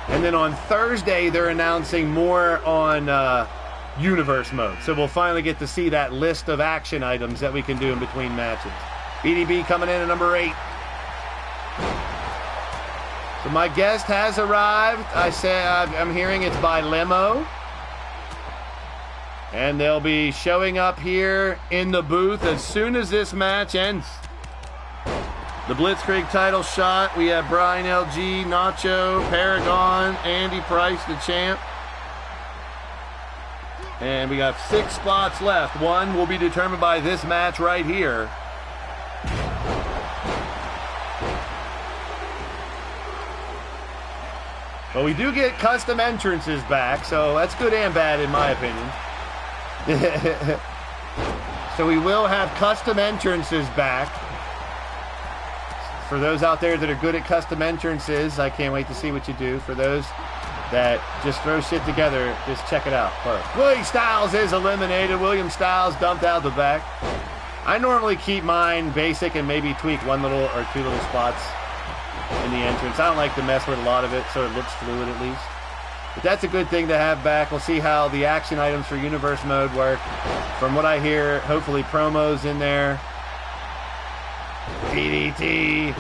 And then on Thursday, they're announcing more on Universe Mode. So we'll finally get to see that list of action items that we can do in between matches. BDB coming in at number 8. So my guest has arrived. I'm hearing it's by limo. And they'll be showing up here in the booth as soon as this match ends. The Blitzkrieg title shot. We have Brian LG, Nacho, Paragon, Andy Price, the champ. And we got 6 spots left. One will be determined by this match right here. But we do get custom entrances back, so that's good and bad in my opinion. So we will have custom entrances back. For those out there that are good at custom entrances, I can't wait to see what you do. For those that just throw shit together, just check it out. Willie Styles is eliminated. William Styles dumped out the back. I normally keep mine basic and maybe tweak 1 little or 2 little spots in the entrance. I don't like to mess with a lot of it, so it looks fluid at least. But that's a good thing to have back. We'll see how the action items for Universe Mode work. From what I hear, hopefully promos in there. DDT.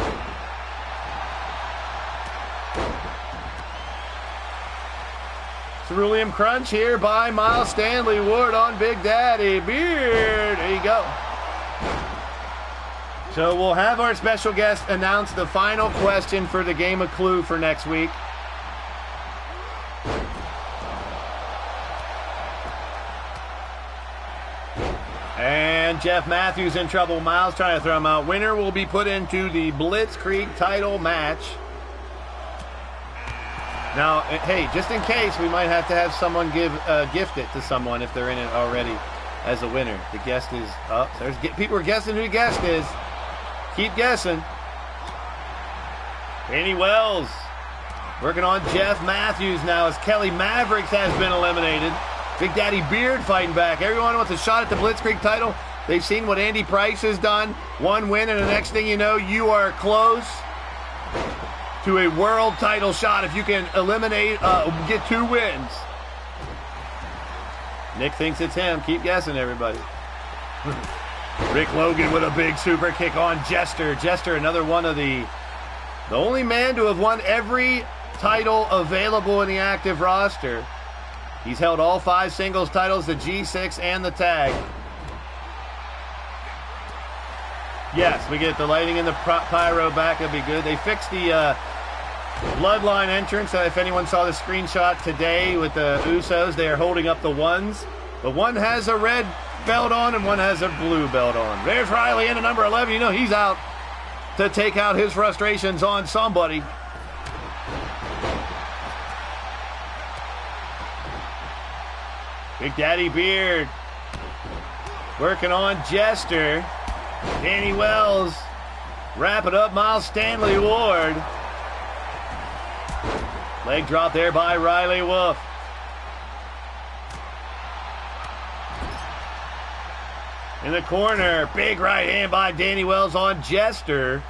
Cerulean Crunch here by Miles Stanley Ward on Big Daddy Beard. There you go. So we'll have our special guest announce the final question for the Game of Clue for next week. And Jeff Matthews in trouble. Miles trying to throw him out. Winner will be put into the Blitzkrieg title match. Now, hey, just in case, we might have to have someone gift it to someone if they're in it already as a winner. The guest is up. So people are guessing who the guest is. Keep guessing. Danny Wells working on Jeff Matthews now as Kelly Mavericks has been eliminated. Big Daddy Beard fighting back. Everyone wants a shot at the Blitzkrieg title. They've seen what Andy Price has done. 1 win, and the next thing you know, you are close to a world title shot if you can eliminate, get 2 wins. Nick thinks it's him. Keep guessing, everybody. Rick Logan with a big super kick on Jester. Jester, another one of the only man to have won every title available in the active roster. He's held all 5 singles titles, the G6 and the tag. Yes, we get the lighting and the pyro back. That'll be good. They fixed the Bloodline entrance. If anyone saw the screenshot today with the Usos, they are holding up the ones. But one has a red belt on and one has a blue belt on. There's Riley in at number 11. You know he's out to take out his frustrations on somebody. Big Daddy Beard working on Jester. Danny Wells wrapping up Miles Stanley Ward. Leg drop there by Riley Wolf. In the corner, big right hand by Danny Wells on Jester.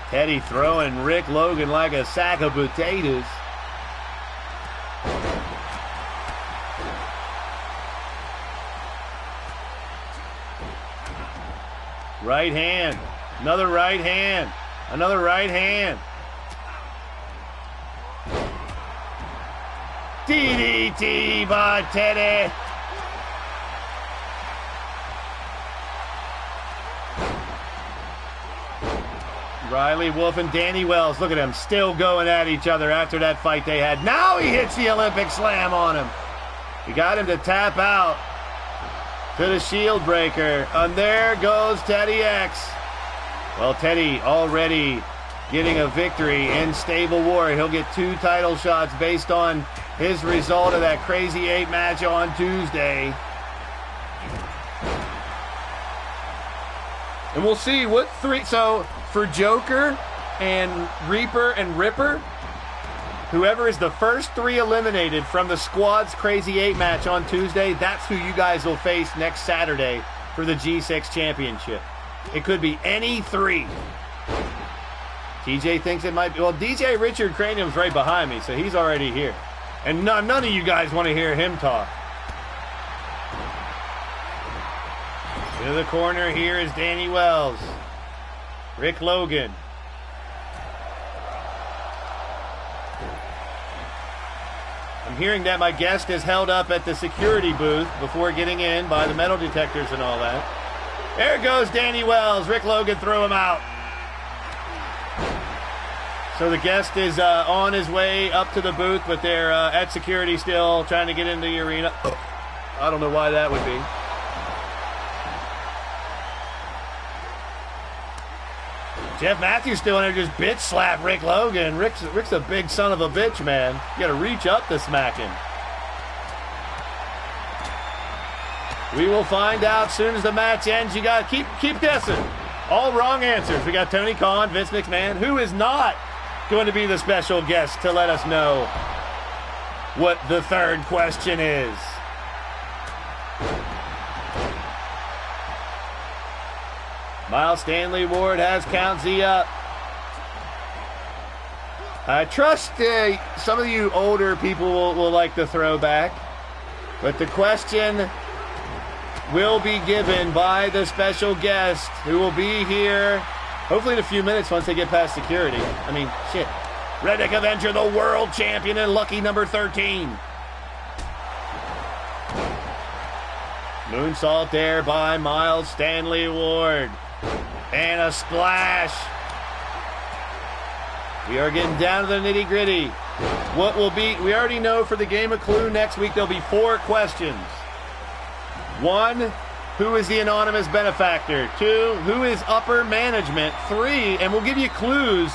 Teddy throwing Rick Logan like a sack of potatoes. Right hand. Another right hand. Another right hand. DDT by Teddy. Riley Wolf and Danny Wells, look at them, still going at each other after that fight they had. Now he hits the Olympic slam on him. He got him to tap out to the shield breaker. And there goes Teddy X. Well, Teddy already getting a victory in Stable War. He'll get 2 title shots based on his result of that Crazy 8 match on Tuesday. And we'll see what 3... So, for Joker and Reaper and Ripper, whoever is the first 3 eliminated from the squad's Crazy 8 match on Tuesday, that's who you guys will face next Saturday for the G6 Championship. It could be any 3. TJ thinks it might be... Well, DJ Richard Cranium's right behind me, so he's already here. And none of you guys want to hear him talk. To the corner here is Danny Wells. Rick Logan. I'm hearing that my guest is held up at the security booth before getting in by the metal detectors and all that. There goes Danny Wells. Rick Logan threw him out. So the guest is on his way up to the booth, but they're at security still, trying to get into the arena. I don't know why that would be. Jeff Matthews still in there, just bitch slap Rick Logan. Rick's a big son of a bitch, man. You got to reach up to smack him. We will find out soon as the match ends. You got to keep guessing. All wrong answers. We got Tony Khan, Vince McMahon, who is not going to be the special guest to let us know what the third question is. Miles Stanley Ward has Count Z up. I trust some of you older people will like the throwback, but the question will be given by the special guest who will be here hopefully in a few minutes once they get past security. I mean, shit. Redneck Avenger, the world champion, and lucky number 13. Moonsault there by Miles Stanley Ward. And a splash. We are getting down to the nitty-gritty. What will be, we already know for the game of Clue next week there'll be 4 questions. 1, who is the anonymous benefactor? 2, who is upper management? 3, and we'll give you clues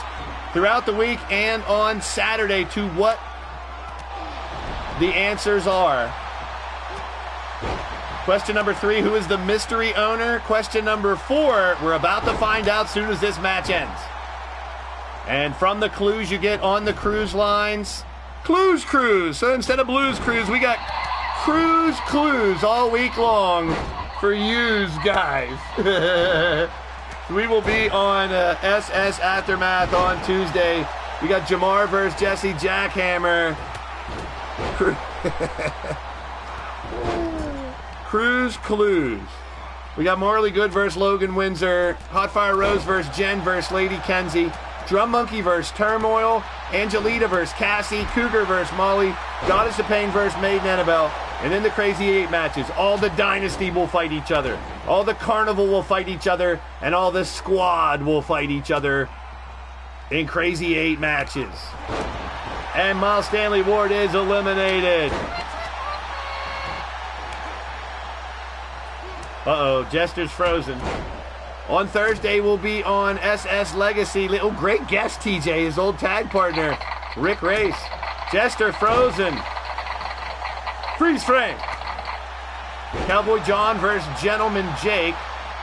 throughout the week and on Saturday to what the answers are. Question number 3, who is the mystery owner? Question number 4, we're about to find out soon as this match ends. And from the clues you get on the cruise lines, Clues Cruise. So instead of Blues Cruise, we got Cruise Clues all week long for yous guys. We will be on SS Aftermath on Tuesday. We got Jamar versus Jesse Jackhammer. Cruise Clues. We got Marley Good versus Logan Windsor. Hotfire Rose versus Jen versus Lady Kenzie. Drum Monkey versus Turmoil. Angelita versus Cassie. Cougar versus Molly. Goddess of Pain versus Maiden Annabelle. And then the Crazy 8 matches. All the Dynasty will fight each other. All the Carnival will fight each other. And all the Squad will fight each other in Crazy 8 matches. And Miles Stanley Ward is eliminated. Uh-oh, Jester's frozen. On Thursday, we'll be on SS Legacy. Oh, great guest, TJ, his old tag partner, Rick Race. Jester frozen. Freeze frame. Cowboy John versus Gentleman Jake.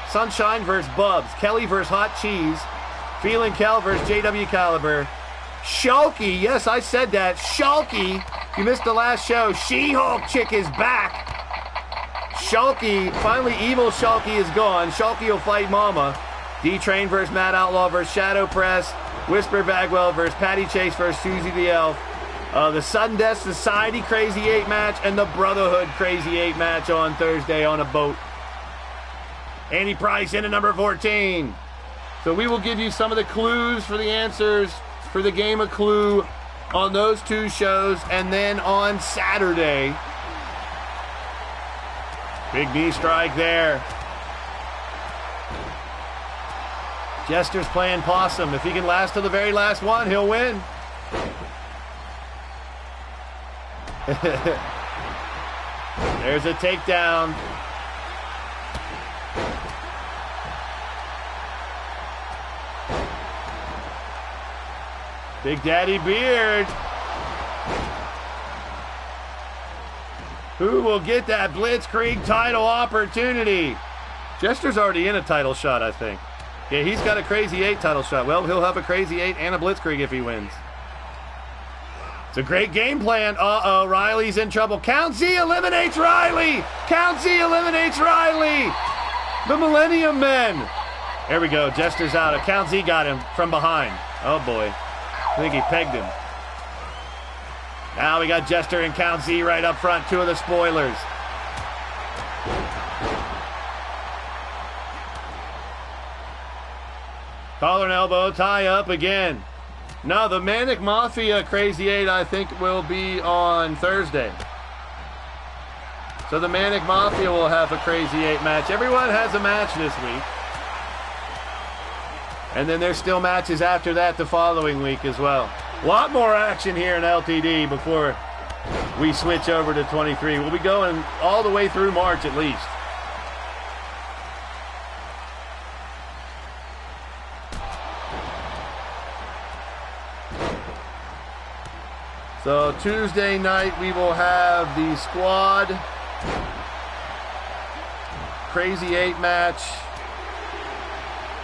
Sunshine versus Bubs. Kelly versus Hot Cheese. Feeling Kel versus JW Caliber. Shulky, yes, I said that. Shulky, you missed the last show. She-Hulk chick is back. Shulky, finally evil Shulky is gone. Shulky will fight Mama. D-Train versus Matt Outlaw versus Shadow Press. Whisper Bagwell versus Patty Chase versus Susie the Elf. The Sudden Death Society Crazy 8 match and the Brotherhood Crazy 8 match on Thursday on a boat. Andy Price in at number 14. So we will give you some of the clues for the answers for the game of Clue on those two shows. And then on Saturday, big knee strike there. Jester's playing possum. If he can last to the very last one, he'll win. There's a takedown. Big Daddy Beard. Who will get that Blitzkrieg title opportunity? Jester's already in a title shot, I think. Yeah, he's got a Crazy 8 title shot. Well, he'll have a Crazy 8 and a Blitzkrieg if he wins. It's a great game plan. Uh-oh, Riley's in trouble. Count Z eliminates Riley. Count Z eliminates Riley. The Millennium Men. There we go. Jester's out. Count Z got him from behind. Oh, boy. I think he pegged him. Now we got Jester and Count Z right up front. Two of the spoilers. Collar and elbow tie up again. No, the Manic Mafia Crazy 8, I think, will be on Thursday. So the Manic Mafia will have a Crazy 8 match. Everyone has a match this week. And then there's still matches after that the following week as well. A lot more action here in LTD before we switch over to 23. We'll be going all the way through March at least. So Tuesday night we will have the Squad Crazy 8 match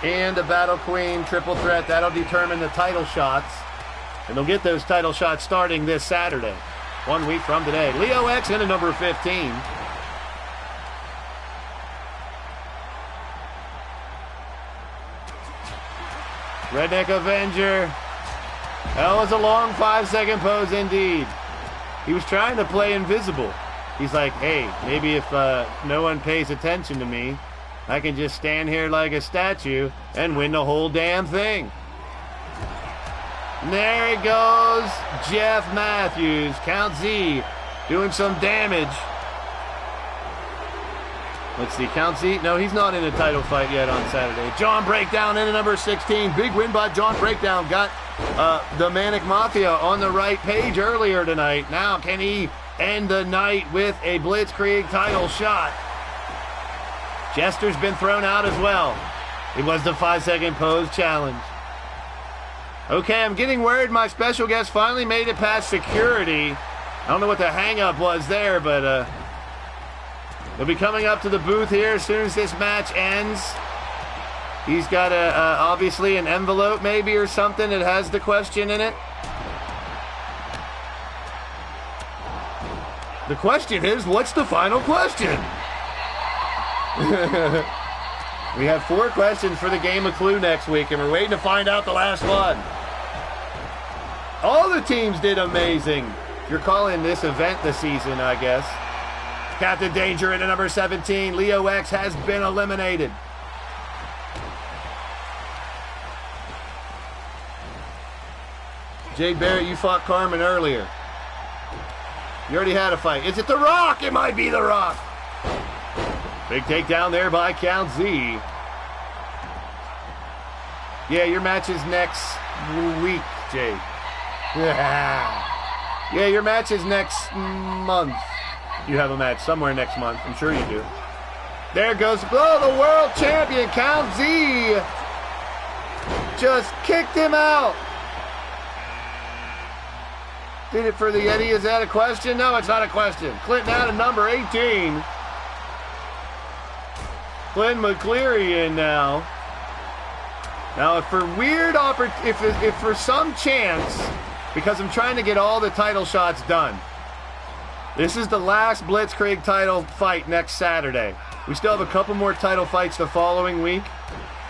and a Battle Queen triple threat. That'll determine the title shots. And they'll get those title shots starting this Saturday, 1 week from today. Leo X in at number 15. Redneck Avenger. That was a long 5-second pose indeed. He was trying to play invisible. He's like, hey, maybe if no one pays attention to me, I can just stand here like a statue and win the whole damn thing. And there he goes, Jeff Matthews, Count Z, doing some damage. Let's see, Count Z, no, he's not in a title fight yet on Saturday. John Breakdown in at number 16, big win by John Breakdown, got the Manic Mafia on the right page earlier tonight. Now, can he end the night with a Blitzkrieg title shot? Jester's been thrown out as well. It was the 5-second pose challenge. Okay, I'm getting worried my special guest finally made it past security. I don't know what the hang-up was there, but he'll be coming up to the booth here as soon as this match ends. He's got obviously an envelope maybe or something that has the question in it. The question is, what's the final question? We have 4 questions for the game of Clue next week, and we're waiting to find out the last one. All the teams did amazing. You're calling this event the season, I guess. Captain Danger in at number 17. Leo X has been eliminated. Jade Barrett, you fought Carmen earlier. You already had a fight. Is it The Rock? It might be The Rock. Big takedown there by Count Z. Yeah, your match is next week, Jay. Yeah, your match is next month. You have a match somewhere next month. I'm sure you do. There goes the world champion, Count Z. Just kicked him out. Did it for the Yeti. Is that a question? No, it's not a question. Clinton out of number 18. Glenn McCleary in now. Now, if for weird if for some chance, because I'm trying to get all the title shots done, this is the last Blitzkrieg title fight next Saturday. We still have a couple more title fights the following week,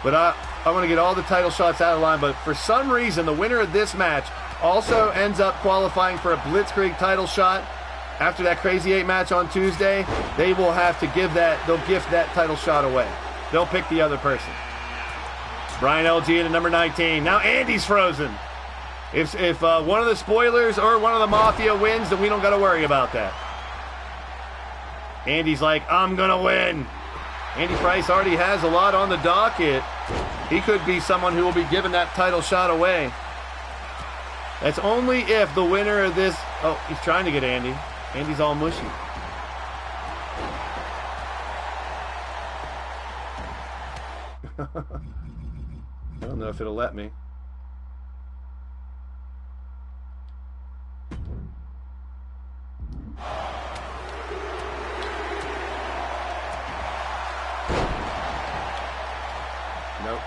but I want to get all the title shots out of line. But for some reason, the winner of this match also ends up qualifying for a Blitzkrieg title shot. After that Crazy 8 match on Tuesday, they will have to they'll gift that title shot away. they'll pick the other person. Brian LG at number 19. Now Andy's frozen. If one of the spoilers or one of the Mafia wins, then we don't got to worry about that. Andy's like, I'm going to win. Andy Price already has a lot on the docket. He could be someone who will be giving that title shot away. That's only if the winner of this... Oh, he's trying to get Andy. Andy's all mushy. I don't know if it'll let me. Nope.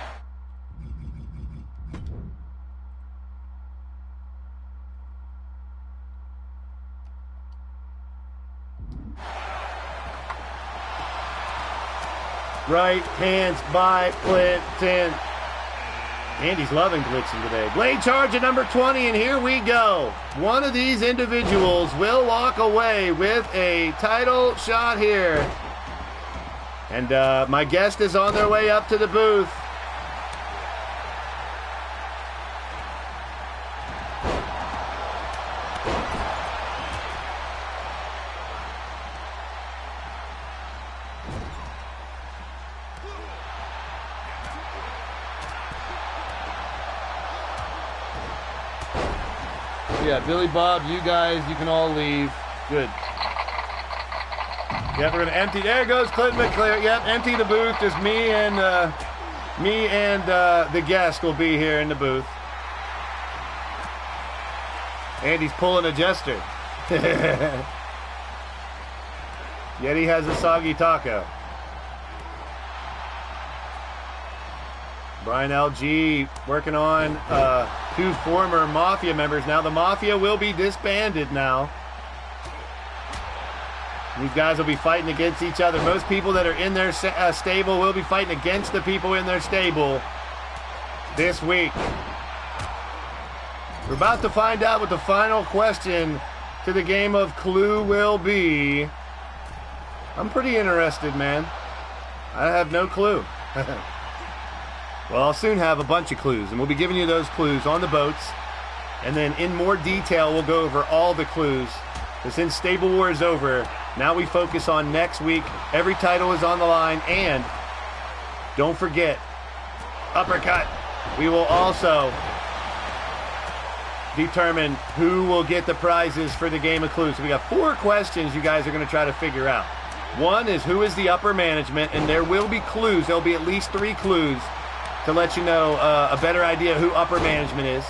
Right hands by Clinton. Andy's loving glitching today. Blade charge at number 20, and here we go. One of these individuals will walk away with a title shot here. And my guest is on their way up to the booth. Yeah, Billy Bob, you guys, you can all leave. Good. Yep, we're going to empty. There goes Clinton McClure. Yep, empty the booth. Just me and the guest will be here in the booth. Andy's pulling a jester. Yeti has a soggy taco. Brian LG working on 2 former Mafia members. Now the Mafia will be disbanded now. These guys will be fighting against each other. Most people that are in their stable will be fighting against the people in their stable this week. We're about to find out what the final question to the game of Clue will be. I'm pretty interested, man. I have no clue. Well, I'll soon have a bunch of clues, and we'll be giving you those clues on the boats. And then in more detail, we'll go over all the clues. But since Stable War is over, now we focus on next week. Every title is on the line, and don't forget, Uppercut. We will also determine who will get the prizes for the game of Clues. So we got 4 questions you guys are going to try to figure out. One is who is the upper management, and there will be clues. There'll be at least 3 clues to let you know a better idea who upper management is.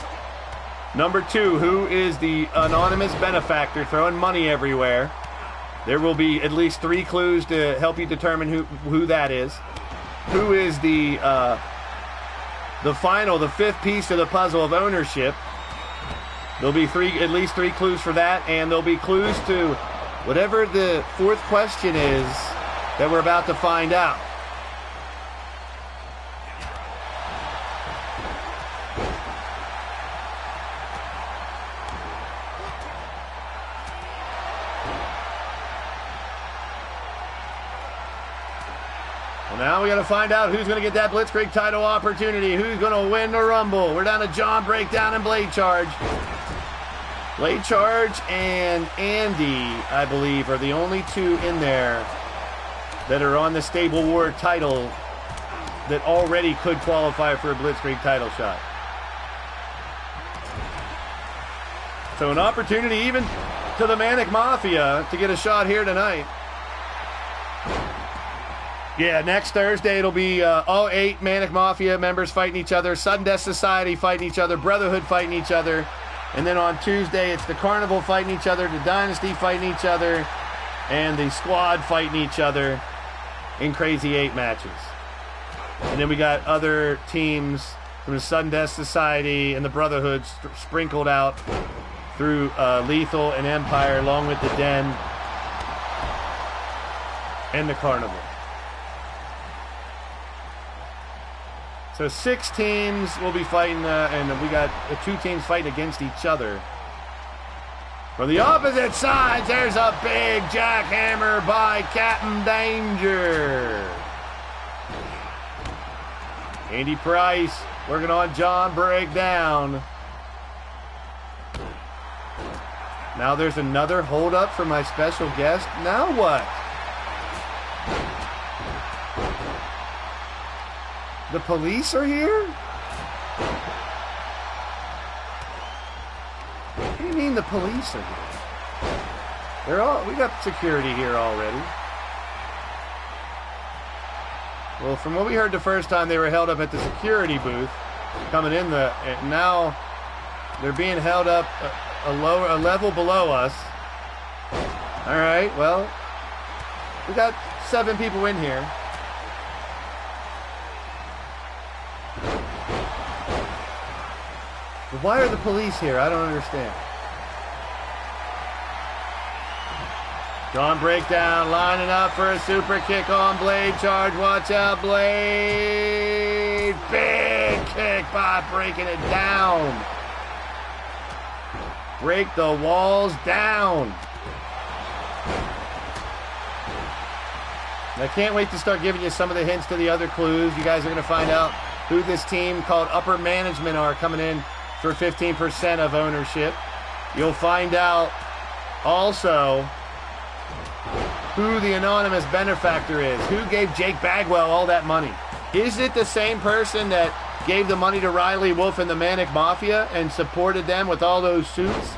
Number 2, who is the anonymous benefactor throwing money everywhere? There will be at least 3 clues to help you determine who that is. Who is the 5th piece of the puzzle of ownership? There'll be at least 3 clues for that, and there'll be clues to whatever the 4th question is that we're about to find out. Now we got to find out who's going to get that Blitzkrieg title opportunity. Who's going to win the Rumble? We're down to John Breakdown and Blade Charge. Blade Charge and Andy, I believe, are the only 2 in there that are on the Stable War title that already could qualify for a Blitzkrieg title shot. So an opportunity even to the Manic Mafia to get a shot here tonight. Yeah, next Thursday it'll be all 8 Manic Mafia members fighting each other, Sudden Death Society fighting each other, Brotherhood fighting each other, and then on Tuesday it's the Carnival fighting each other, the Dynasty fighting each other, and the Squad fighting each other in Crazy 8 matches. And then we got other teams from the Sudden Death Society and the Brotherhood sprinkled out through Lethal and Empire, along with the Den and the Carnival. So 6 teams will be fighting, and we got 2 teams fighting against each other. From the opposite sides, there's a big jackhammer by Captain Danger. Andy Price working on John Breakdown. Now there's another hold-up for my special guest. Now what? The police are here? What do you mean the police are here? We got security here already. Well, from what we heard the first time, they were held up at the security booth coming in now they're being held up a level below us. All right, well, we got 7 people in here. But why are the police here? I don't understand. John Breakdown lining up for a super kick on Blade Charge. Watch out, Blade. Big kick by breaking it down. Break the walls down. I can't wait to start giving you some of the hints to the other clues. You guys are going to find out who this team called Upper Management are coming in for 15% of ownership. You'll find out also who the anonymous benefactor is. Who gave Jake Bagwell all that money? Is it the same person that gave the money to Riley Wolf and the Manic Mafia and supported them with all those suits?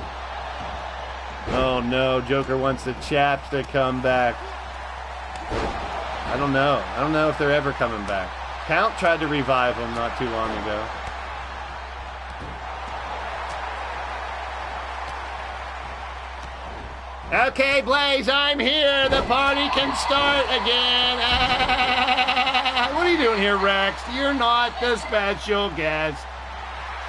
Oh no, Joker wants the chaps to come back. I don't know. I don't know if they're ever coming back. Count tried to revive them not too long ago. Okay, Blaze, I'm here. The party can start again. What are you doing here, Rex? You're not the special guest.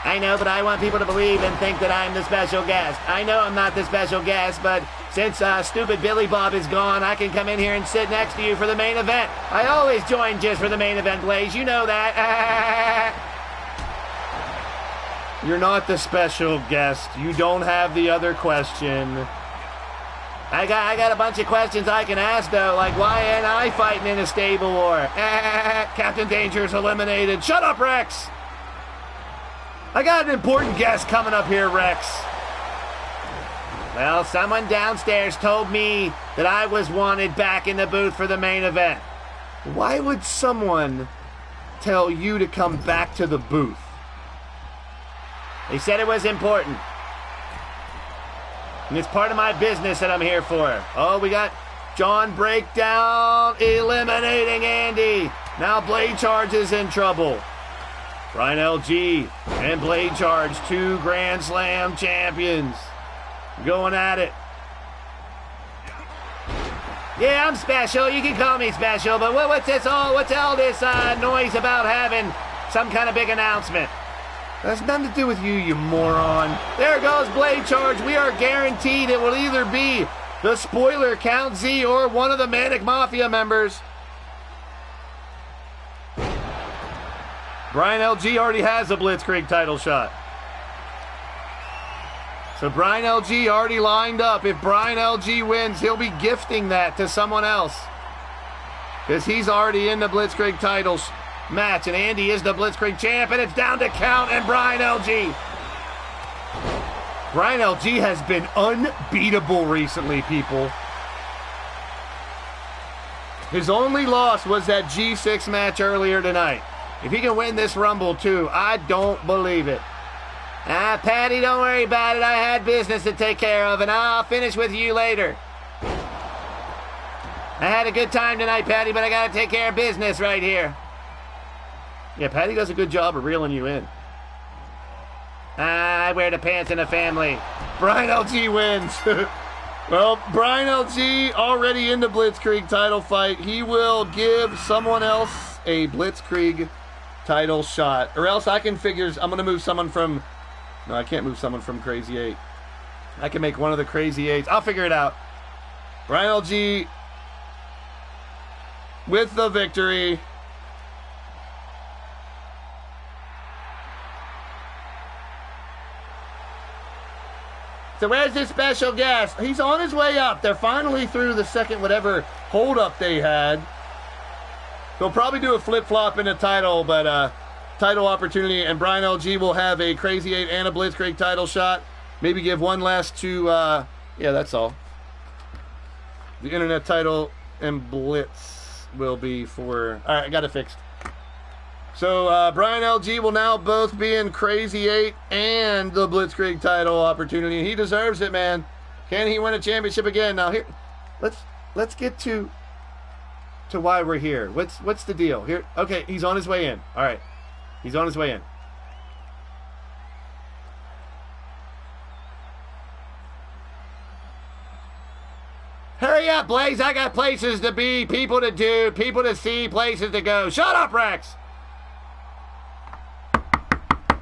I know, but I want people to believe and think that I'm the special guest. I know I'm not the special guest, but since stupid Billy Bob is gone, I can come in here and sit next to you for the main event. I always join just for the main event, Blaze. You know that. You're not the special guest. You don't have the other question. I got a bunch of questions I can ask, though, like why ain't I fighting in a stable war? Captain Danger's eliminated. Shut up, Rex! I got an important guest coming up here, Rex. Well, someone downstairs told me that I was wanted back in the booth for the main event. Why would someone tell you to come back to the booth? They said it was important. And it's part of my business that I'm here for. Oh, we got John Breakdown eliminating Andy. Now Blade Charge is in trouble. Brian LG and Blade Charge, 2 Grand Slam champions, going at it. Yeah, I'm special. You can call me special, but what's all this noise about having some kind of big announcement? That's nothing to do with you, you moron. There goes Blade Charge. We are guaranteed it will either be the spoiler Count Z or one of the Manic Mafia members. Brian LG already has a Blitzkrieg title shot. So Brian LG already lined up. If Brian LG wins, he'll be gifting that to someone else, because he's already in the Blitzkrieg titles match, and Andy is the Blitzkrieg champ, and it's down to Count and Brian LG. Brian LG has been unbeatable recently, people. His only loss was that G6 match earlier tonight. If he can win this Rumble too, I don't believe it. Patty, don't worry about it. I had business to take care of, and I'll finish with you later. I had a good time tonight, Patty, but I gotta take care of business right here. Yeah, Patty does a good job of reeling you in. I wear the pants in the family. Brian LG wins. Well, Brian LG already in the Blitzkrieg title fight. He will give someone else a Blitzkrieg title shot. Or else I can figure, I'm going to move someone from... No, I can't move someone from Crazy 8. I can make one of the Crazy 8s. I'll figure it out. Brian LG with the victory. So where's this special guest? He's on his way up. They're finally through the second whatever hold-up they had. They'll probably do a flip-flop in the title, but title opportunity, and Brian LG will have a Crazy 8 and a Blitzkrieg title shot. Maybe give one last to, yeah, that's all. The internet title and Blitz will be for, all right, I got it fixed. So Brian LG will now both be in Crazy 8 and the Blitzkrieg title opportunity. He deserves it, man. Can he win a championship again? Now here, let's get to why we're here. What's the deal here? Okay, he's on his way in. All right, he's on his way in. Hurry up, Blaise. I got places to be, people to do, people to see, places to go. Shut up, Rex.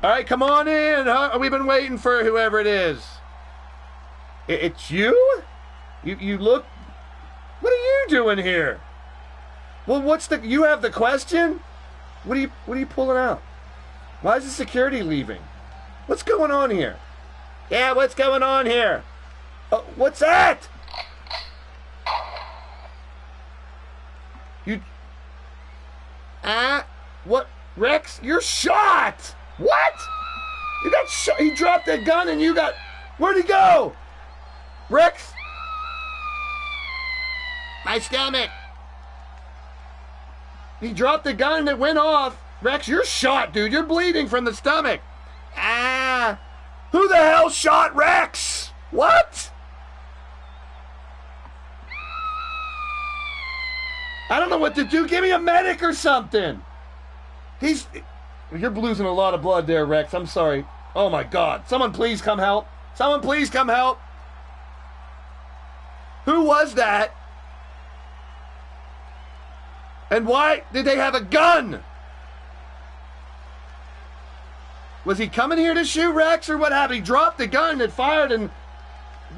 All right, come on in. We've been waiting for whoever it is. It's you? You look... What are you doing here? Well, you have the question? What are you pulling out? Why is the security leaving? What's going on here? Yeah, what's going on here? What's that? What? Rex, you're shot! What? You got shot. He dropped that gun and you got... Where'd he go? Rex? My stomach. He dropped the gun and it went off. Rex, you're shot, dude. You're bleeding from the stomach. Who the hell shot Rex? What? I don't know what to do. Give me a medic or something. You're losing a lot of blood there, Rex. I'm sorry. Oh, my God. Someone please come help. Someone please come help. Who was that? And why did they have a gun? Was he coming here to shoot Rex or what happened? He dropped the gun and fired and...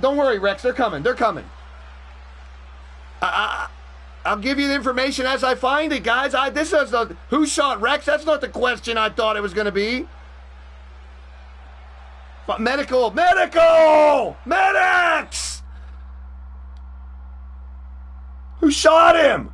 Don't worry, Rex. They're coming. They're coming. I'll give you the information as I find it, guys. This is who shot Rex? That's not the question I thought it was going to be. Medical! Medics! Who shot him?